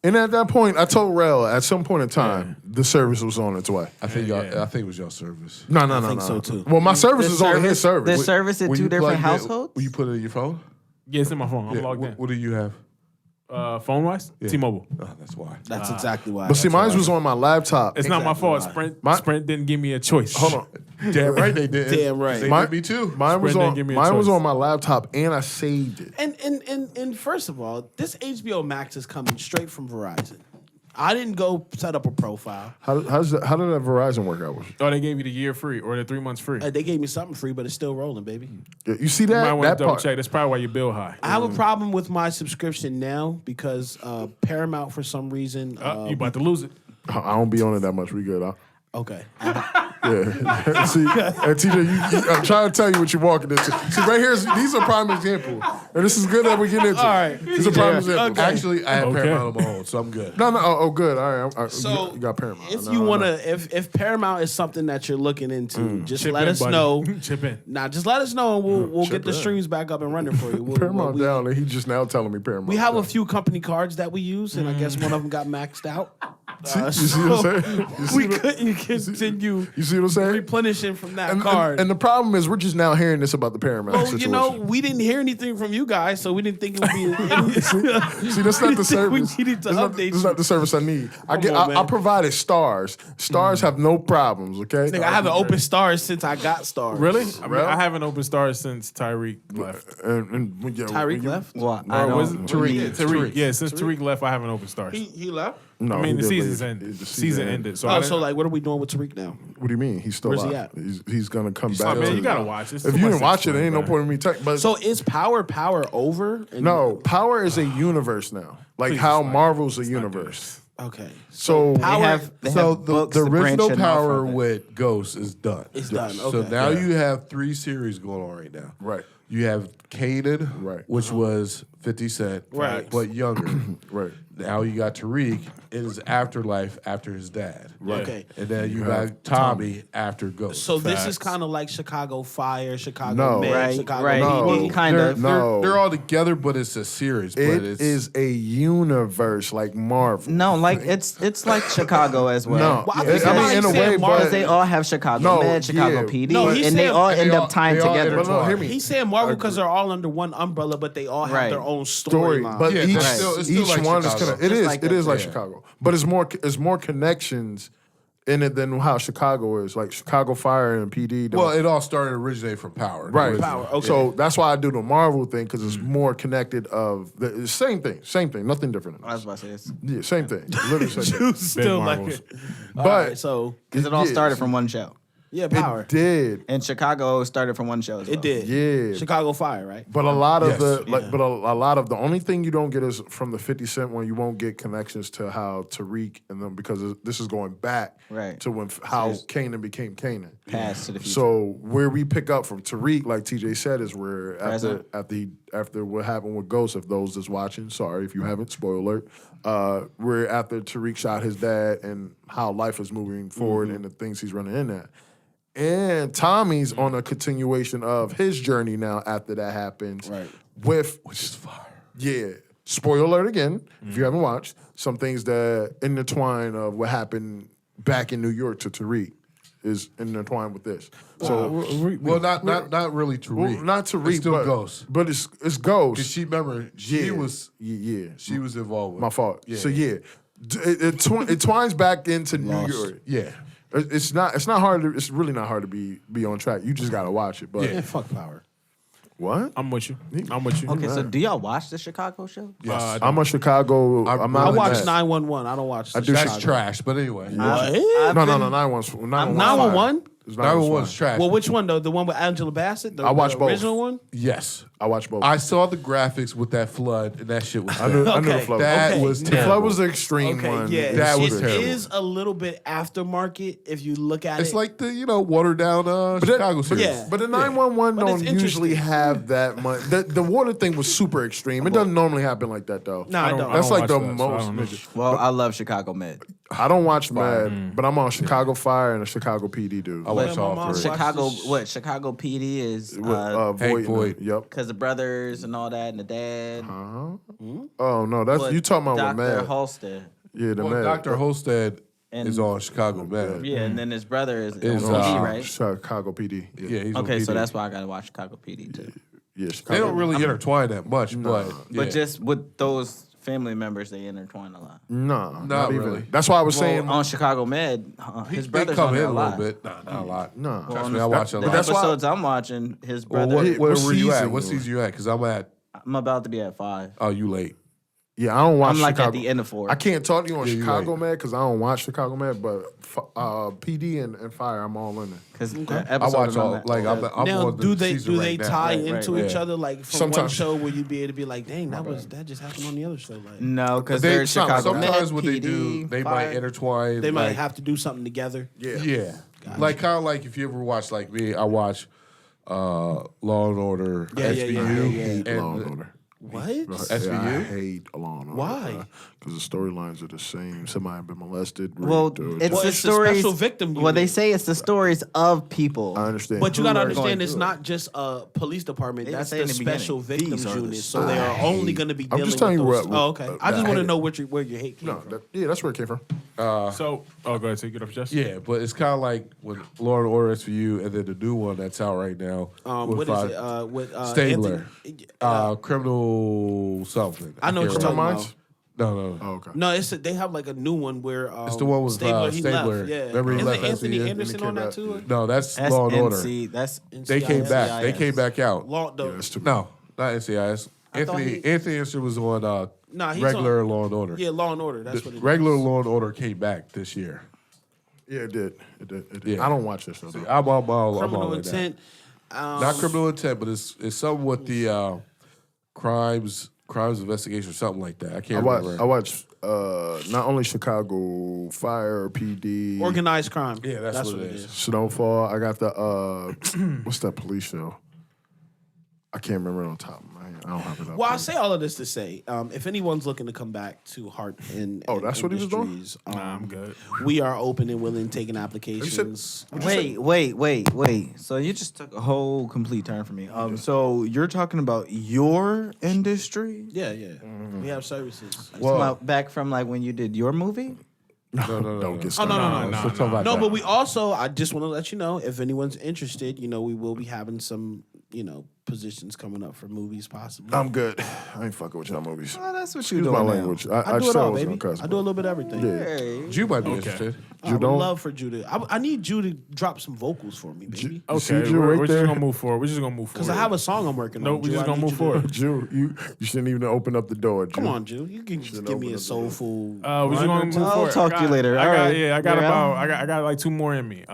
And at that point, I told Rel at some point in time the service was on its way. I think it was your service. No. think so, too. Well, my service is on his service. The service at When two you different plugged in, households. Will you put it in your phone? Yeah, it's in my phone. I'm logged in. What do you have? Phone wise, T-Mobile. Oh, that's why. That's exactly why. But see, mine was on my laptop. It's not my fault. why. Sprint didn't give me a choice. Hold on. Damn right they did. Damn right. They Mine- did me too. Mine was Sprint didn't on give me a mine was choice. on my laptop and I saved it. And first of all, this HBO Max is coming straight from Verizon. I didn't go set up a profile. How did that Verizon work out? Oh, they gave you the year free or the 3 months free. They gave me something free, but it's still rolling, baby. You see You might that? want to That double part. check. That's probably why your bill high. I have a problem with my subscription now because Paramount, for some reason, You about to lose it. I don't be on it that much. We good, huh? okay. Yeah. See, and TJ, I'm trying to tell you what you're walking into. See, right here, these are prime examples. And this is good that we get into. All right. These are prime examples. Actually, I had Okay. Paramount on my own, so I'm good. No. Oh, good. All right. So you got Paramount. if No, you no. want to, if Paramount is something that you're looking into, just Chip let in, us buddy. know. Chip in. Nah, just let us know, and we'll Chip get the in. streams back up and running for you. Paramount down, and he just now telling me Paramount. We have a down. few company cards that we use, and I guess one of them got maxed out. You see what I'm saying? You see We what- couldn't continue You see what I'm saying? replenishing from that And, card. and the problem is, we're just now hearing this about the Paramount well, situation. you know, we didn't hear anything from you guys, so we didn't think it would be. See, that's not the service. We needed to That's not- update That's not the service I need. I on, man. provided stars. Stars have no problems. Okay. Nigga, I haven't opened stars since I got stars. Really? I haven't opened stars since Tyreek left. Tyreek left? Well, I Or was it don't. Tariq? really- Tariq. Yeah, since Tariq left, I haven't opened stars. He left? No, I mean, he the did season's leave. ended. The Season ended. So, I Oh, didn't- so like, what are we doing with Tariq now? What do you mean? He's still Where's he alive. at? He's gonna come Oh, back. man, to- you gotta watch this. If you didn't watch it, there ain't no point in me telling. But So is Power over? And- no, Power is a universe now. Like Please how explain. Marvel's a universe. Okay. So They Power- have, they So have books the to original branch it off Power of it. with Ghost is done. It's done. So Okay. now you have 3 series going on right now. Right. You have Kanan, Right. which was 50 Cent, Right. but younger. right. Now you got Tariq in his afterlife after his dad. Right. Okay. And then you have got Tommy after Ghost. So this is Facts. kind of like Chicago Fire, Chicago No. Med, Right, Chicago right. No. PD. Kind they're, of. No. they're all together, but it's a series. But It it's, is a universe like Marvel. No, like it's like Chicago as well. No. Well, I Yeah, think I mean, somebody in a said way, Marvel- but Because they all have Chicago No, Med, Chicago yeah. PD, No, he and they said- all and end they up all- tying they all together. end up- no, hear me. He's saying Marvel because they're all under one umbrella, but they all have Right. their own story, storyline. but Yeah, each, it's still each like one is Chicago. kind of it Just is like it is that, like yeah. Chicago, but it's more connections in it than how Chicago is. Like Chicago Fire and PD. don't- well, it all started originating from Power. right, Originally. Power, okay. So that's why I do the Marvel thing because it's more connected. Of the same thing, nothing different. I was about to say this Yeah, same thing, literally same thing. Still like Marvels. it. But Alright, so because it all yeah, started from one show. yeah, Power. It did, And Chicago started from one show as well. It did. Yeah. Chicago Fire, right? but a lot of Yes. the like, but a lot of the only thing you don't get is from the 50 Cent one. You won't get connections to how Tariq and them because this is going back Right. to when how it's- Kanan became Kanan. Past to the future. So where we pick up from Tariq, like TJ said, is where Present. after what happened with Ghost. If those that's watching, sorry if you haven't. Spoiler alert. Where after Tariq shot his dad and how life is moving forward and the things he's running in at. And Tommy's on a continuation of his journey now after that happens. Right. With Which is fire. yeah. Spoiler alert again, if you haven't watched, some things that intertwine of what happened back in New York to Tariq is intertwined with this. So Well, not really Tariq. well, not Tariq, It's still but Ghost. But it's Ghost. Because she remember she Yeah. was She involved with my fault. Yeah. So yeah, it twines back into New York. Yeah. It's not hard. It's really not hard to be on track. You just gotta watch it. But Yeah, fuck Power. what? I'm with you. I'm with you. Okay, so do y'all watch the Chicago show? Yes. I'm a Chicago. I'm not. I a watch Met. 911. I don't watch. I do That's Chicago. trash. But anyway, What? No, 911. 911? 911's trash. Well, which one though? The one with Angela Bassett? I watched the both. original one? Yes. I watch both. I saw the graphics with that flood, and that shit was. I knew the Okay. flood. That Okay. was The terrible. flood was the extreme Okay, one. yeah. That it was terrible. is a little bit aftermarket if you look at It's it. like the watered down Chicago series. yeah. But the 911 But it's don't usually interesting. have that much. The water thing was super extreme. It doesn't normally happen like that though. No, I don't. That's like the watch that, so I most. don't know. Well, I love Chicago Med. I don't watch Mad, but I'm on Chicago Fire and a Chicago PD dude. I watch all mom three. watched Chicago, this- what? Chicago PD is With, Voight. Voight. Yep. because the brothers and all that, and the dad. Oh no, that's But you talking about Dr. with Mad. Halstead. Yeah, the Well, Mad. Dr. Holstead And- is on Chicago Med. Yeah, and then his brother is Is, on PD, uh, right? Chicago PD. Yeah, he's on Okay, so PD. that's why I gotta watch Chicago PD too. Yeah, They Chicago. don't really intertwine that much, but But yeah. just with those family members, they intertwine a lot. No, Not even. really. That's why I was Well, saying. on Chicago Med, his they brother's come on in there a a little lot. bit. Nah, not a lot. No. Trust me, I watch a The lot. that's why- episodes I'm watching, his Well, brother. where what were you at? season What you season you at? Because I'm at. I'm about to be at 5. Oh, you late. Yeah, I don't watch I'm like Chicago. at the end of 4. I can't talk to you on Yeah, you Chicago right. Med because I don't watch Chicago Med, but PD and Fire, I'm all in it. because I watch all. Like I'm now, on the do they season right now. tie Right, into right. each Yeah. other like from one Sometimes. show where you'd be able to be like, dang, that just happened on the other show. Like No, because They, they're Chicago sometimes Med, what they PD, do, they Fire. might intertwine. they might like, have to do something together. Yeah. Like kind of like if you ever watch like me, I watch Law and Order, Yeah, yeah, SVU, yeah, yeah, yeah. Hate and Law and Order. What? SVU? Yeah, I hate Law and Order. Why? Because the storylines are the same. Somebody been molested. Well, raped, or- it's Well, the it's the stories. special victim Well, they unit. say it's the stories of people. I understand. But you Who gotta are understand, going it's through not just a police department. They That's say the in the beginning, special these victims are the unit. So they are only going to be I'm dealing just telling with you those. what- Oh, okay. I just I want to hate know where your hate came No, from. yeah, that's where it came from. So, go ahead, take it up, Jess. Yeah, but it's kind of like when Law and Order SVU, and then the new one that's out right now. What with, is it? With Stabler, Anthony- criminal something. I know what can't you're talking remember. about. No. Oh, okay. No, they have like a new one where It's the one with Stabler. He Stabler. left. Yeah, Remember he isn't left Anthony SVU? Anderson on that too? No, that's Law and Order. SNC, that's They came NCIS. back. They came back out. Law, Yeah, that's too No, not NCIS. I thought Anthony Anderson was on Nah, he's regular on- Law and Order. Yeah, Law and Order. That's what it is. Regular Law and Order came back this year. Yeah, it did. It did. Yeah. I don't watch this show. Though. I'm all Criminal in that. intent. Not criminal intent, but it's something with the crimes investigation or something like that. I can't remember. I watch not only Chicago Fire, PD, Organized crime. Yeah, that's what it is. Snowfall. I got the what's that police show? I can't remember it on top of my head. I don't have it up. Well, I there. say all of this to say, if anyone's looking to come back to Heart and Oh, that's what he was doing? Industries, I'm good. We are open and willing, taking applications. Wait. So you just took a whole complete turn for me. So you're talking about your industry? Yeah. We have services. Well, back from like when you did your movie? No. Don't get Oh, started. no. Let's talk about No, that. but we also, I just want to let you know, if anyone's interested, we will be having some, positions coming up for movies possibly. I'm good. I ain't fucking with y'all movies. Oh, that's what Excuse you're my doing now. language. I do it said all, was baby. gonna cuss, I do a but- little bit of everything. Yeah. Hey. You might be Okay. interested. I would don't- love for Drew to. I need Drew to drop some vocals for me, baby. You see Okay, Drew right we're there? just gonna move forward. Because I have a song I'm working No, on. we Drew. just I gonna need move you to- forward. Drew, you shouldn't even open up the door. Drew. Come on, Drew. You can just give me open a up the door. soulful. We just gonna run move or two. I'll forward. talk to you later. I All got, right. yeah, I got Yeah. about. I got like 2 more in me.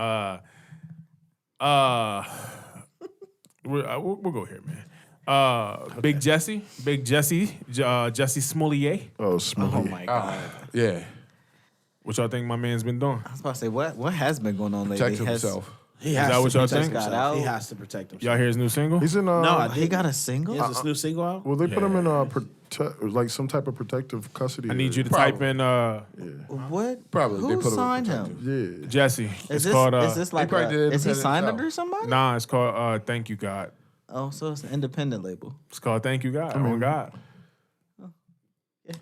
We'll go here, man. Big Jesse, Jesse Smollett. Oh, smooth. Oh my god. Yeah. What y'all think my man's been doing? I was about to say, what has been going on lately? Protect himself. He that has what to y'all protect think? himself. Got He out. has to protect himself. Y'all hear his new single? He's in. No, I He got a single? Is this new single out? Well, they put him in like some type of protective custody. I need you to type in What? Probably. They Who put him in signed him? Yeah. Jesse. Is It's this, called. is this like probably did is he independent signed himself. under somebody? Nah, it's called Thank You God. Oh, so it's an independent label. It's called Thank You God. Oh God.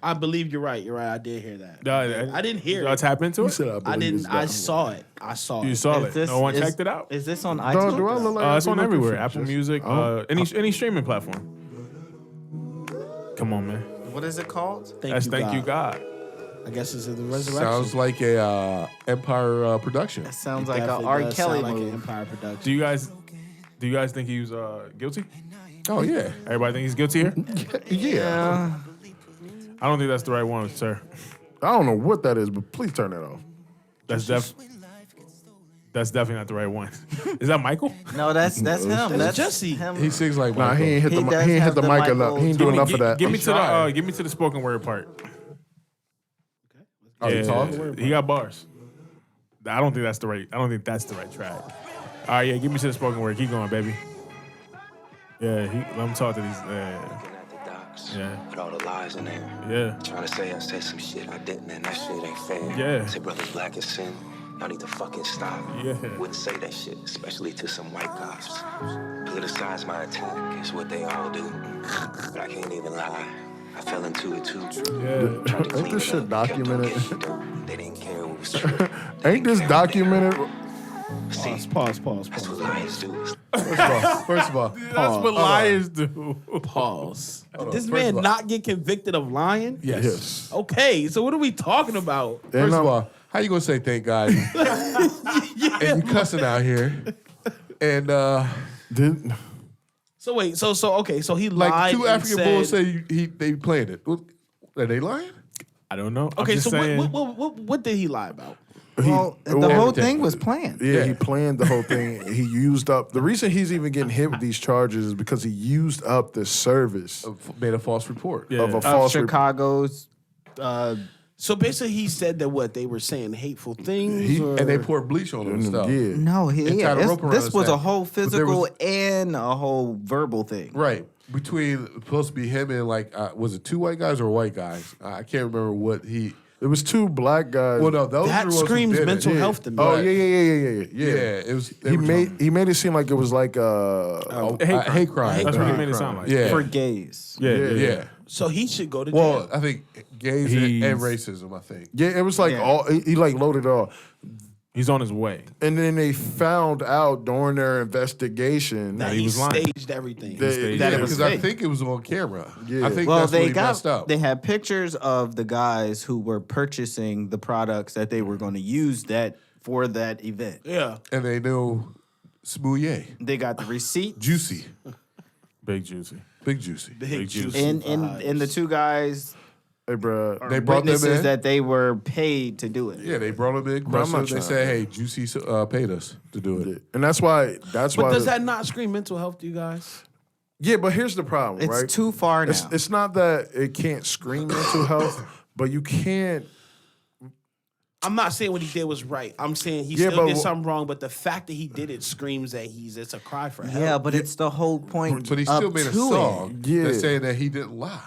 I believe you're right. You're right. I did hear that. I didn't hear Y'all it. tap into He it? said, I believe didn't. it's I that. saw it. I saw You it. saw Is it. this- No one is- checked it out. Is this on Dog, iTunes? do I look like I It's be on looking everywhere. for Apple just- Music, any streaming platform. Come on, man. What is it called? That's Thank You God. I guess it's the resurrection. Sounds like a Empire production. That sounds It like a definitely R. does Kelly sound like an move. Empire production. Do you guys think he was guilty? Oh yeah. Everybody think he's guilty here? Yeah. I don't think that's the right one, sir. I don't know what that is, but please turn that off. That's definitely not the right one. Is that Michael? No, that's him. That's Jesse. him. He sings like Nah, Michael. he ain't hit He the does he ain't hit have the the mic Michael- enough. He ain't doing enough of that. Give me to the spoken word part. Oh, he talks? He got bars. I don't think that's the right track. All right, yeah, give me to the spoken word. Keep going, baby. Yeah, let him talk to these. Yeah. Put all the lies in there. Yeah. Trying to say I said some shit I didn't, and that shit ain't fair. Yeah. Say brothers black is sin. Y'all need to fucking stop. Yeah. Wouldn't say that shit, especially to some white cops. Politicize my attack is what they all do. But I can't even lie. I fell into it too. Yeah. Tried to clean Ain't this it shit up, kept on documented? getting dirt. They didn't care what was true. Ain't this documented? See, Pause. that's what lions do. First of all, That's what liars do. Pause. Did this First man of all- not get convicted of lying? yes. Okay, so what are we talking about? First of all, how you gonna say thank God? And you cussing out here, and So wait, so okay, so he like lied. two and African said, bulls say they playing it. Are they lying? I don't know. I'm Okay, just so saying. what did he lie about? Well, the well, whole everything. thing was planned. Yeah, Yeah. he planned the whole thing. He used up the reason he's even getting hit with these charges is because he used up the service Made a false report. Yeah. of a Of false Chicago's. So basically, he said that they were saying hateful things, or? And they poured bleach on him and stuff. Yeah. No, And tied a rope around this his was a neck. whole But there physical was- and a whole verbal thing. Right. Between supposed to be him and was it two white guys or white guys? I can't remember what he. It was two black guys. Well, no, those That were the ones who screams did it. mental Yeah. health to me. Oh Right. yeah. Yeah, it was. they He were made it seem like it was like hate crime. That's what he made it sound like. Yeah. For gays. Yeah. So he should go to Well, jail. I think gays and racism. I think. yeah. It was like Yeah. all he like loaded it all. He's on his way. And then they found out during their investigation that he he was lying. staged everything. They- That it was because I fake. think it was on camera. Yeah. I think Well, that's what they he messed up. they had pictures of the guys who were purchasing the products that they were going to use for that event. Yeah. And they knew Smoothie, They got the receipt juicy, Big juicy. big juicy. Big juicy and vibes. the two guys hey, bro. They brought them witnesses in. that they were paid to do it. Yeah, they brought him in. Bro, I'm Questioned not him. They trying said, "Hey, Juicy paid us to do it." And that's why. But does that not scream mental health to you guys? Yeah, but here's the problem, It's right? too far now. It's not that it can't scream mental health, but you can't. I'm not saying what he did was right. I'm saying he Yeah, still but did wh- something wrong, but the fact that he did it screams that it's a cry for help. Yeah, but it's the whole point. But he still up made a to song Yeah. that's saying that he didn't lie.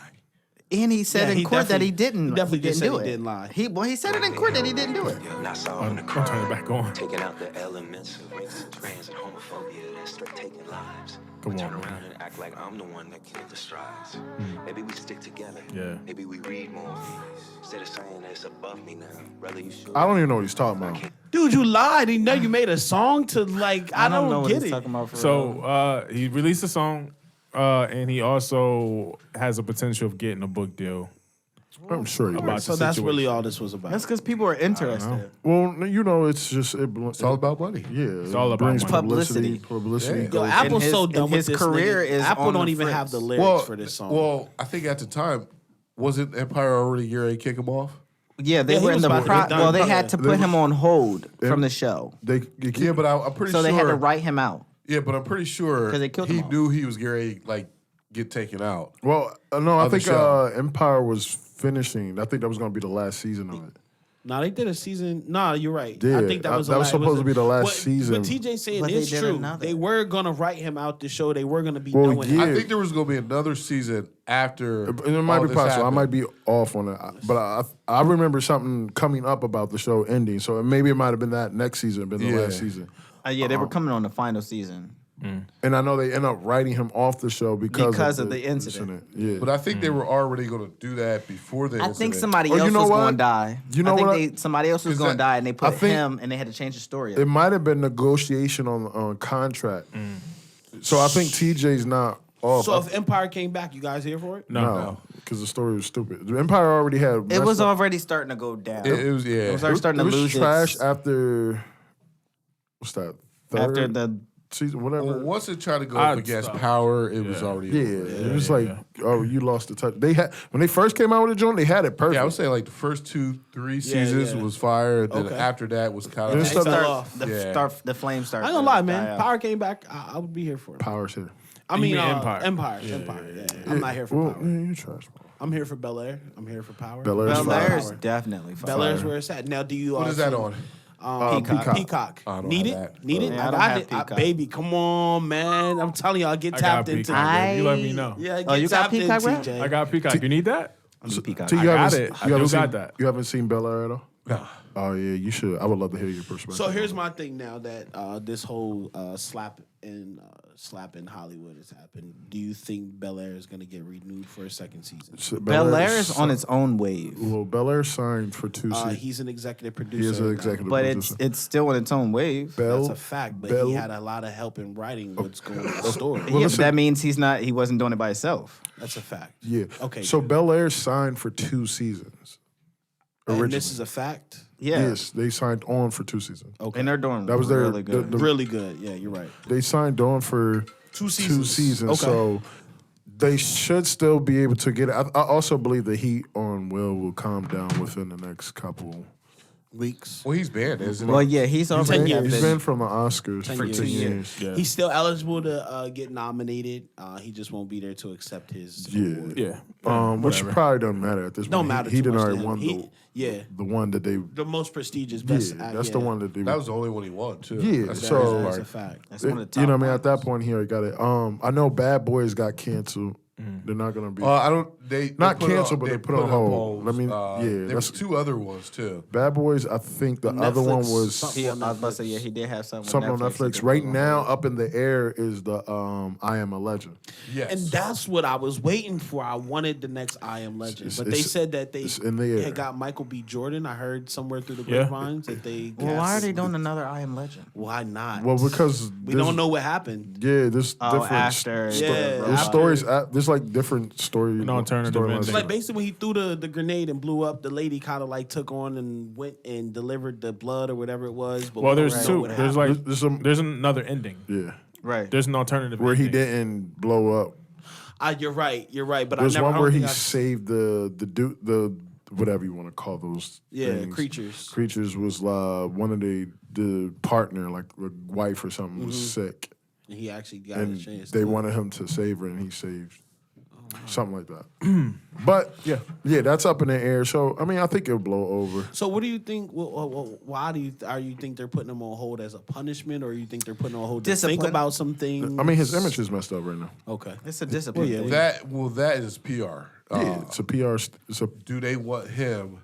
it. And he said Yeah, in he court that he definitely- didn't. he definitely didn't just said do he it. didn't lie. He said it in court that he didn't do it. And I saw him the I'm turning it back on. Taking out the elements of race and trans and homophobia that's straight taking lives. Come Turn on, around and act like I'm the one that killed the strides. Maybe we stick together. Yeah. Maybe we read more. Instead of saying that it's above me now, brother, you should. I don't even know what he's talking about. Dude, you lied. You know you made a song to I don't know what get he's it. talking about. For real. So he released a song, and he also has a potential of getting a book deal. I'm sure. He About was. So the that's situation. really all this was about. that's because people are interested. Well, you know, it's just It's all about money. Yeah, It's all about brings money. publicity. Publicity. Yo, Yeah. Apple's his- so done and with his this career nigga. is Apple on don't the even fritz. have the lyrics for this song. Well, I think at the time, wasn't Empire already getting ready to kick him off? Yeah, they Yeah, he were in was the about to get done. well. They Yeah. had to They put was- him on hold from the show, Yeah, but I'm pretty so sure. they had to write him out. Yeah, but I'm pretty sure 'Cause they killed he him off. knew he was getting ready to get taken out. Well, no, I Of the think show. Empire was finishing. I think that was going to be the last season of it. Nah, they did a season. Nah, you're right. Yeah, I think that was that was supposed to be the last but, season. But TJ saying But they it's did true. another. They were gonna write him out the show. They were gonna be Well, doing yeah. it. I think there was going to be another season after. And it might all be this possible. I happened. might be off on it, but I remember something coming up about the show ending. So maybe it might have been that next season, been the Yeah. last season. Yeah, they were coming on the final season. And I know they end up writing him off the show because of the incident. Yeah, But I think they were already going to do that before the I incident. think somebody Or you else know was what? going to die. You know I think what? somebody else was Is going to that- die, and they put I think- him, and they had to change the story. it might have been negotiation on contract. So I think TJ's not off. So if Empire came back, you guys here for it? No. because the story was stupid. The Empire already had. It was already starting to go down. It was It was already starting to lose trash its, after. What's that? after Third the season, whatever. Well, once it tried to go I'd up against stop. Power, it was Yeah. already Yeah, over. it was like, oh, you lost the touch. They had when they first came out with the joint, they had it perfect. Yeah, I would say like the first 2-3 seasons was fire. Then Okay. after that was kind Then of it started- fell off. the flame started. I ain't gonna lie, man. Power came back. I would be here for it. Power shit. I You mean, mean Empire. Empire. Yeah. I'm not here for Well, Power. you trash. I'm here for Bel Air. I'm here for Power. Bel Air's Bel fire. Air's definitely fire. Bel Air's where it's at. Now, do you? What is that on? Peacock. Peacock. I don't Need have it? that. Need it? Yeah, I I don't got have it. Peacock. Baby, come on, man. I'm telling you, I'll get I tapped got into. Peacock. You let me know. Yeah, Oh, get you got tapped in, Peacock, bro? TJ. I got Peacock. You need that? I'm a Peacock. So you I got haven't- it. you I do haven't got seen- that. You haven't seen Bel Air at all? No. Oh yeah, you should. I would love to hear your perspective. So here's my thing now that this whole slap in Hollywood has happened. Do you think Bel Air is going to get renewed for a second season? So Bel Air is on its own wave, Well, Bel Air signed for 2 seasons. He's an executive He producer. is an now. executive but producer. it's still on its own wave. That's a fact, but Bel- he had a lot of help in writing what's going on in the story. Yeah, but listen- that means he wasn't doing it by himself. That's a fact. Yeah. Okay. So Bel Air signed for 2 seasons. And Originally. this is a fact. Yeah, Yes, they signed on for 2 seasons. and they're doing That was their really good. Really good. Yeah, you're right. They signed on for 2 2 seasons. Okay. So they should still be able to get it. I also believe the heat on will calm down within the next couple. Weeks. Well, he's banned, isn't he? well, yeah, he's already years. He's been. been from the Oscars 10 for years. 10 2 years. Yeah. He's still eligible to get nominated. He just won't be there to accept his award. Yeah. Which probably doesn't matter at this point. Don't matter. He too did much to already him. won Yeah, the one that they. the most prestigious Yeah, best. that's the one that they. That was the only one he won, too. Yeah, That's the so- crazy That's part. a fact. That's one of the top you know what I mean? At that ones. point, he already got it. I know Bad Boys got canceled. They're not gonna be. I don't. They Not put it canceled, on- but they put it on hold. I mean, there that's- was 2 other ones too. Bad Boys. I think the other one Netflix, was something I on was about to say, Netflix. yeah, he did have something. something on He Netflix. did Right put it on now, hold. up in the air is the I Am a Legend. Yes, And that's what I was waiting for. I wanted the next I Am Legend, but they said that they it's in the air. had got Michael B. Jordan. I heard somewhere through the Yeah. grapevines that they. Well, why are cast- they doing another I Am Legend? Why not? Well, because we don't know what happened. Yeah, there's Oh, different. after Yeah, There's after- stories. There's like different story. An alternative storylines. ending. Like basically when he threw the grenade and blew up, the lady kind of like took on and went and delivered the blood or whatever it was. But Well, we don't there's know 2. what There's happened. like There's some- there's another ending. Yeah, Right. There's an alternative where he ending. didn't blow up. You're right. But There's I never. one I don't where he think I- saved the whatever you want to call those. Yeah, things. creatures. Creatures was one of the partner, like a wife or something, was sick, And he actually got and a chance. they to- wanted him to save her, and he saved. Something like that. But yeah, that's up in the air. So I mean, I think it'll blow over. So what do you think? Why do you think they're putting him on hold as a punishment, or you think they're putting him on hold to think Discipline. about some things? I mean, his image is messed up right now. Okay. It's a discipline. thing. that is PR. Yeah, it's a PR. It's a Do they want him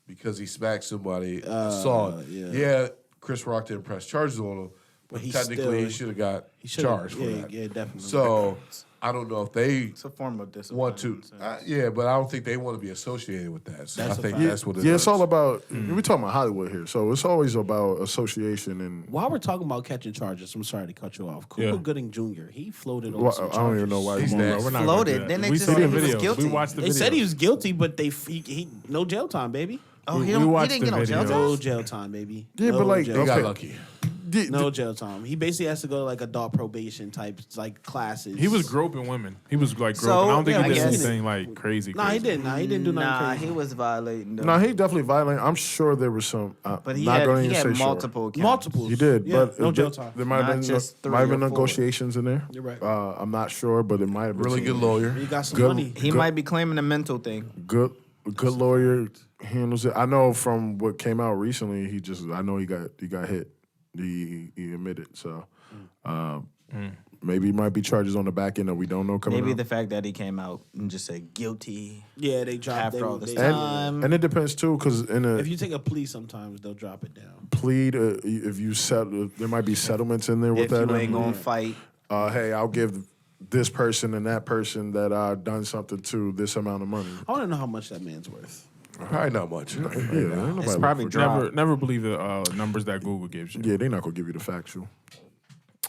because he smacked somebody? Assault. Yeah, Chris Rock didn't press charges on him, but he technically still- he should have got should've- charged for yeah, that. yeah, definitely. So I don't know if they It's a form of discipline. want to. Yeah, but I don't think they want to be associated with that. So That's I a think fact. that's what it is. yeah. It's all about. We're talking about Hollywood here, so it's always about association and. While we're talking about catching charges, I'm sorry to cut you off. Cuba Yeah. Gooding Jr. He floated on Well, some I charges. don't even know why He's he's nasty. Bro, we're not Floated. gonna do that. Then they we just saw said the he was video. guilty. We watched the They video. said he was guilty, but he no jail time, baby. Oh, We he didn't watched get the no jail video. No time? jail time, baby. Yeah, no but like, jail They got time. lucky. No jail time. He basically has to go to like adult probation type like classes. He was groping women. He was like groping. So, I don't think yeah, he I did guess- anything like crazy. Nah, he crazy. didn't. Nah, he didn't do nothing Nah, crazy. he was violating. No, he definitely violent. I'm sure there was some. But he not going had, to he had say sure. multiple counts. Multiples. He did, Yeah, but no jail time. there might Not have been just three might have or been four. negotiations in there. You're right. I'm not sure, but it might have been Really some- good lawyer. He got some Good- money. He might be claiming a mental thing. Good lawyer handles it. I know from what came out recently. I know he got hit. He admitted. So maybe it might be charges on the back end that we don't know coming Maybe out. the fact that he came out and just said guilty. Yeah, they dropped After they- all this they- time. and it depends too, because in a If you take a plea, sometimes they'll drop it down. plead, if you settle, there might be settlements in there with If that. you ain't gonna fight, Hey, I'll give this person and that person that I've done something to this amount of money. I want to know how much that man's worth. Probably not much. Yeah, ain't nobody it's probably look for- dropped. Never believe the numbers that Google gives you. Yeah, they're not gonna give you the factual.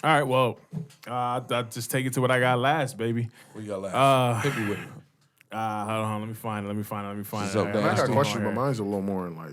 All right, well, I'll just take it to what I got last, baby. What you got last? Hit me with it. Hold on. Let me find it. It's up there. I got a Deep. question, but mine's a little more in like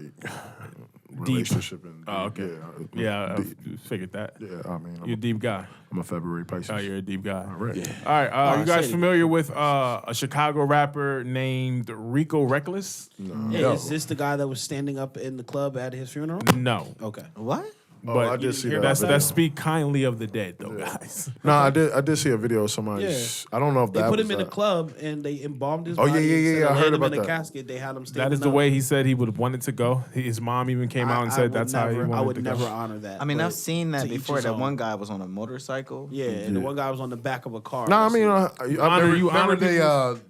relationship and Oh, okay. yeah, I deep. figured that. Yeah, I mean, You're a deep guy. I'm a February Pisces. Oh, you're a deep guy. All right. Yeah. All right. You guys say it. familiar with a Chicago rapper named Rico Reckless? Hey, is this the guy that was standing up in the club at his funeral? No. Okay. What? But I did see that. that's video. speak kindly of the dead, though, guys. No, I did see a video of somebody. Yeah. I don't know if They that put was him in a that. club and they embalmed his Oh, body. yeah, Instead I of heard laying him about in a that. casket. They had him standing That is the up. way he said he would have wanted to go. His mom even came out and said that's how he wanted I would to never go. honor that. I mean, but I've seen that to each before. his That own. one guy was on a motorcycle. Yeah, and the one guy was on the back of a car. No, I mean, You honor Remember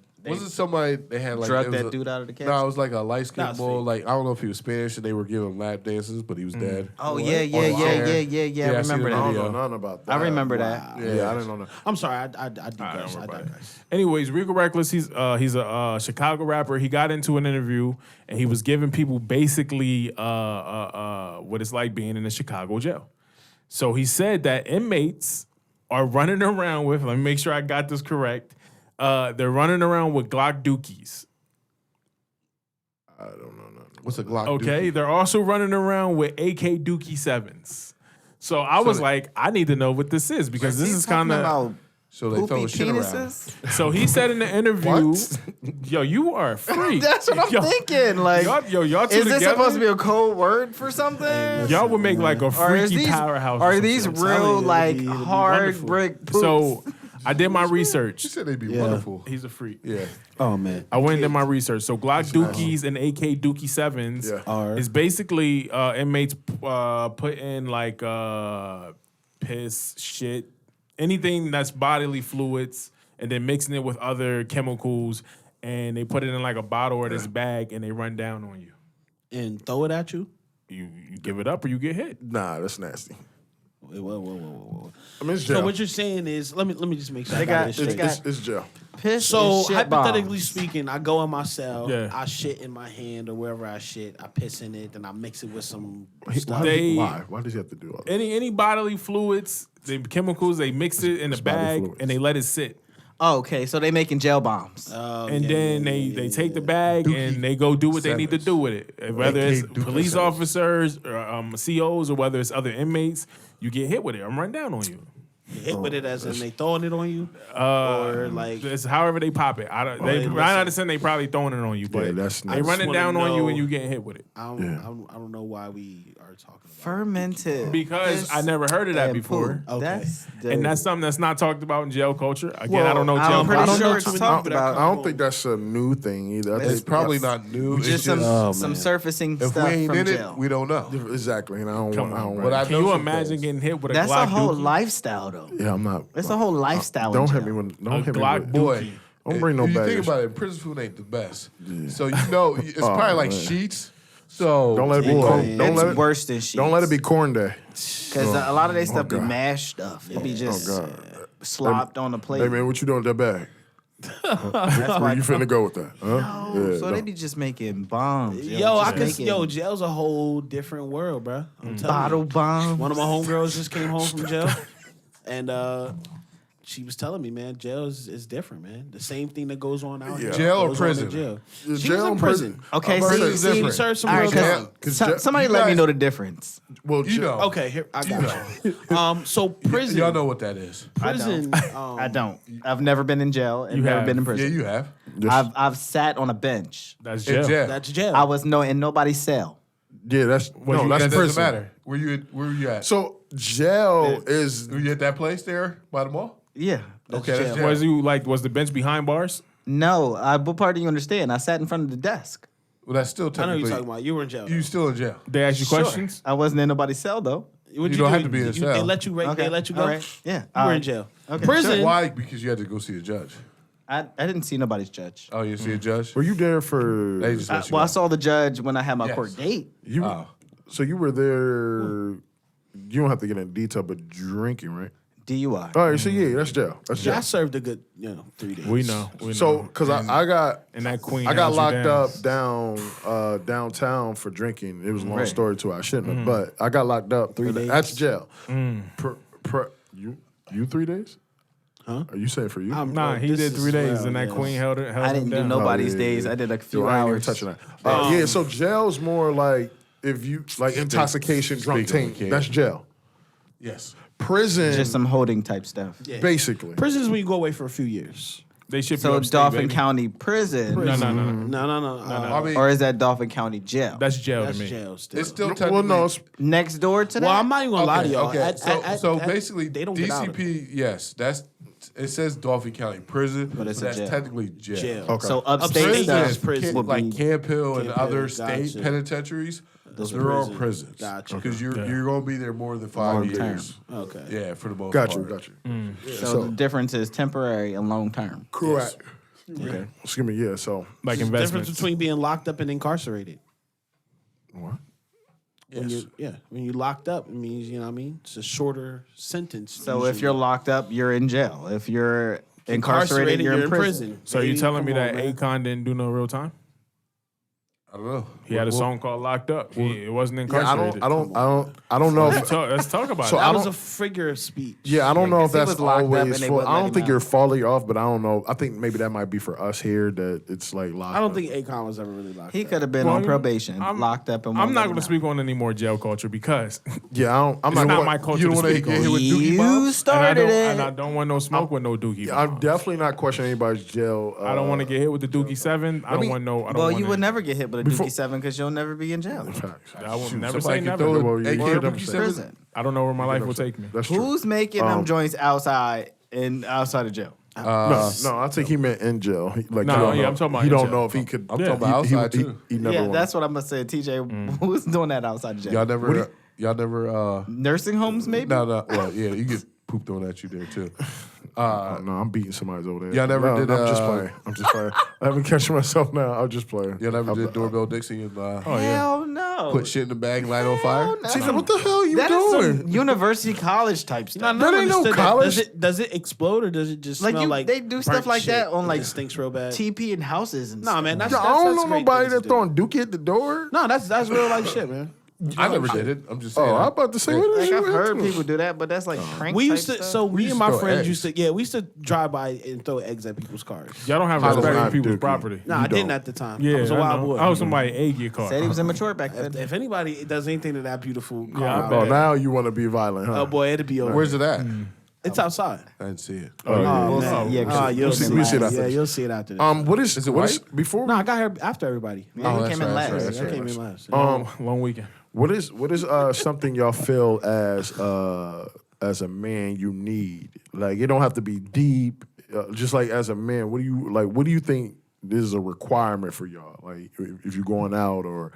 wasn't somebody they had like Drugged it was that dude out of the casket. No, it was like a light skinned That's bull. fake. Like I don't know if he was Spanish and they were giving him lap dances, but he was dead. Oh What? yeah. On the chair. I I seen remember the I don't that. video. know nothing about that. I remember that. Yeah, I didn't know that. I'm sorry, I Don't digress. worry I about it. digress. Anyways, Rico Reckless, he's a Chicago rapper. He got into an interview and he was giving people basically what it's like being in a Chicago jail. So he said that inmates are running around with, let me make sure I got this correct, they're running around with Glock dookies. I don't know nothing. What's a Glock? Okay, dookie? they're also running around with AK Dookie 7s. So I was like, I need to know what this is because this is kind of. So they throw poopy shit around. penises. So he said in the interview, "Yo, you are a freak." That's what I'm Yo, thinking. Like, y'all two is this together? supposed to be a code word for something? Y'all would make like a Or is freaky these powerhouse. are or these some shit. real you, like it'd be hard wonderful. brick poops? So I did my research. She said they'd be Yeah. wonderful. He's a freak. Yeah. Oh man. I went and did my research. So Glock Dookies and AK Dookie 7s Yeah. is basically inmates put in like piss, shit, anything that's bodily fluids, and then mixing it with other chemicals, and they put it in like a bottle or this bag, and they run down on you. And throw it at you. You give it up or you get hit. Nah, that's nasty. Wait, whoa. I mean, it's So jail. what you're saying is, let me just make sure I They got got- this they straight. got- It's jail. Piss So and shit hypothetically bombs. speaking, I go in my cell, Yeah. I shit in my hand or wherever I shit, I piss in it, then I mix it with some Why? stuff. Why does he have to do all that? Any bodily fluids, the chemicals, they mix it in a It's bodily bag fluids. and they let it sit. Oh, okay, so they making jail bombs. And then they take the bag and they go do what they need to do with it. Whether it's AK Dookie police 7s. officers or COs or whether it's other inmates, you get hit with it. I'm run down on you. You hit with it as in they throwing it on you, or like It's however they pop it. I don't. They, listen. I understand they probably throwing it on you, but that's they nice. running wanna down on you know- and you getting hit with it. I don't know why we are talking about Fermented. Because piss I never heard of that and before. poop. Okay. That's And that's something that's not talked about in jail culture. Again, I don't know jail I'm pretty culture. sure know it's too many talked people that about. I don't think that's a new thing either. I It's think probably not new. Just It's some just some man. surfacing if stuff we ain't from in jail. it, we don't know. exactly. And I don't Come want. I on, don't bro. But I want. Can know you some imagine things. getting hit with a That's Glock a whole dookie? lifestyle, though. Yeah, I'm not. It's a whole lifestyle. Don't in hit jail. me when. A Don't hit me Glock with. Boy, Don't bring no if you baggage. think about it, prison food ain't the best. So you know it's probably like man. sheets. So Don't let it be. boy, Corn, don't It's let it. worse than sheets. Don't let it be corn day. Because a lot of their stuff be God. mashed stuff. It be just God. slopped on the plate. Hey man, what you doing with that bag? That's Where you finna go with that? Huh? so no. they be just making bombs. Yo, I just could. Yo, jail's a whole different world, bro. I'm telling bottle you. bombs. One of my homegirls just came home from jail, and she was telling me, man, jail is different, man. The same thing that goes on out here. Jail or goes on in prison? Jail. Is She jail was in and prison. Okay, I'm about to see, say it's see, different. served some all real right, 'cause time. 'Cause so- jail- somebody you let me guys- know the difference. well, you know. Okay, here I got you. So prison. Y'all know what that is. Prison. I don't. I've never been in jail and You never have. been in Yeah, prison. you have. I've sat on a bench. That's In jail. jail. That's jail. I was in nobody's cell. Yeah, that's Well, no, you, that's that prison. doesn't matter. Where you at? So jail is Were you at that place there by the mall? Yeah. Okay, that's jail. jail. Was the bench behind bars? No, what part do you understand? I sat in front of the desk. Well, that's still I know technically. you're talking about. You were in jail. You still in jail. They ask you questions? I wasn't in nobody's cell though. What'd you don't do? have to be in a They cell. let you. They let you go. All right. Yeah. You were in jail. Okay. Prison. Why? Because you had to go see a judge. I didn't see nobody's judge. Oh, you see a judge? were you there for They just let you Well, I go. saw the judge when I had my Yes. court date. you? Oh. So you were there. You don't have to get into detail, but drinking, right? DUI. All right, so yeah, that's jail. That's Yeah, I jail. served a good 3 days. We know. So, because I got And that queen. I got held you locked down. up downtown for drinking. It was a long Right. story too. I shouldn't have, but I got locked up 3 days. That's jail. Mm. You 3 days? Are you saying for you? Nah, he did 3 days, and that queen held it. I didn't do down. nobody's yeah, days. yeah. I did a few Yo, I ain't even hours. touching that. Yeah, so jail's more like if you like intoxication, drunk Speak of taint. it, That's jail. Yes. Prison, Just some holding type stuff. basically. Prison is when you go away for a few years. They ship you So upstate, Dauphin baby. County Prison, No. No. I mean, or is that Dauphin County Jail? That's jail That's to me. jail still. it's still Well, technically. no, it's Next door to that. Well, I'm not even gonna lie to y'all. Okay. So basically, they don't get out of it. DCP, yes, it says Dauphin County Prison, but it's a that's jail. technically jail. Jail. Okay. So upstate Upstate stuff is prison. would Like be Camp Hill and Camp Hill, other state gotcha. penitentiaries, Those they're all prison. prisons. Gotcha. Because you're going to be there more than 5 Long years. term. Okay. Yeah, for the most got part. you. So the difference is temporary and long term. Correct. Okay. Excuse me. Yeah. So Like There's a difference investments. between being locked up and incarcerated. what? When you're locked up, it means, you know what I mean? It's a shorter sentence. So if you're locked up, you're in jail. If you're incarcerated, you're in prison. So you Baby, telling me come that on, man. Akon didn't do no real time? I don't know. He had a song called "Locked Up." It wasn't Yeah, incarcerated. I don't know. If, Let's talk about So it. I That don't- was a figure of speech. yeah, I don't know if 'cause he that's was locked up always and they full. wouldn't I let don't him think out. you're fully off, but I don't know. I think maybe that might be for us here that it's like locked. I don't up. think Akon was ever really locked He up. could have been Well, on probation, locked up, and I'm won't not let going him to out. speak on any more jail culture because Yeah, I'm it's not. not my culture You to don't want to speak get on. hit with dookie You bombs? started And I it. don't want no smoke with no dookie. I'm bombs. definitely not questioning anybody's jail. I don't want to get hit with the Dookie 7. I don't want no. I don't Well, want you would never get hit with a Before- Dookie 7 because you'll never be in jail. Facts. I will never Somebody say can never. throw Well, an you AK can't Dookie upset. 7. Prison. I don't know where my life will take me. That's true. Who's making them joints outside of jail? No, I think he meant in jail. No, you don't yeah, know. I'm talking about He in don't jail. know if he could. I'm talking about outside, too. He never. Yeah, went. that's what I'm gonna say. TJ, who's doing that outside of jail? Y'all never. Nursing homes, maybe. No. Well, yeah, you get poop thrown at you there too. No, I'm beating somebody's over there. Y'all never did, I'm just playing. I'm just playing. I haven't catching myself now. I'm just playing. Y'all never did doorbell Dixie and Hell no. put shit in the bag, light on fire. no. TJ, what the hell are you That is doing? some university college type stuff. That ain't no Understood college. Does it explode or does it just Like smell you- like they do stuff burnt like shit? that on, It like, just stinks real bad. TP in houses and Nah, stuff. man, that's I don't know great nobody things to that do. throwing dookie at the door. No, that's real life shit, man. I never did it. I'm just saying. Oh, I'm about to say what is Like you I've heard into? people do that, but that's like prank We type used to, stuff. so me used and to my throw friends eggs. used to, we used to drive by and throw eggs at people's cars. Y'all don't have I don't respect for have people's dookie. property. No, I didn't at the time. Yeah, I was a wild boy. I was somebody egg your car. Said he was immature back then. If anybody does anything to that beautiful car, Yeah, I out bet. Oh, there, now you want to be violent, huh? oh boy, it'd be over. Where's it at? It's outside. I didn't see it. Oh, yeah. We'll man. see. Yeah, 'cause Ah, you'll see- see. we see it after Yeah, this. you'll see it after this. What is it what is white? before? No, I got here after everybody. Yeah, he that's came in right, last. that's right, I that's came in last. Long weekend. What is something y'all feel as a man you need? Like it don't have to be deep. Just like as a man, what do you think this is a requirement for y'all? Like if you're going out or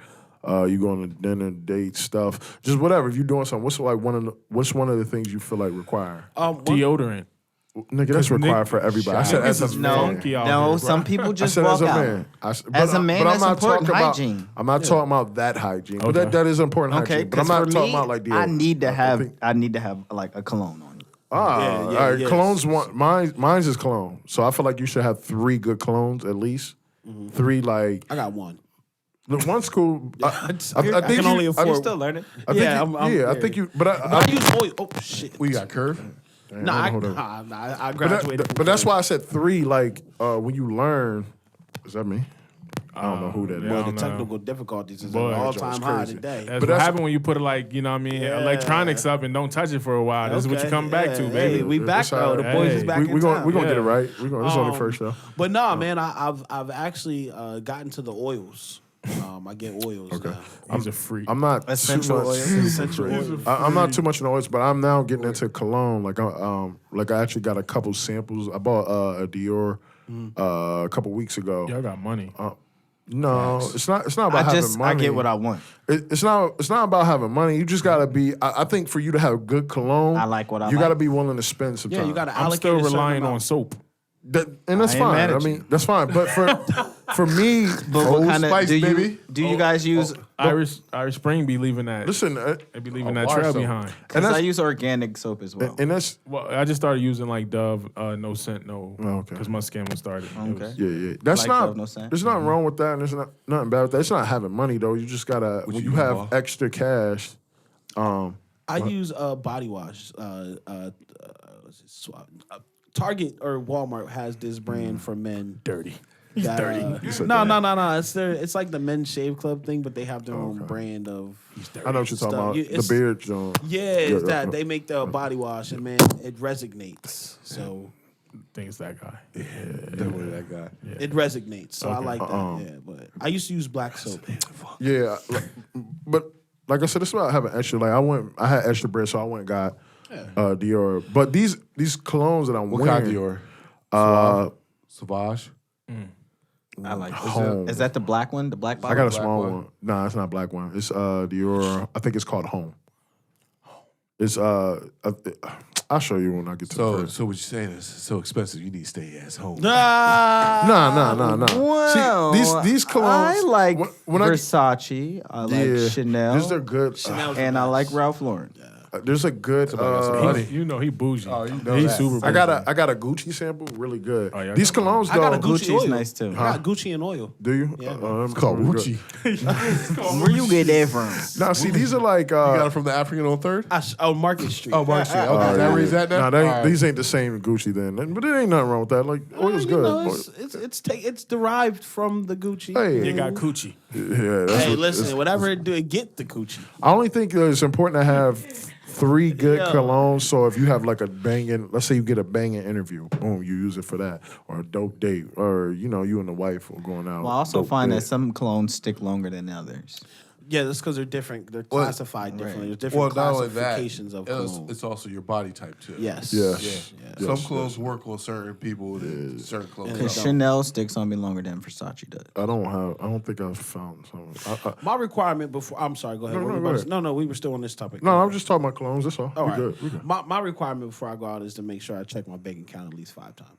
you going to dinner, date stuff, just whatever. If you're doing something, what's one of the things you feel like require? Deodorant. Nigga, that's required for everybody. I said Niggas as a is man. funky out No, here, bro. some people I just said walk as a out. man. As a man, that's important talking about. hygiene. I'm not talking about that hygiene, but Okay. that is important Okay, hygiene. But I'm because not for talking me, about like I deodorant. need to think- have like a cologne on. Yeah, all right, yes. colognes one. Mine's is cologne, so I feel like you should have 3 good colognes at least. 3 like I got one. look, one's cool. I think can only afford- You're still learning. I think Yeah, you, I'm yeah, I there. think you. But I use oil. Oh shit. We got curve. No, I graduated. but that's why I said 3. Like when you learn, is that me? I don't know who that is. yeah. Boy, I the don't know. technical difficulties is Boy, an that all-time joke's high crazy. today. That's But what that's- happened when you put like, you know what I mean, electronics up and don't touch it for a while. This is what you Okay, come back to, yeah, baby. Hey, we back It's though. all The right. boys Hey, is back we in gonna town. we gonna get it Yeah. right. This is only the first show. But nah, man, I've actually gotten to the oils. I get oils now. He's a freak. I'm not Essential too much, oils. Essential oils. I'm not too much in oils, but I'm now getting into cologne. Like I actually got a couple samples. I bought a Dior a couple weeks ago. Y'all got money. No, it's not about having money. I get what I want. It's not about having money. You just gotta be. I think for you to have good cologne, I like what I you like. gotta be willing to spend some Yeah, time. you got to I'm allocate. still a certain relying amount. on soap. And that's I ain't fine. mad I at mean, you. that's fine. But for me, But Old what kind of Spice, do you baby. do you guys use? Irish Spring be leaving that. listen, They be leaving Oh, that bar trail soap. behind. Because that's- I use organic soap as well. and that's Well, I just started using like Dove, no scent, no, Oh, okay. because my skin was started. It Okay. was- yeah. That's Like not. Dove, no scent. There's nothing wrong with that, and there's nothing bad with that. It's not having money though. You just gotta when you you have bought? extra cash. I use body wash. What's it, Target or Walmart has this brand for men. Dirty. That, no. It's like the men's shave club thing, but they have their own brand of. I know what you're talking about. It's- The beard joint. Yeah, it's that they make the body wash, and man, it resonates. So I think it's that guy. Definitely that guy. it resonates. So I like that. Yeah, but I used to use black soap. Yeah, but like I said, it's about having extra. Like I had extra bread, so I went and got Dior. But these colognes that I'm What wearing, kind of Dior? Sauvage. I like Home. Is that the black one? The black I bottle? got a Black small one? one. Nah, it's not a black one. It's Dior. I think it's called Home. It's I'll show you when I get to the So, first. so what you're saying is it's so expensive. You need to stay at home. Nah. Well, See, these colognes. I like when Versace. I like Chanel. These are good. and I like Ralph Lauren. There's a good. You know he bougie. Oh, you know He's that. super bougie. I got a Gucci sample, really good. Oh, yeah, I These got colognes I got a though. Gucci Gucci's oil. nice too. I got Gucci and oil. Do you? Yeah. It's called Gucci. Where you get that from? Nah, see, these are like. You got it from the African on Third? Market Street. Oh, Mark Street. Okay, is that where he's at now? Nah, All right. these ain't the same Gucci then. But there ain't nothing wrong with that. Like, oil's You good. know, it's derived from the Gucci. Hey. You got coochie. Yeah, that's Hey, what- listen, whatever it do, get the Gucci. I only think it's important to have 3 good Yo. colognes. So if you have like a banging, let's say you get a banging interview, boom, you use it for that, or a dope date, or you and the wife are going out. Well, I also dope find date. that some colognes stick longer than others. Yeah, that's because they're different. They're Well, classified differently. There's Well, different not only that, classifications of it's, cologne. it's also your body type too. Yes. Yes. Some Yes, clothes work on certain people, certain clothes. And Because don't. Chanel sticks on me longer than Versace does. I don't think I've found something. My requirement before. I'm sorry. Go ahead. No, What no, were you go about ahead. to- No, we were still on this topic. No, I'm just talking about colognes. That's all. All we right. good. We good. My requirement before I go out is to make sure I check my bank account at least 5 times.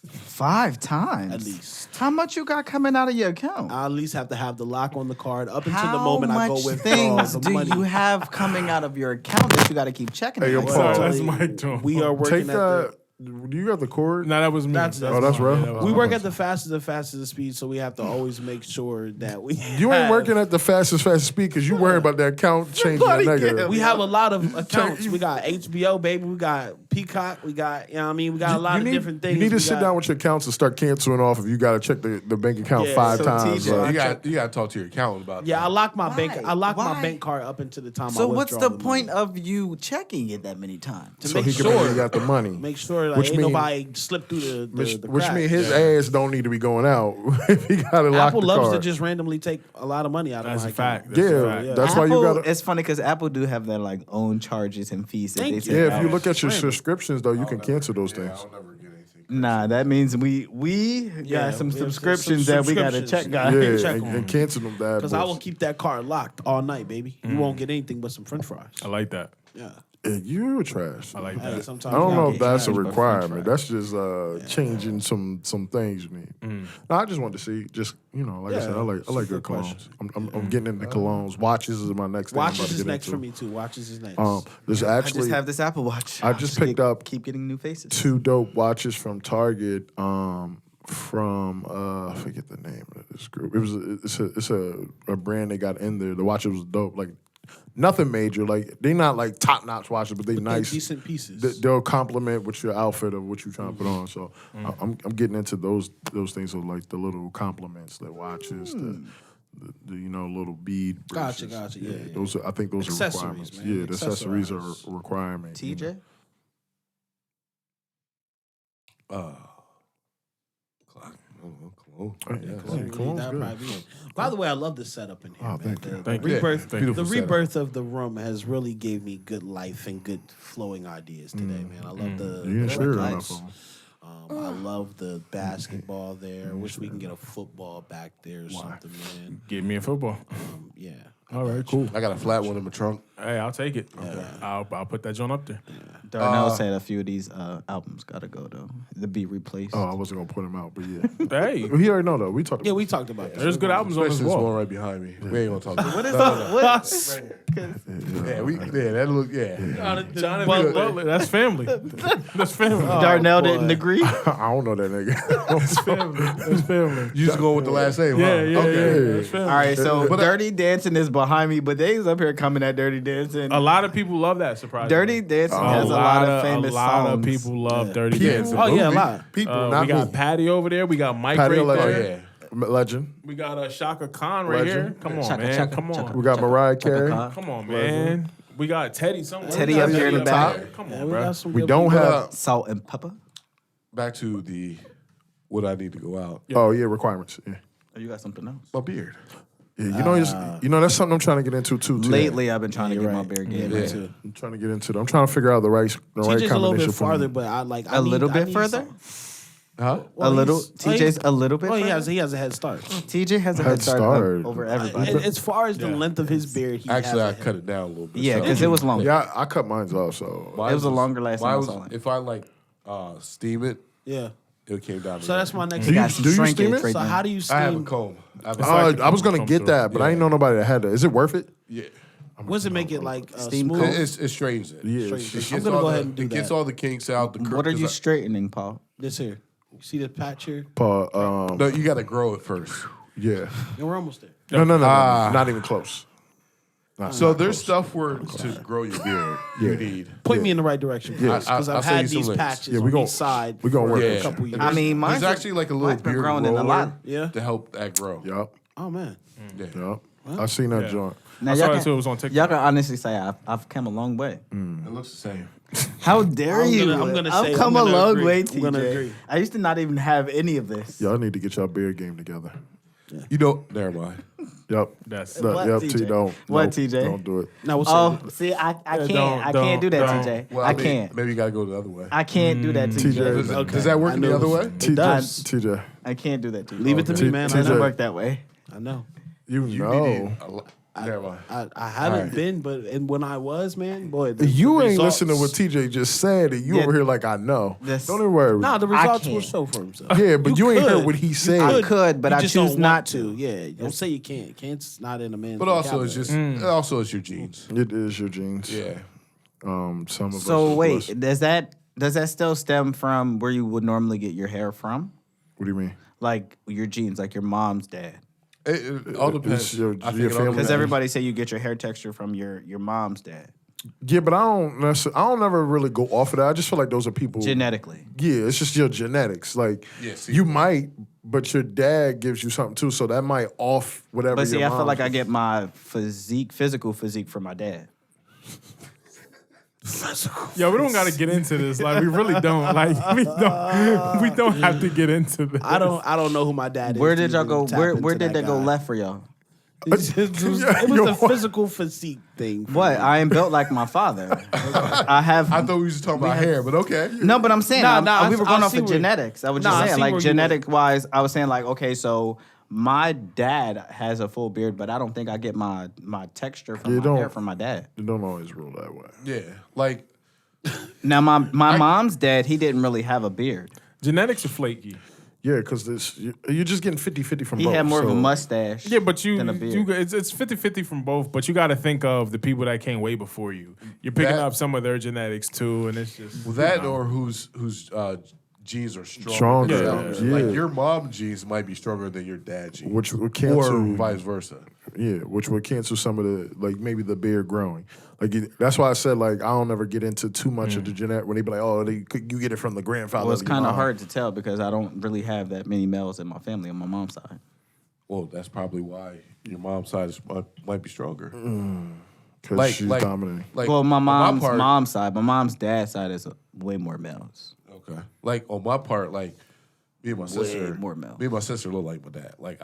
5 times? At least. How much you got coming out of your account? I at least have to have the lock on the card up until How the moment I go much with things the do money. you have coming out of your account that you got to keep checking? Hey, yo, Like, Paul. That's Mike doing. We are working Take at the. Do you got the cord? No, that was me. That's Oh, that's mine. real? Yeah, that was We mine. work at the fastest speed, so we have to always make sure that we. You ain't have- working at the fastest speed because you worry about that account changing that negative. We have a lot of accounts. We got HBO, baby. We got Peacock. We got, you know what I mean? We got a lot of different things. You need to We sit got- down with your accounts and start canceling off if you got to check the bank account Yeah, 5 so times. TJ, You got to talk to your accountant about Yeah, that. I lock my bank. Why? I lock my Why? bank card up until the time. So I what's withdraw the point money. of you checking it that many times? To so make he can sure make you got the money. Make sure like Which ain't mean- nobody slip through the Which cracks. means his ass don't need to be going out if he got to lock Apple the loves card. to just randomly take a lot of money out That's of my a fact. account. That's a Yeah, fact. that's why you Apple, got to. it's funny because Apple do have their like own charges and fees that Thank they you. say. Yeah, if you look at your subscriptions though, you can cancel those things. I'll never get anything. Nah, that means we Yeah, got some we have subscriptions some that we got to check, subscriptions. guys. Yeah, check and, on and cancel them. That Because I will keep that card locked all night, baby. You won't get anything but some French fries. I like that. Yeah. You trash. I like Hey, that. sometimes I don't you know gotta if get that's a trash, but requirement. That's just changing some things. Me. No, I just wanted to see. Just like I said, I like good colognes. I'm getting into colognes. Watches is my next thing. I'm about Watches to is get next into. for me too. Watches is next. There's I actually just have this Apple Watch. I just picked up keep getting new faces. 2 dope watches from Target. From I forget the name of this group. It's a brand they got in there. The watches was dope. Like nothing major. Like they not like top notch watches, but they They're nice. decent pieces. They'll complement with your outfit of what you're trying to put on. So I'm getting into those things of like the little compliments, the watches, the little bead. Gotcha, bracelets. gotcha, yeah. Those I think those are Accessories, requirements. man. Yeah, the accessories are Accessorize. a requirement. TJ? Cologne's That'd good. probably be it. By the way, I love the setup in here. Oh, man. thank you. The Thank you. rebirth, Beautiful the setup. rebirth of the room has really gave me good life and good flowing ideas today, man. I love the. You didn't the share lights. enough of 'em. I love the basketball there. I wish we can get a football back there or something, man. Give me a football. Yeah. All right, cool. I got a flat one in my trunk. Hey, I'll take it. I'll put that joint up there. Darnell said a few of these albums got to go, though. To be replaced. Oh, I wasn't gonna put him out, but yeah. Hey, He already know though. We talked. Yeah, about we talked about this. there's good albums on this Especially this one wall. right behind me. We ain't gonna talk about What that. is That look, yeah. Jonathan Butler, that's family. That's family. Darnell didn't agree. I don't know that nigga. That's family. That's family. You just going with the last name, huh? Yeah, yeah, Okay. yeah. That's family. All right, so Dirty Dancing is behind me, but they's up here coming at Dirty Dancing. A lot of people love that. Surprisingly, Dirty Dancing has a lot of famous A lot songs. of people love Dirty People- Dancing. Oh yeah, a lot. People, We not got me. Patty over there. We got Mike Patty right Legend. there. Legend. We got Shaka Khan right Legend. here. Come on, Chaka, man. Chaka, Come on. Chaka. We got Mariah Carey. Khan. Come on, man. We got Teddy somewhere. Teddy up here in the back. Come Yeah, on, we bro. got some We good don't people. have. Salt and pepper. Back to the what I need to go out. Oh yeah, requirements. Yeah. Oh, you got something else? My beard. Yeah, you know that's something I'm trying to get into too. Lately, I've been trying to You're get my right. beard Yeah, game. me too. I'm trying to get into it. I'm trying to figure out the right TJ's a little combination bit for me. farther, but I like A little bit need further? some- Huh? A little. he's- TJ's a little bit. Oh, he further? has a head start. TJ has a Head head start start. over everybody. As far as the length of his beard, he Actually, I has a cut it down a little bit. Yeah, so- because it was long. Yeah, I cut mine off. So Mine It was a longer lasting mine I was- saw it. If I like steam it, yeah. it came down. To So that's my next. Do you- question. do you shrinkage steam it? right So now. how do you steam? I have a comb. I have a I was gonna come get through. that, but I didn't know nobody that had that. Is it worth it? Yeah. What does it make it like Steam smooth? comb? It straightens it. Yeah, It it's- gets I'm gonna all go the- ahead and do It gets that. all the kinks out. The What are you cause straightening, Paul? This here. You see this patch here? Paul, No, you got to grow it first. yeah. And we're almost there. No, Ah. not even close. So there's stuff where to grow your beard you need. Point me in the right direction, please, because I'll I've send had you some these links. patches Yeah, on we gon- each side. we gonna for work a on couple it. years. I mean, mine's There's actually like a little mine's been beard growing in a roller lot. Yeah. to help that grow. Yup. Oh man. Yeah. Yup. I seen that Yeah. joint. Now, I saw y'all that too. It was on can, TikTok. y'all can honestly say I've come a long way. It looks the same. How dare I'm you? gonna I've say- come I'm a gonna long agree. way, I'm gonna TJ. agree. I used to not even have any of this. Y'all need to get y'all beard game together. You know, never mind. Yup. That's What, Yup. TJ? T, don't. What, Nope, TJ? Don't do it. Now what's Oh, see, I can't. don't- I can't do that, don't. TJ. Well, I mean, can't. Maybe you got to go the other way. I can't do that, TJ. TJ. Does that work I the know other it's- way? It does. TJ. I can't do that, TJ. Leave it to me, man. I It doesn't TJ. work that way. know. You You know. need a lot. Never mind. I haven't Alright. been, but and when I was, man, boy, the You ain't results- listening to what TJ just said, and you Yeah. over here like I know. This- Don't even worry. Nah, the results will can't. show for himself. Yeah, but you ain't heard could. what he You said. I could, but You I just choose don't not want to. Yeah, don't say you can't. Can't's not in a man's. But also, it's vocabulary. just also it's your genes. It is your genes. Yeah. Some of us. So is wait, blessed. does that still stem from where you would normally get your hair from? What do you mean? Like your genes, like your mom's dad? It all depends. It's your- I think your it all family. Because depends. everybody say you get your hair texture from your mom's dad Yeah, but I don't never really go off of that. I just feel like those are people. genetically. Yeah, it's just your genetics. Like Yeah, see- you might, but your dad gives you something too, so that might off whatever. But see, your I feel mom- like I get my physical physique from my dad. Yo, we don't got to get into this. Like, we really don't. Like, we don't have to get into this. I don't know who my dad is. Where to did y'all even go? tap Where into did that go guy. left for y'all? It was Yo, the physical physique thing. for What? me. I am built like my father. I have. I thought we was just talking about hair, but okay. No, but I'm saying Nah, we were I going off see of where- genetics. I was Nah, I just saying, see like where you genetic wise, I was saying like, okay, so my dad has a full beard, but I don't think I get my texture from You my hair don't. from my dad. You don't always rule that way. Yeah. Like Now my mom's dad, he didn't really have a beard. Genetics are flaky. Yeah, because you're just getting 50-50 from He both. had more of a so- mustache. Yeah, but than a beard. it's 50-50 from both, but you got to think of the people that came way before you. You're picking That- up some of their genetics too, and it's just well, that or whose genes are stronger. Stronger, than yours. yeah. Like your mom genes might be stronger than your dad genes. Which would cancel, or vice versa. yeah, which would cancel some of the like maybe the beard growing. Like that's why I said like I don't ever get into too much of the genetic when they be like, oh, you get it from the grandfather. Well, it's of your kind of mom. hard to tell because I don't really have that many males in my family on my mom's side. Well, that's probably why your mom's side might be stronger. because she's dominating. Like Well, my on mom's part- mom's side, my mom's dad's side is way more males. Okay. Like on my part, like me and my sister, more male. me and my sister look like my dad. Like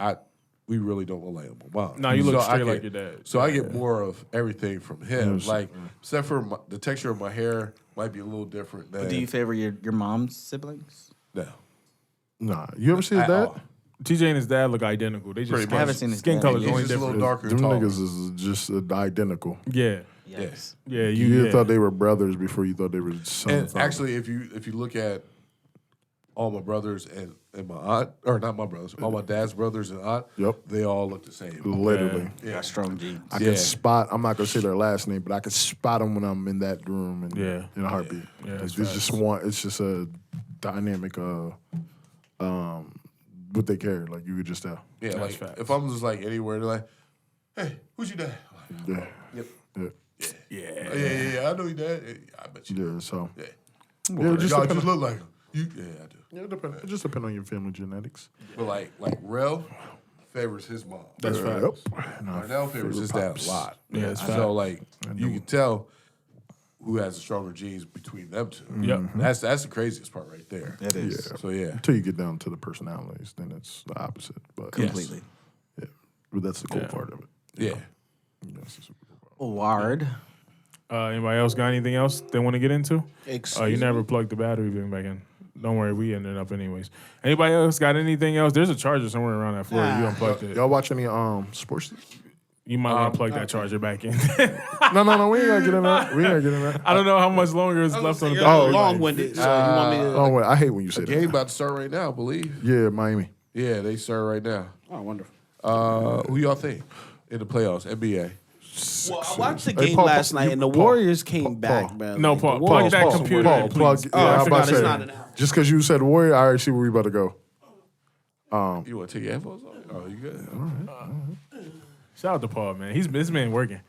we really don't look like my mom. No, you look I straight get- like your dad. So I get more of everything from him. Yes. Like except for the texture of my hair might be a little different. Than, Do you favor your mom's siblings? No. Nah, you ever see his At dad? all. TJ and his dad look identical. They just Pretty I haven't seen his skin dad. colors He's only just a little different. darker. Them taller. niggas is just identical. Yeah, Yes. yeah. You yeah. thought they were brothers before you thought they were son and And father. actually, if you look at all my brothers and my aunt, or not my brothers, all my dad's brothers and aunt, Yep. they all look the same. literally. Got strong genes. I Yeah. can spot. I'm not gonna say their last name, but I can spot them when I'm in that room and Yeah. in a heartbeat. Yeah, it's that's just one. It's just a dynamic. What they carry, like you could just tell. Yeah, That's like facts. if I'm just like anywhere, they're like, "Hey, who's your dad?" Yeah. Yep. Yeah. Yeah. I know he did. I bet you. Yeah. So. Yeah. Yeah, it just Y'all depend just look like him. Yeah, I do. Yeah, it just depends on your family genetics. But like Rel favors his mom. That's facts. Darnell favors his dad a lot. Yeah, it's so like you can tell who has the stronger genes between them two. Yep. That's the craziest part right there. It is. Yeah. So yeah. Until you get down to the personalities, then it's the opposite. But Completely. Yeah. But that's the cool part of it. Yeah. That's the super cool part. Ward. Anybody else got anything else they want to get into? Excuse You never plugged the battery back in. Don't worry, we ended up anyways. Anybody else got anything else? There's a charger somewhere around that floor. You unplugged it. Y'all watch any sports? You might want to plug that charger back in. No, we ain't gotta get in that. We ain't gotta get in that. I don't know how much longer is left on the You're battery. long-winded, so you want me to... Oh wait, I hate when you say The game that. about to start right now, I believe. Yeah, Miami. Yeah, they start right now. Oh, wonderful. Who y'all think in the playoffs? NBA. Well, I watched the Hey, game Paul, last Paul, night, and the Paul, Warriors came back, Paul. man. No, Like, Paul, the plug Warriors- that computer in, Plug. please. Yeah, I I'm about forgot to it's say. not an hour. Just because you said Warrior, I already see where we about to go. You want to take your headphones off? Oh, you good? Shout out to Paul, man. This man working.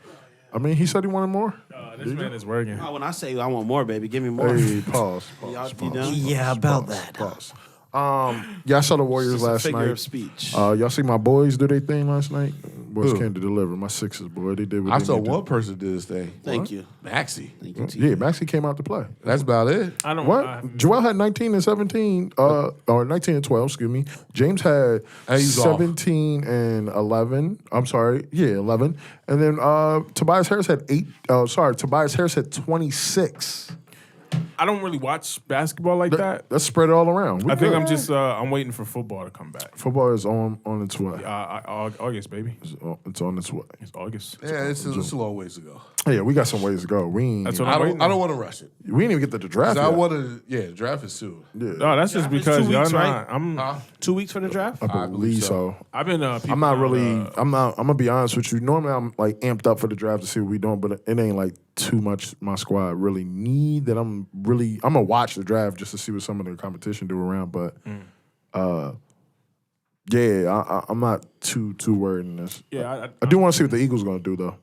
I mean, he said he wanted more. This man is working. Oh, when I say I want more, baby, give me more. Hey, pause. Y'all, you know? Yeah, about that. Pause. Yeah, I saw the Warriors It's a last figure night. of speech. Y'all see my boys do their thing last night? Boys came to deliver. My Sixers, boy, they did what I they saw needed to one person do this thing. Thank you. Maxie. Thank you, T. Yeah, Maxie came out to play. That's about it. I don't. What? Joel had 19 and 17, or 19 and 12, excuse me. James had he's off. 17 and 11. I'm sorry, 11. And then Tobias Harris had 8. Tobias Harris had 26. I don't really watch basketball like that. Let's spread it all around. We I think good. I'm just. I'm waiting for football to come back. Football is on its way. August, baby. It's on its way. It's August. Yeah, it's a long ways to go. Yeah, we got some ways to go. We ain't, That's even, what I'm waiting. I don't want to rush it. we ain't even get to the draft 'Cause I yet. want to. Yeah, the draft is soon. No, that's just Draft is because 2 y'all weeks, right? not. I'm. 2 weeks for the draft? I believe so. I've been. I'm not really. I'm gonna be honest with you. Normally, I'm like amped up for the draft to see what we doing, but it ain't like too much. My squad really need that. I'm gonna watch the draft just to see what some of the competition do around. But I'm not too worried in this. Yeah, I do want to see what the Eagles gonna do though.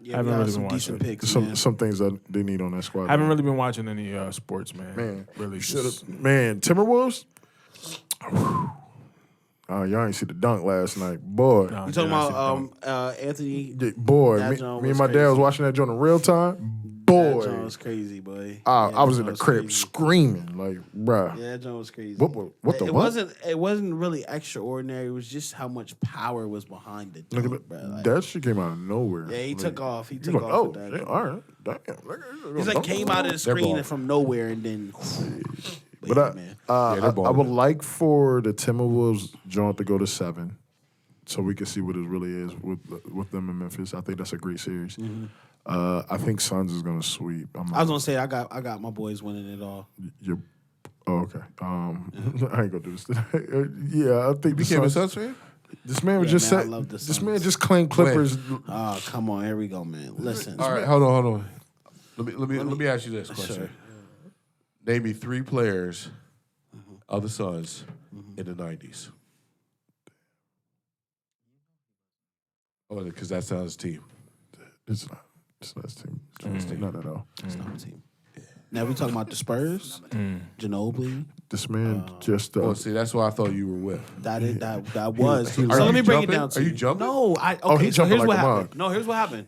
Yeah, haven't we got really some been decent watching. picks, man. Some things that they need on that squad. I haven't really been watching any sports, man. Man, really. should Just, have. Man, Timberwolves. Oh, y'all ain't see the dunk last night, boy. no, You talking yeah, I see about Anthony? Yeah, boy, That me joint and was my dad was crazy. watching that joint in real time. That Boy, joint was crazy, boy. I was in the the crib screaming like, bruh. Yeah, that joint was crazy. What the it what? wasn't really extraordinary. It was just how much power was behind it. Look at dunk, bro. Like, that shit came out of nowhere. yeah, he Like, took off. He you took like, off oh, with that. shit, all right, damn. He's like came out of the screen and from nowhere and then. But yeah, man. I would like for the Timberwolves joint to go to 7, so we can see what it really is with them in Memphis. I think that's a great series. I think Suns is gonna sweep. I was gonna say I got my boys winning it all. Okay. I ain't gonna do this today. Yeah, I think the Became a Suns. Suns fan? This man was Yeah, just man, I said. love the This Suns. man just claimed Clippers. Oh, come on, here we go, man. Listen, All right, hold on. Let me ask you this question. Sure. Name me 3 players of the Suns in the 90s. Oh, because that sounds team. It's not. It's not his team. It's not at all. it's not a team. Now we talking about the Spurs, Ginobili. This man just. Oh, see, that's what I thought you were with. That was. So Are let you me break it jumping? down to Are you jumping? No, he so jumping here's what like a happened. mug. No, here's what happened.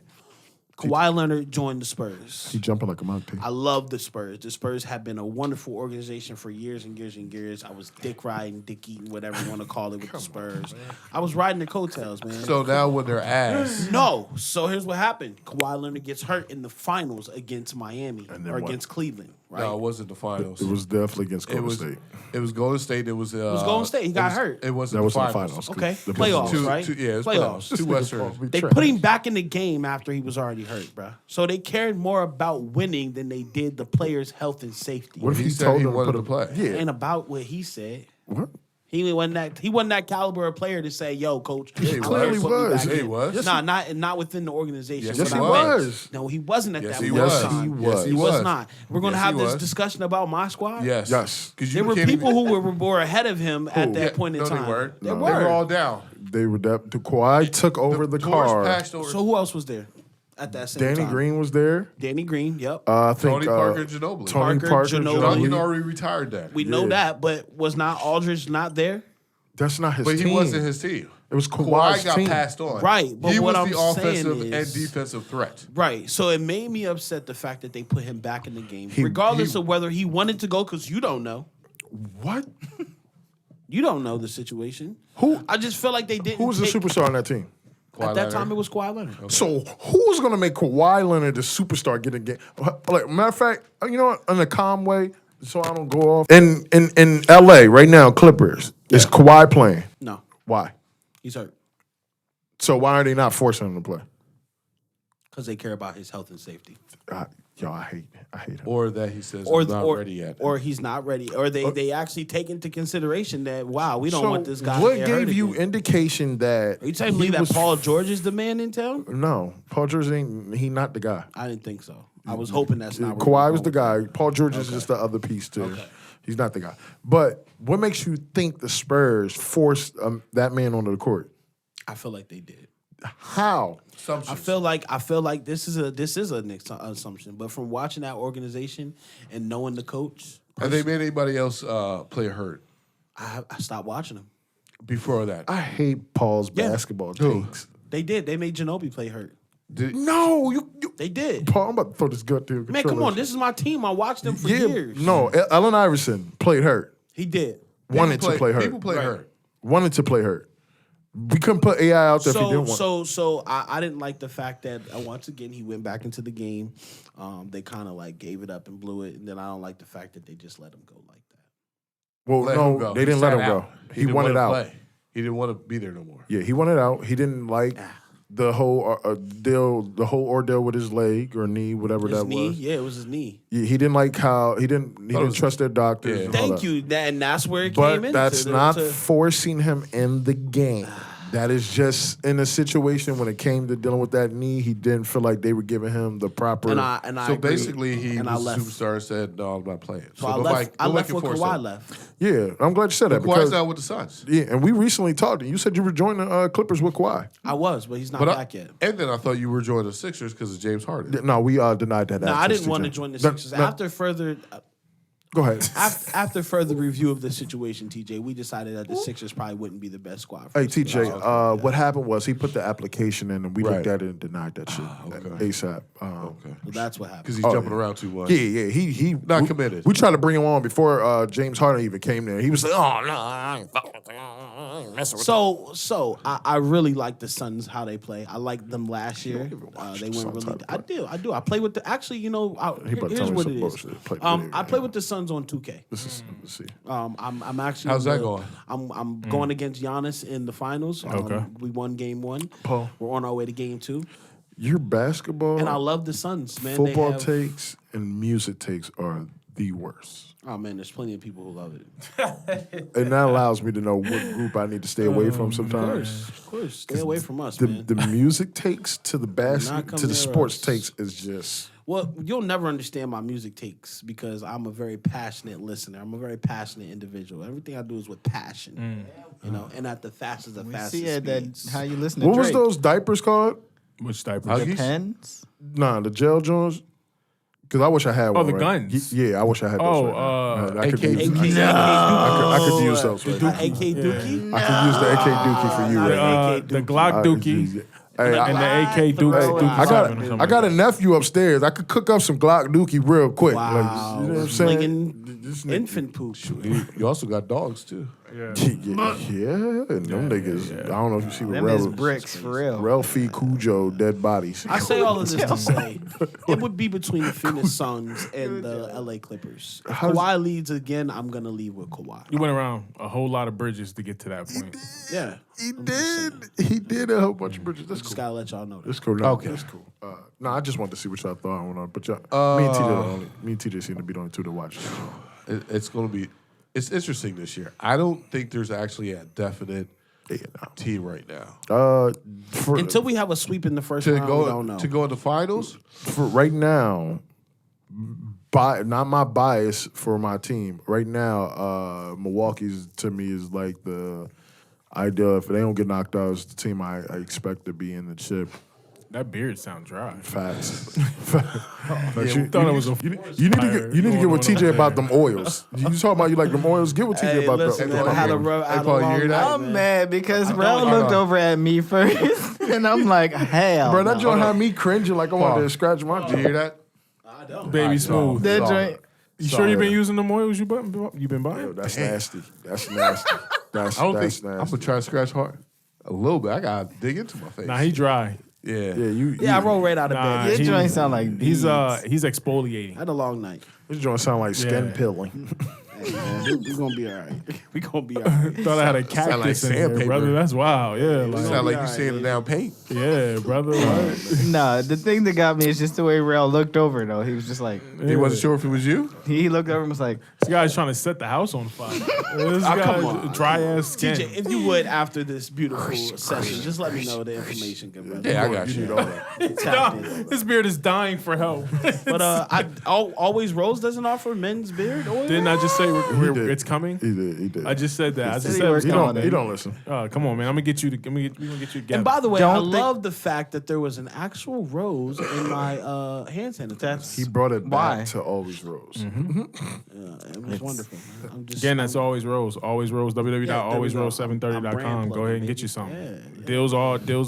Kawhi Leonard joined the Spurs. he jumping like a monkey. I love the Spurs. The Spurs have been a wonderful organization for years and years and years. I was dick riding, dick eating, whatever you want to call it with the Spurs. I was riding their coattails, man. So now when they're ass, No. So here's what happened. Kawhi Leonard gets hurt in the finals against Miami then or what? against Cleveland, right? no, it wasn't the finals. It was definitely against It Golden was. State. It was Golden State. It was. It was Golden State. He got hurt. It wasn't That was the in the finals. finals. Okay. The Playoffs, Blazers- right? Yeah, it was Playoffs. playoffs. 2 Western. They put him back in the game after he was already hurt, bro. So they cared more about winning than they did the players' health and safety. What if He he said told he them wanted to to play. Yeah. And about what he said. What? He wasn't that caliber of player to say, "Yo, coach, he I'm was. gonna put me was. back Yeah, he in." was. Nah, not within the organization. Yes, But he I was. bet- No, he wasn't at Yes, that he point. was. in time. Yes, he Yes, was. he He was was. not. We're gonna Yes, have he this was. discussion about my squad. Yes. Yes. Because There were people who were more ahead of him at that point in no, time. They weren't. They They were. were all down. They were that. Kawhi took over the Torch car. passed over. So who else was there? at that same Danny time. Green was there. Danny Green, yep. I think Tony Parker Ginobili. Tony Parker Parker Ginobili. Duncan already retired that. we know that, but was not Aldridge not there? That's not his But team. he wasn't his team. It was Kawhi's got team. passed on. Right, but he what was I'm the saying offensive is- and defensive threat. Right. So it made me upset the fact that they put him back in the game, He- regardless he- of whether he wanted to go, because you don't know. What? You don't know the situation. Who- I just feel like they didn't. Who was the take- superstar on that team? At that time, it was Kawhi Leonard. So who's gonna make Kawhi Leonard the superstar get a game? Like matter of fact, you know what? In a calm way, so I don't go off. In LA right now, Clippers is Kawhi playing? No, Why? he's hurt So why are they not forcing him to play? because they care about his health and safety, I hate him. Or that he says or I'm not or, ready yet. or he's not ready, or they actually take into consideration that we don't So want this guy. what to get hurt gave you again. indication that Are you telling me he that was Paul George is the man in town? No, Paul George ain't. He not the guy. I didn't think so. I was hoping that's not. where Kawhi we're was the going. guy. Paul George is just the other piece too. He's not the guy. But what makes you think the Spurs forced that man onto the court? I feel like they did. How? I feel like this is an assumption, but from watching that organization and knowing the coach, Have they made anybody else play hurt I stopped watching them. before that? I hate Paul's Yeah. basketball Who? takes. They did. They made Ginobili play hurt. No, you They did. Paul, I'm about to throw this gut to your Man, come on. This is my team. I watched them for years. No, Allen Iverson played hurt. He did. Wanted to play hurt. People play hurt. Wanted to play hurt. We couldn't put AI out there if he didn't want. So I didn't like the fact that once again he went back into the game. They kind of like gave it up and blew it, and then I don't like the fact that they just let him go like that. Well, Let him no, go. they He didn't let sat him go. out. He didn't wanted wanna out. play. He didn't want to be there no more. Yeah, he wanted out. He didn't like the whole deal, the whole ordeal with his leg or knee, whatever His that knee, was. yeah, it was his knee. Yeah, he didn't like how he didn't trust their doctors. Yeah. and all Thank that. you. And that's where it But came in. that's not forcing him in the game. That is just in a situation when it came to dealing with that knee, he didn't feel like they were giving him the proper. And I So agree. basically, he And I was a left. superstar and said, "No, I'm not playing." So I left. I left when Kawhi left. Yeah, I'm glad you said that Kawhi's because not with the Suns. yeah, and we recently talked. And you said you were joining the Clippers with Kawhi. I was, but he's not But back yet. and then I thought you were joining the Sixers because of James Harden. No, we denied that. No, I access didn't want to James. join the No, Sixers. no, After further go ahead. after further review of the situation, TJ, we decided that the Sixers probably wouldn't be the best squad. For Hey us to TJ, go. what happened was he put the application in and we looked Right. at it and denied that shit ASAP. Well, that's what happened. Because he's jumping around too much. Yeah, he Not committed. We tried to bring him on before James Harden even came there. He was like, "Oh no, I ain't fucking with him. I ain't messing with him." So I really like the Suns how they play. I liked them last year. They went Suns really. how they I do. I play with the. Actually, you know, He about to here's tell me what some it is. bullshit. Play video I game. play with the Suns on 2K. Let's see. I'm actually. How's that going? I'm going against Giannis in the finals. Okay. We won game 1. Paul. We're on our way to game 2, Your basketball and I love the Suns, man. football they have, takes and music takes are the worst. Oh man, there's plenty of people who love it. And that allows me to know what group I need to stay away from sometimes. Of course, stay away from us, The man. the music takes to the not come to the near sports us. takes is just Well, you'll never understand my music takes because I'm a very passionate listener. I'm a very passionate individual. Everything I do is with passion, you know, and at the fastest of fastest See it, that speeds. how you listen to what was Drake. those diapers called? Which diapers? Huggies? Pens? Nah, the gel joints. Because I wish I had one. the right? guns. Yeah, I wish I had those. Oh, right now. I could AK use. Dookie. I could use those. Right now. AK Dookie? I could use the AK Dookie for you right now. The Glock Dookie Hey, and the AK Dookie. I got a nephew upstairs. I could cook up some Glock Dookie real quick. Wow. Like, you know what I'm saying? Slinging This nigga- infant poop. You also got dogs too. Yeah, and them niggas. I don't know if you see what Them is Rel bricks for real. Ralphie Cujo dead bodies. I say all of this to say it would be between the Phoenix Suns and the LA Clippers. If Kawhi leads again, I'm gonna leave with Kawhi. You went around a whole lot of bridges to get to that point. Yeah, He did a whole bunch of bridges. That's just cool. gotta let y'all know that. That's cool. No, Okay. That's cool. No, I just wanted to see what y'all thought went on. But y'all, me and TJ seem to be the only two to watch. It's going to be. It's interesting this year. I don't think there's actually a definite team right now Until we have a sweep in the first to round, we don't know. go in the finals. For right now, not my bias for my team. Right now, Milwaukee's to me is like the ideal. If they don't get knocked out, it's the team I expect to be in the chip. That beard sounds dry. Facts. You thought it was a you need to get with TJ about them oils. You talking about you like them oils? Get with TJ Hey, about listen, them. man, I had a long Paul, you hear that? night, I'm man. mad because Rel looked over at me first, and I'm like, hell, Bro, that no. joint had me cringing like I wanted to scratch my You hear that? I don't. baby smooth. That Sorry. joint. You sure you've been using them oils you been buying? Yo, that's nasty. That's nasty. That's I don't that's think I'm nasty. gonna try to scratch hard a little bit. I gotta dig into my face. Nah, he dry. yeah. Yeah, I roll right out of Nah, bed. Your joint sound like He's beads. he's exfoliating. I had a long night. This joint sound like skin Yeah. peeling. Hey, man, we gonna be all right. We gonna be all right. Thought I had a like cactus in there, sandpaper. brother. That's wild. Yeah, You like, sound like you alright, sanding man. down paint. yeah, brother. What? Nah, the thing that got me is just the way Rel looked over, though. He was just like, He wasn't sure if it was you. he looked over and was like, This guy's trying to set the house on fire. This come guy's on. dry ass skin. TJ, if you would, after this beautiful session, just let me know the information, good brother. Yeah, I got you. Need all that. Tap in. His beard is dying for help. But Always Rose doesn't offer men's beard oil. Didn't I just say did. it's coming? He did. I just said that. I just said he said worked it's on coming. He don't listen. Oh, come on, man. I'm gonna get you. We're gonna get you together. And by the way, Don't I think- love the fact that there was an actual rose in my hand sanitizer. He brought it Why? back to Always Rose. Yeah, it was wonderful. Man. I'm just, Again, that's Always Rose. Always Rose. Yeah, there we go. www.alwaysrose730.com. I'm brand Go ahead and plugging, get you baby. some. Yeah. Deals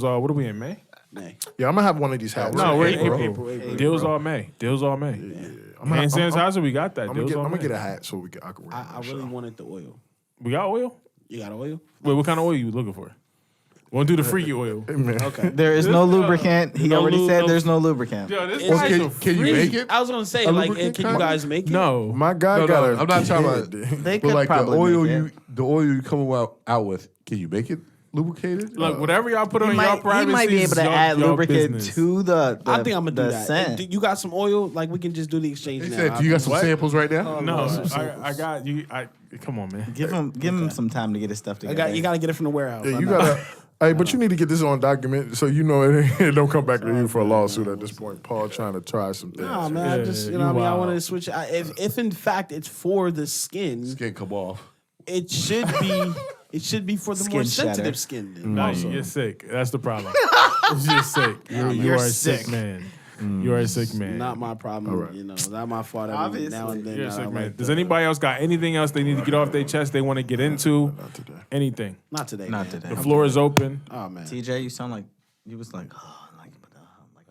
all. What are we in May? Nay. Yeah, I'm gonna have one of these hats. No, we're in April. April. Deals all May. Deals all May. Hand sanitizer, we got that. I'm Deals all gonna May. get a hat so I can wear it. I really wanted the oil. We got oil. You got oil? Wait, what kind of oil you looking for? We'll do the freaky oil. Okay. there is no lubricant. He no already lube, said no- there's no lubricant. Yo, this Well, guy's can- a can you freak. make it? I was gonna say, A like, lubricant can you kind? guys make it? No. My guy No, got no, a I'm not talking kid. about. They But could like the probably oil make it. you come out with, can you make it lubricated? Look, whatever y'all put He on your might, he privacy, might be able to add lubricant to the I think I'm gonna do the that. scent. You got some oil? Like, we can just do the exchange He now. said, "You got some What? samples right now?" No, I got you. Come on, man. Give him some time to get his stuff together. You gotta get it from the warehouse. Yeah, I you know. gotta. Hey, but you need to get this on document so you know it don't come back to you for a lawsuit at this point. Paul trying to try some things. Nah, man. I Yeah, just, you I mean, I wild. wanted to switch. If in fact it's for the skin, Skin come off. it should be. It should be for the more Skin shatter. sensitive skin. Then, No, also. you're sick. That's the problem. You're sick. You you're are a sick sick. man. You are a sick man. Not my problem. You know, not my fault. Every now and then. You're a sick man. like Does the- anybody else got anything else they need to get off their chest? They want to get into anything. Not today. Not man. today. The floor is open. Oh man. TJ, you sound like you was like, like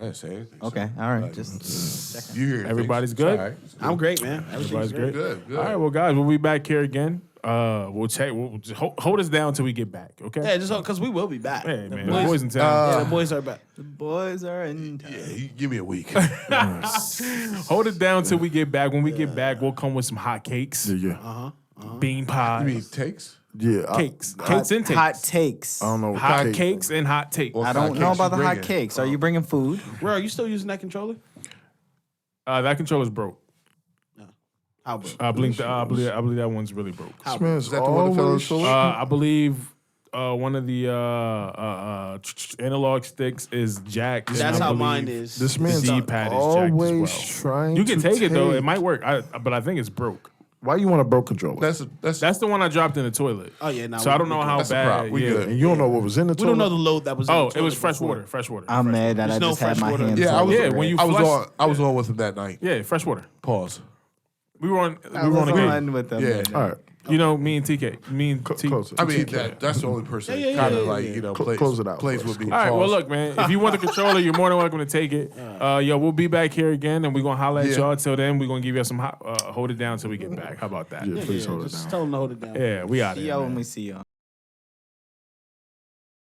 I didn't say anything. okay, all right, just checking. You hear? Everybody's things. good? It's all right. I'm great, man. Everybody's great. Good, good. All right, well, guys, we'll be back here again. We'll check. We'll just hold us down until we get back. Okay. Yeah, just because we will be back. Hey, The man, boys, the boys in town. yeah, the boys are back. The boys are in town. Yeah, give me a week. Hold it down till we get back. When we get back, we'll come with some hot cakes, Yeah. bean pies, You mean takes? cakes, cakes and takes. Hot takes. I don't know. Hot cake. cakes and hot takes. What I kind don't of know cakes about you the hot bringing? cakes. Are you bringing food? Where are you still using that controller? That controller's broke. How broke? I believe that one's really broke. This man's Is that the one that fell on always the shoulder? I believe one of the analog sticks is jacked. and That's I how believe mine is. This man's D-pad is jacked as always well. trying. You can to take it though; it might work. But I think it's broke. Why you want a broke controller? That's the one I dropped in the toilet. Oh yeah, now So I don't know how That's a bad. prop. We yeah. good. and you don't know what was in the we toilet. don't know the load that was. in Oh, the it was toilet fresh before. water. Fresh water. I'm mad that I There's no just had fresh my water. hands. Yeah, over it. when you I was flush- on. I was on with him that night. Yeah, fresh water. Pause. We were on. I We were was on a game. on with them. Yeah. All right, You know, me and TK. Me and T. close it. I mean, that's the only person Yeah, kind of yeah, like yeah. you know Close it out plays for us. with me. All right, well, Pause. look, man. If you want the controller, you're more than welcome to take it. Yo, we'll be back here again, and we're gonna holler at Yeah. y'all. Till then, we're gonna give you some hold it down till we get back. How about that? Yeah, please hold it Just down. tell them to hold it down. Yeah, we out See here. y'all man. when we see y'all.